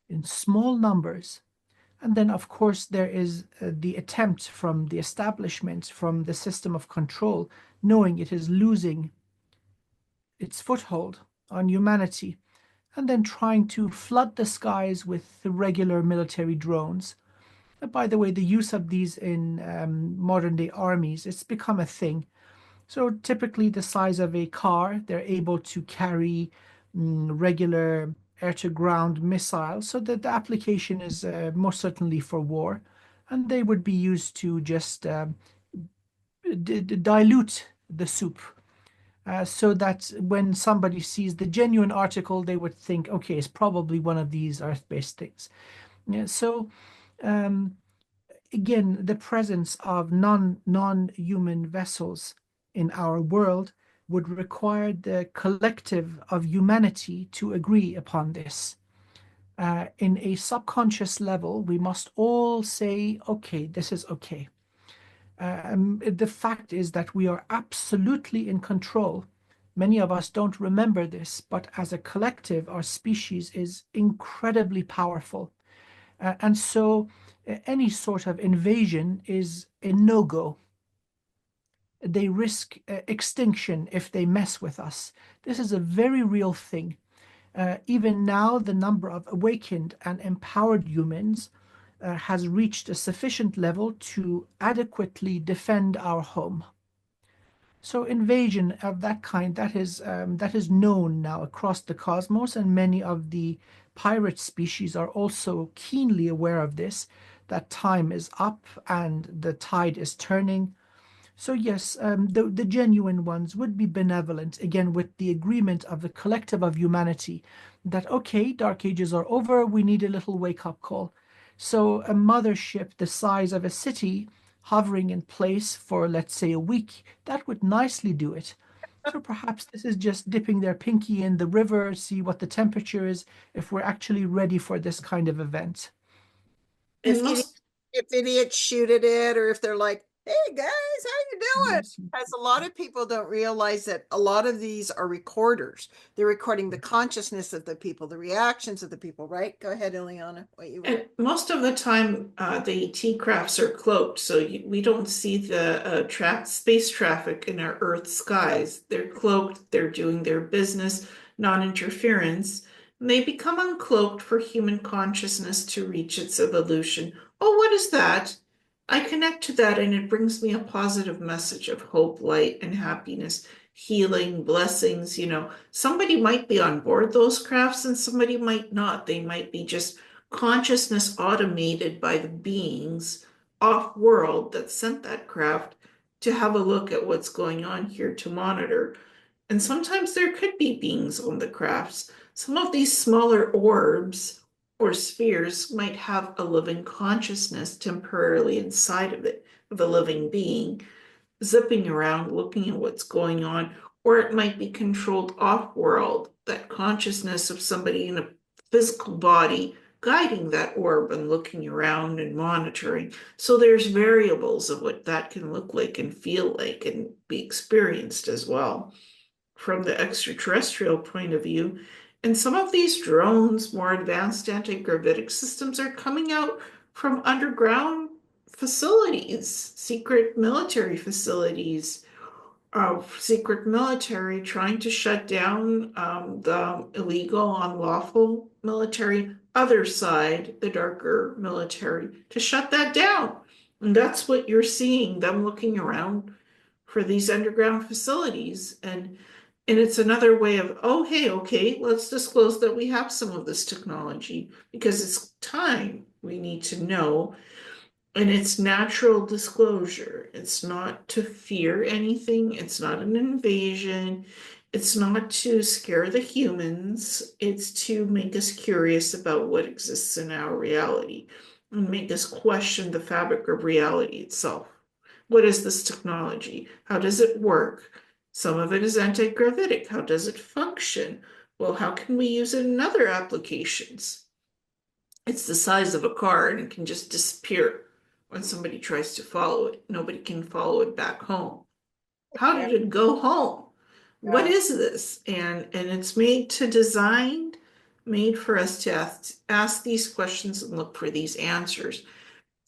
in small numbers And then, of course, there is the attempt from the establishment, from the system of control, knowing it is losing its foothold on humanity, and then trying to flood the skies with regular military drones. By the way, the use of these in modern day armies, it's become a thing. So typically the size of a car, they're able to carry regular air-to-ground missiles, so that the application is most certainly for war, and they would be used to just dilute the soup, so that when somebody sees the genuine article, they would think, okay, it's probably one of these Earth-based things. Yeah, so um, again, the presence of non-human vessels in our world would require the collective of humanity to agree upon this. In a subconscious level, we must all say, okay, this is okay. The fact is that we are absolutely in control. Many of us don't remember this, but as a collective, our species is incredibly powerful. And so any sort of invasion is a no-go. They risk extinction if they mess with us. This is a very real thing. Even now, the number of awakened and empowered humans has reached a sufficient level to adequately defend our home. So invasion of that kind, that is known now across the cosmos, and many of the pirate species are also keenly aware of this, that time is up and the tide is turning. So yes, the genuine ones would be benevolent, again, with the agreement of the collective of humanity, that, okay, dark ages are over, we need a little wake-up call. So a mothership the size of a city hovering in place for, let's say, a week, that would nicely do it. So perhaps this is just dipping their pinky in the river, see what the temperature is, if we're actually ready for this kind of event. If And idiot, most if idiots shoot at it, or if they're like, "Hey guys, how you doing?" Yes. As a lot of people don't realize that a lot of these are recorders. They're recording the consciousness of the people, the reactions of the people. Right? Go ahead, Ileana. What you were? And most of the time, the ET crafts are cloaked, so we don't see the space traffic in our Earth skies. They're cloaked, they're doing their business, non-interference, and they become uncloaked for human consciousness to reach its evolution. Oh, what is that? I connect to that, and it brings me a positive message of hope, light, and happiness, healing, blessings. Somebody might be on board those crafts, and somebody might not. They might be just consciousness automated by the beings off world that sent that craft to have a look at what's going on here to monitor. And sometimes there could be beings on the crafts. Some of these smaller orbs or spheres might have a living consciousness temporarily inside of it, of a living being, zipping around, looking at what's going on, or it might be controlled off world, that consciousness of somebody in a physical body guiding that orb and looking around and monitoring. So there's variables of what that can look like and feel like and be experienced as well from the extraterrestrial point of view. And some of these drones, more advanced anti-gravitic systems, are coming out from underground facilities, secret military facilities, of secret military trying to shut down the illegal, unlawful military, other side, the darker military, to shut that down. And that's what you're seeing, them looking around for these underground facilities. And it's another way of, oh, hey, okay, let's disclose that we have some of this technology because it's time we need to know. And it's natural disclosure. It's not to fear anything. It's not an invasion. It's not to scare the humans. It's to make us curious about what exists in our reality and make us question the fabric of reality itself. What is this technology? How does it work? Some of it is anti-gravitic. How does it function? Well, how can we use it in other applications? It's the size of a car and it can just disappear when somebody tries to follow it. Nobody can follow it back home. How did it go home? What is this? And it's made to design made for us to ask these questions and look for these answers.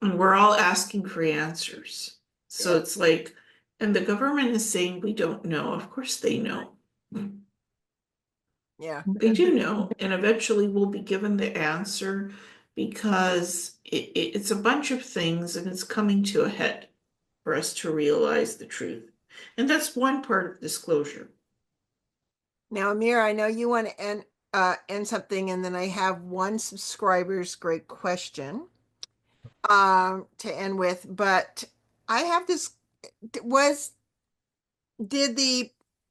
And we're all asking for answers. So it's like, and the government is saying we don't know. Of course they know. Yeah. They do know. And eventually we'll be given the answer because it's a bunch of things and it's coming to a head for us to realize the truth. And that's one part of disclosure. Now, Amir, I know you want to end something, and then I have one subscriber's great question to end with, but I have this did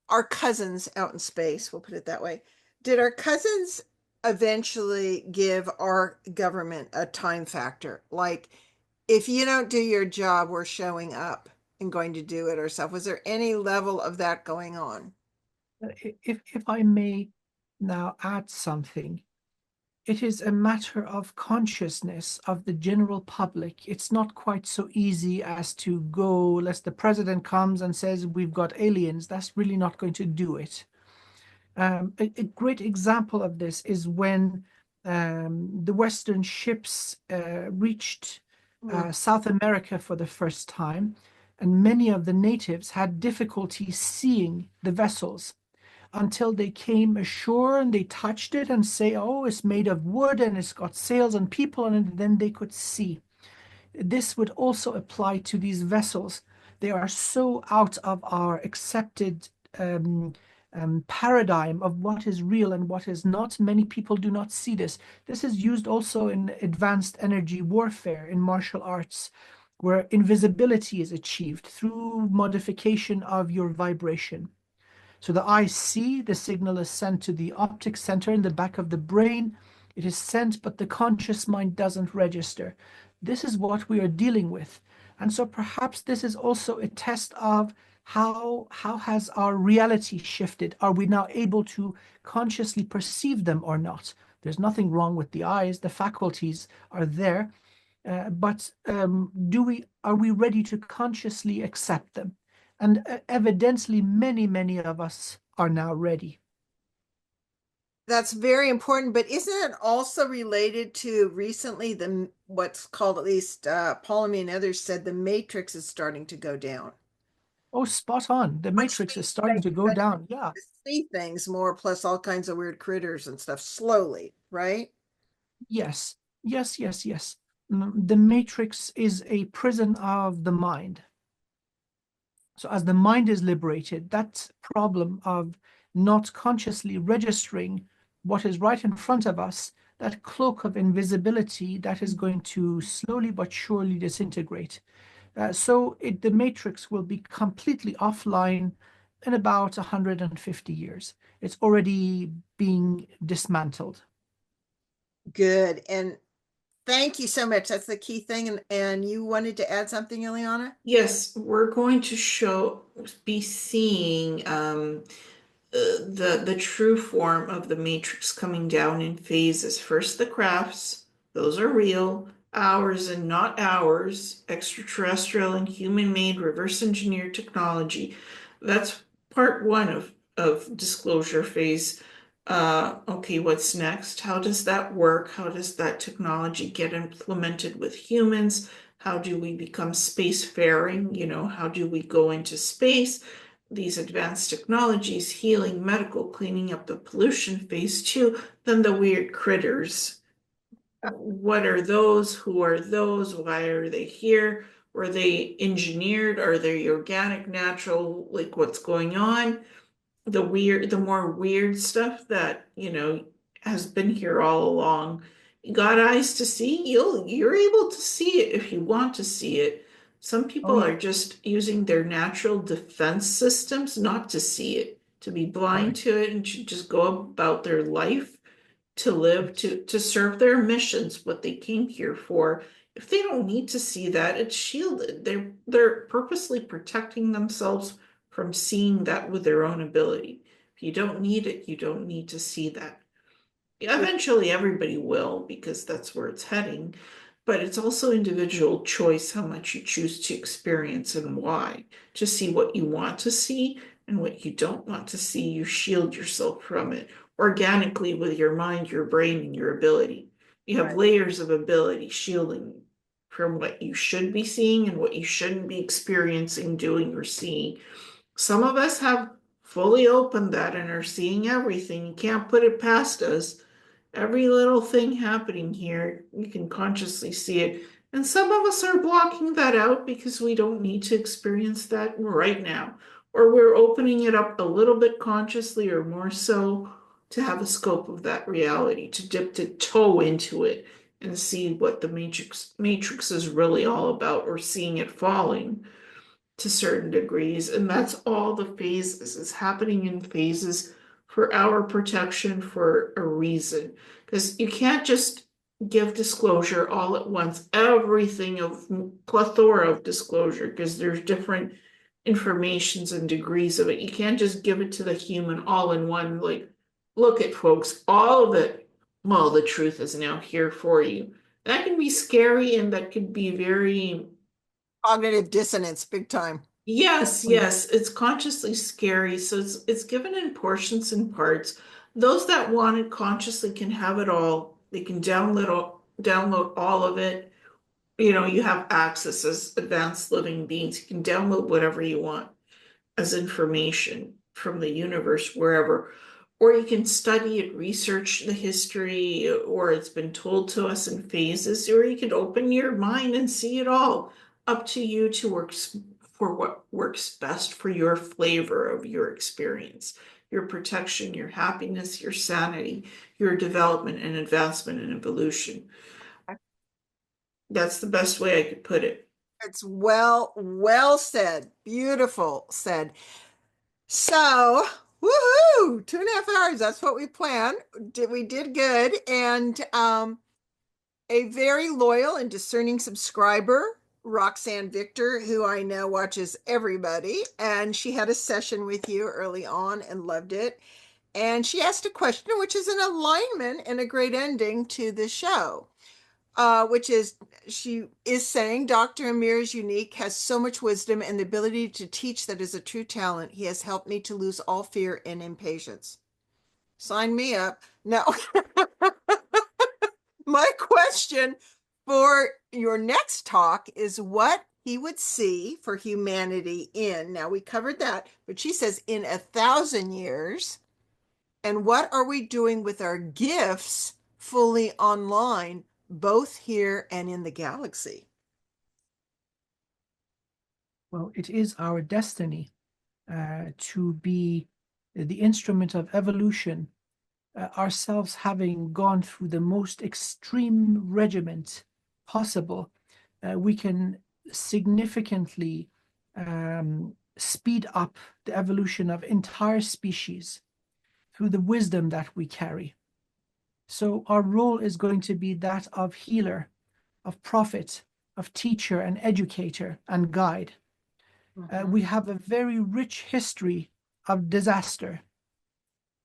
our cousins out in space, we'll put it that way, did our cousins eventually give our government a time factor? Like, if you don't do your job, we're showing up and going to do it ourselves. Was there any level of that going on? If I may now add something, it is a matter of consciousness of the general public. It's not quite so easy as to go, unless the president comes and says, we've got aliens. That's really not going to do it. A great example of this is when the Western ships reached South America for the first time, and many of the natives had difficulty seeing the vessels until they came ashore and they touched it and say, oh, it's made of wood and it's got sails and people on it, and then they could see. This would also apply to these vessels. They are so out of our accepted paradigm of what is real and what is not. Many people do not see this. This is used also in advanced energy warfare in martial arts, where invisibility is achieved through modification of your vibration. So the eye see, the signal is sent to the optic center in the back of the brain. It is sent, but the conscious mind doesn't register. This is what we are dealing with. And so perhaps this is also a test of how has our reality shifted? Are we now able to consciously perceive them or not? There's nothing wrong with the eyes. The faculties are there. But are we ready to consciously accept them? And evidently, many of us are now ready. That's very important, but isn't it also related to recently what's called, at least Paul and others said, the matrix is starting to go down? Oh, spot on. The matrix is starting to go down. Yeah. See things more, plus all kinds of weird critters and stuff slowly, right? Yes. The matrix is a prison of the mind. So as the mind is liberated, that problem of not consciously registering what is right in front of us, that cloak of invisibility, that is going to slowly but surely disintegrate. So the matrix will be completely offline in about 150 years. It's already being dismantled. Good. And thank you so much. That's the key thing. And you wanted to add something, Ileana? Yes, we're going to be seeing the true form of the matrix coming down in phases. First, the crafts, those are real, ours and not ours, extraterrestrial and human-made reverse engineered technology. That's part one of disclosure phase. Okay, what's next? How does that work? How does that technology get implemented with humans? How do we become spacefaring? How do we go into space? These advanced technologies, healing, medical, cleaning up the pollution, phase two, then the weird critters. What are those? Who are those? Why are they here? Were they engineered? Are they organic, natural? Like, what's going on? The more weird stuff that, has been here all along. You got eyes to see, you're able to see it if you want to see it. Some people are just using their natural defense systems not to see it, to be blind to it, and to just go about their life, to live, to serve their missions, what they came here for. If they don't need to see that, it's shielded. They're purposely protecting themselves from seeing that with their own ability. If you don't need it, you don't need to see that. Eventually, everybody will, because that's where it's heading. But it's also individual choice how much you choose to experience and why. To see what you want to see and what you don't want to see, you shield yourself from it. organically with your mind, your brain, and your ability. You have Right. layers of ability shielding from what you should be seeing and what you shouldn't be experiencing, doing, or seeing. Some of us have fully opened that and are seeing everything. You can't put it past us. Every little thing happening here, you can consciously see it. And some of us are blocking that out because we don't need to experience that right now. Or we're opening it up a little bit consciously or more so to have a scope of that reality, to dip the toe into it and see what the matrix is really all about, or seeing it falling to certain degrees. And that's all the phases. It's happening in phases for our protection for a reason. Because you can't just give disclosure all at once, everything of plethora of disclosure, because there's different informations and degrees of it. You can't just give it to the human all in one, like, look at folks, all of it. Well, the truth is now here for you. That can be scary, and that could be very Cognitive dissonance, big time. yes, yes, it's consciously scary. So it's given in portions and parts. Those that want it consciously can have it all. They can download all of it. You know, you have access as advanced living beings. You can download whatever you want as information from the universe, wherever. Or you can study it, research the history, or it's been told to us in phases, or you can open your mind and see it all. Up to you to work for what works best for your flavor of your experience, your protection, your happiness, your sanity, your development and advancement and evolution. That's the best way I could put it. It's well said. Beautiful said. So, woohoo! 2.5 hours. That's what we planned. We did good. And a very loyal and discerning subscriber, Roxanne Victor, who I know watches everybody, and she had a session with you early on and loved it. And she asked a question, which is an alignment and a great ending to the show. Which is, she is saying, Dr. Amir is unique, has so much wisdom and the ability to teach that is a true talent. He has helped me to lose all fear and impatience. Sign me up. No. My question for your next talk is what he would see for humanity in, now we covered that, but she says in 1,000 years, and what are we doing with our gifts fully online, both here and in the galaxy? Well, it is our destiny to be the instrument of evolution, ourselves having gone through the most extreme regiment possible. We can significantly speed up the evolution of entire species through the wisdom that we carry. So our role is going to be that of healer, of prophet, of teacher and educator and guide. We have a very rich history of disaster.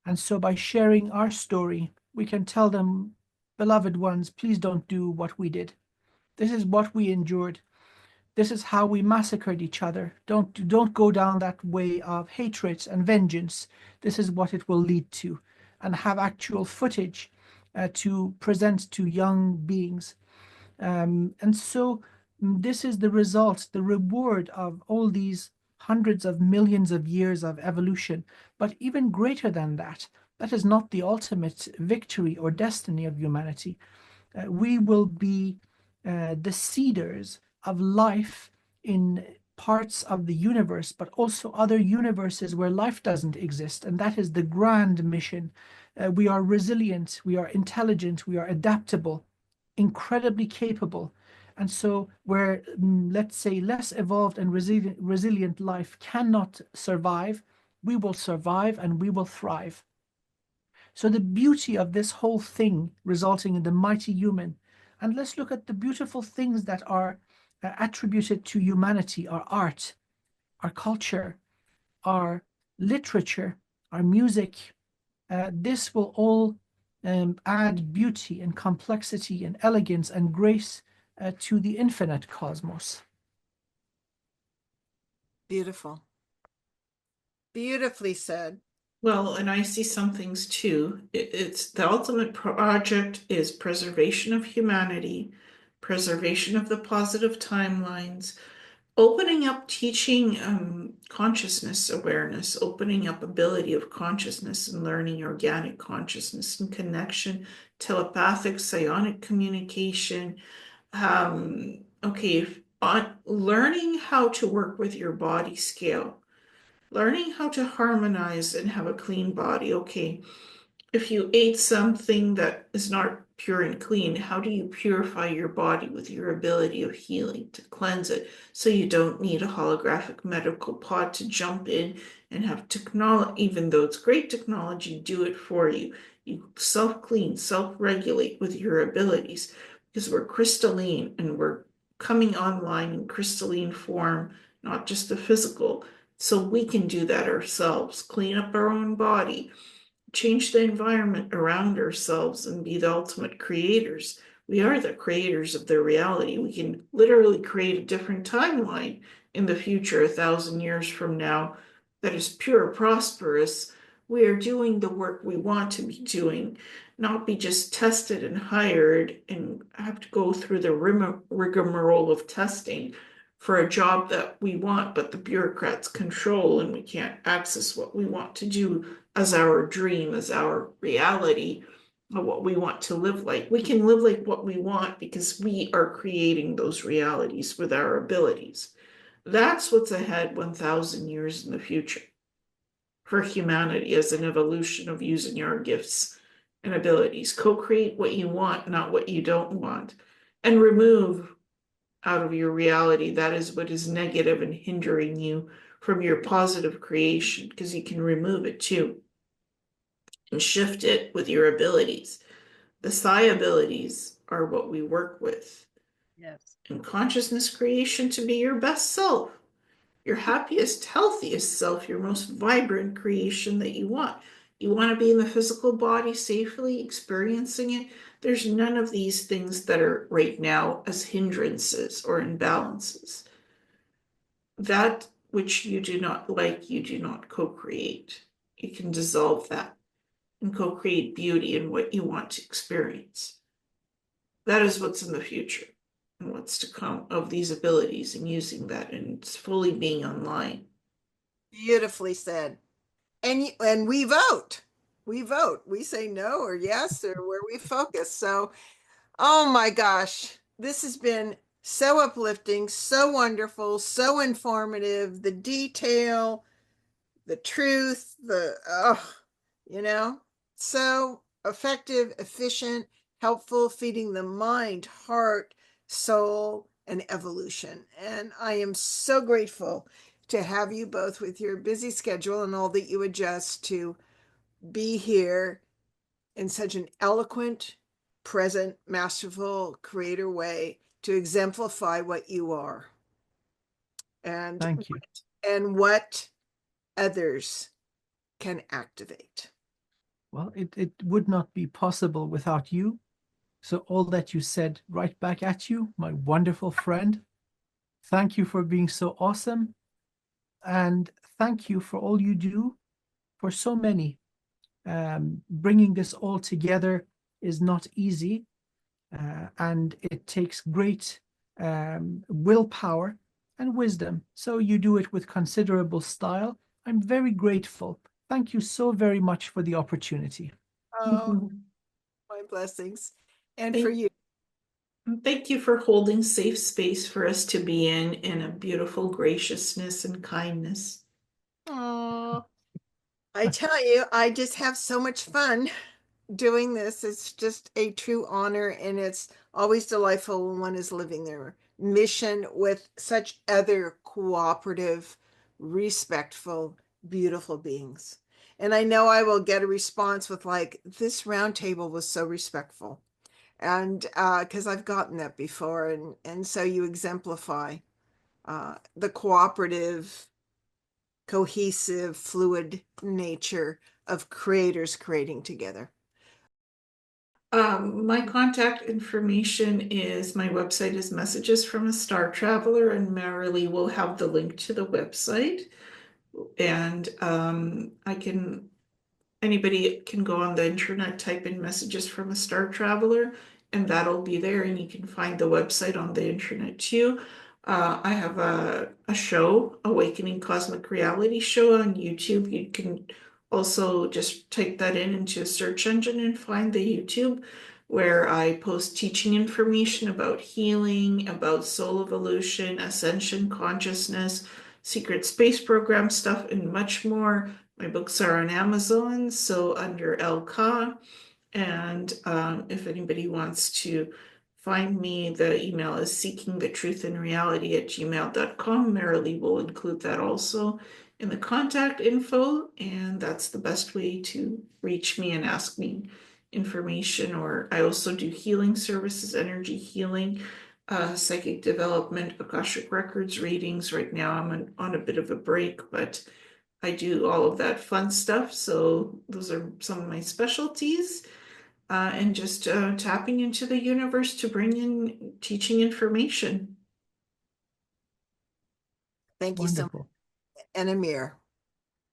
And so by sharing our story, we can tell them, beloved ones, please don't do what we did. This is what we endured. This is how we massacred each other. Don't go down that way of hatred and vengeance. This is what it will lead to. And have actual footage to present to young beings. And so this is the result, the reward of all these hundreds of millions of years of evolution. But even greater than that, that is not the ultimate victory or destiny of humanity. We will be the seeders of life in parts of the universe, but also other universes where life doesn't exist. And that is the grand mission. We are resilient, we are intelligent, we are adaptable, incredibly capable. And so where, let's say, less evolved and resilient life cannot survive, we will survive and we will thrive. So the beauty of this whole thing resulting in the mighty human, and let's look at the beautiful things that are attributed to humanity, our art, our culture, our literature, our music. This will all add beauty and complexity and elegance and grace to the infinite cosmos. Beautiful. Beautifully said. Well, and I see some things too. It's the ultimate project is preservation of humanity, preservation of the positive timelines, opening up teaching consciousness awareness, opening up ability of consciousness and learning organic consciousness and connection, telepathic, psionic communication. Okay, on learning how to work with your body scale, learning how to harmonize and have a clean body. Okay, if you ate something that is not pure and clean, how do you purify your body with your ability of healing to cleanse it so you don't need a holographic medical pod to jump in and have technology, even though it's great technology, do it for you. You self-clean, self-regulate with your abilities because we're crystalline and we're coming online in crystalline form, not just the physical. So we can do that ourselves, clean up our own body, change the environment around ourselves, and be the ultimate creators. We are the creators of the reality. We can literally create a different timeline in the future, 1,000 years from now, that is pure, prosperous. We are doing the work we want to be doing, not be just tested and hired and have to go through the rigmarole of testing for a job that we want, but the bureaucrats control and we can't access what we want to do as our dream, as our reality, of what we want to live like. We can live like what we want because we are creating those realities with our abilities. That's what's ahead 1,000 years in the future for humanity as an evolution of using our gifts and abilities. Co-create what you want, not what you don't want, and remove out of your reality that is what is negative and hindering you from your positive creation, because you can remove it too and shift it with your abilities. The psi abilities are what we work with. Yes. And consciousness creation to be your best self, your happiest, healthiest self, your most vibrant creation that you want. You want to be in the physical body safely, experiencing it. There's none of these things that are right now as hindrances or imbalances. That which you do not like, you do not co-create. You can dissolve that and co-create beauty in what you want to experience. That is what's in the future and what's to come of these abilities and using that and it's fully being online. Beautifully said. And we vote. We vote. We say no or yes or where we focus. So, oh my gosh, this has been so uplifting, so wonderful, so informative. The detail, the truth, you know, so effective, efficient, helpful, feeding the mind, heart, soul, and evolution. And I am so grateful to have you both with your busy schedule and all that you adjust to be here in such an eloquent, present, masterful, creator way to exemplify what you are Thank you. and what others can activate. Well, it would not be possible without you. So all that you said right back at you, my wonderful friend. Thank you for being so awesome. And thank you for all you do for so many. Bringing this all together is not easy. And it takes great willpower and wisdom. So you do it with considerable style. I'm very grateful. Thank you so very much for the opportunity. Oh, my blessings. And for Thank, you. thank you for holding safe space for us to be in a beautiful graciousness and kindness. Oh, I tell you, I just have so much fun doing this. It's just a true honor, and it's always delightful when one is living their mission with such other cooperative, respectful, beautiful beings. And I know I will get a response with like, this roundtable was so respectful. And because I've gotten that before, and so you exemplify the cooperative, cohesive, fluid nature of creators creating together. My contact information is my website is Messages from a Star Traveler, and Marilee will have the link to the website. And I can anybody can go on the internet, type in messages from a star traveler, and that'll be there, and you can find the website on the internet too. I have a show, Awakening Cosmic Reality Show on YouTube. You can also just type that in into a search engine and find the YouTube, where I post teaching information about healing, about soul evolution, ascension consciousness, secret space program stuff, and much more. My books are on Amazon, so under LK. And if anybody wants to find me, the email is seekingthetruthinreality@gmail.com. Marilee will include that also in the contact info, and that's the best way to reach me and ask me information. Or I also do healing services, energy healing, psychic development, Akashic Records readings. Right now I'm on a bit of a break, but I do all of that fun stuff. So those are some of my specialties. And just tapping into the universe to bring in teaching information. Thank you so much. Wonderful. And Amir.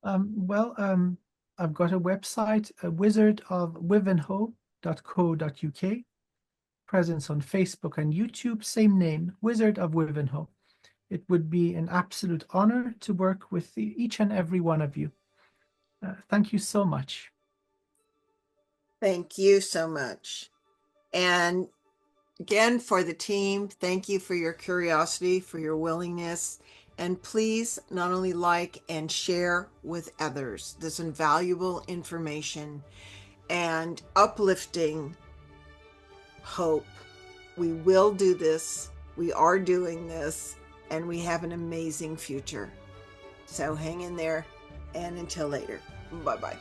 I've got a website, wizardofwivenhoe.co.uk. Presence on Facebook and YouTube, same name, Wizard of Wivenhoe. It would be an absolute honor to work with each and every one of you. Thank you so much. Thank you so much. And again, for the team, thank you for your curiosity, for your willingness. And please not only like and share with others this invaluable information and uplifting hope. We will do this. We are doing this, and we have an amazing future. So hang in there, and until later, bye-bye.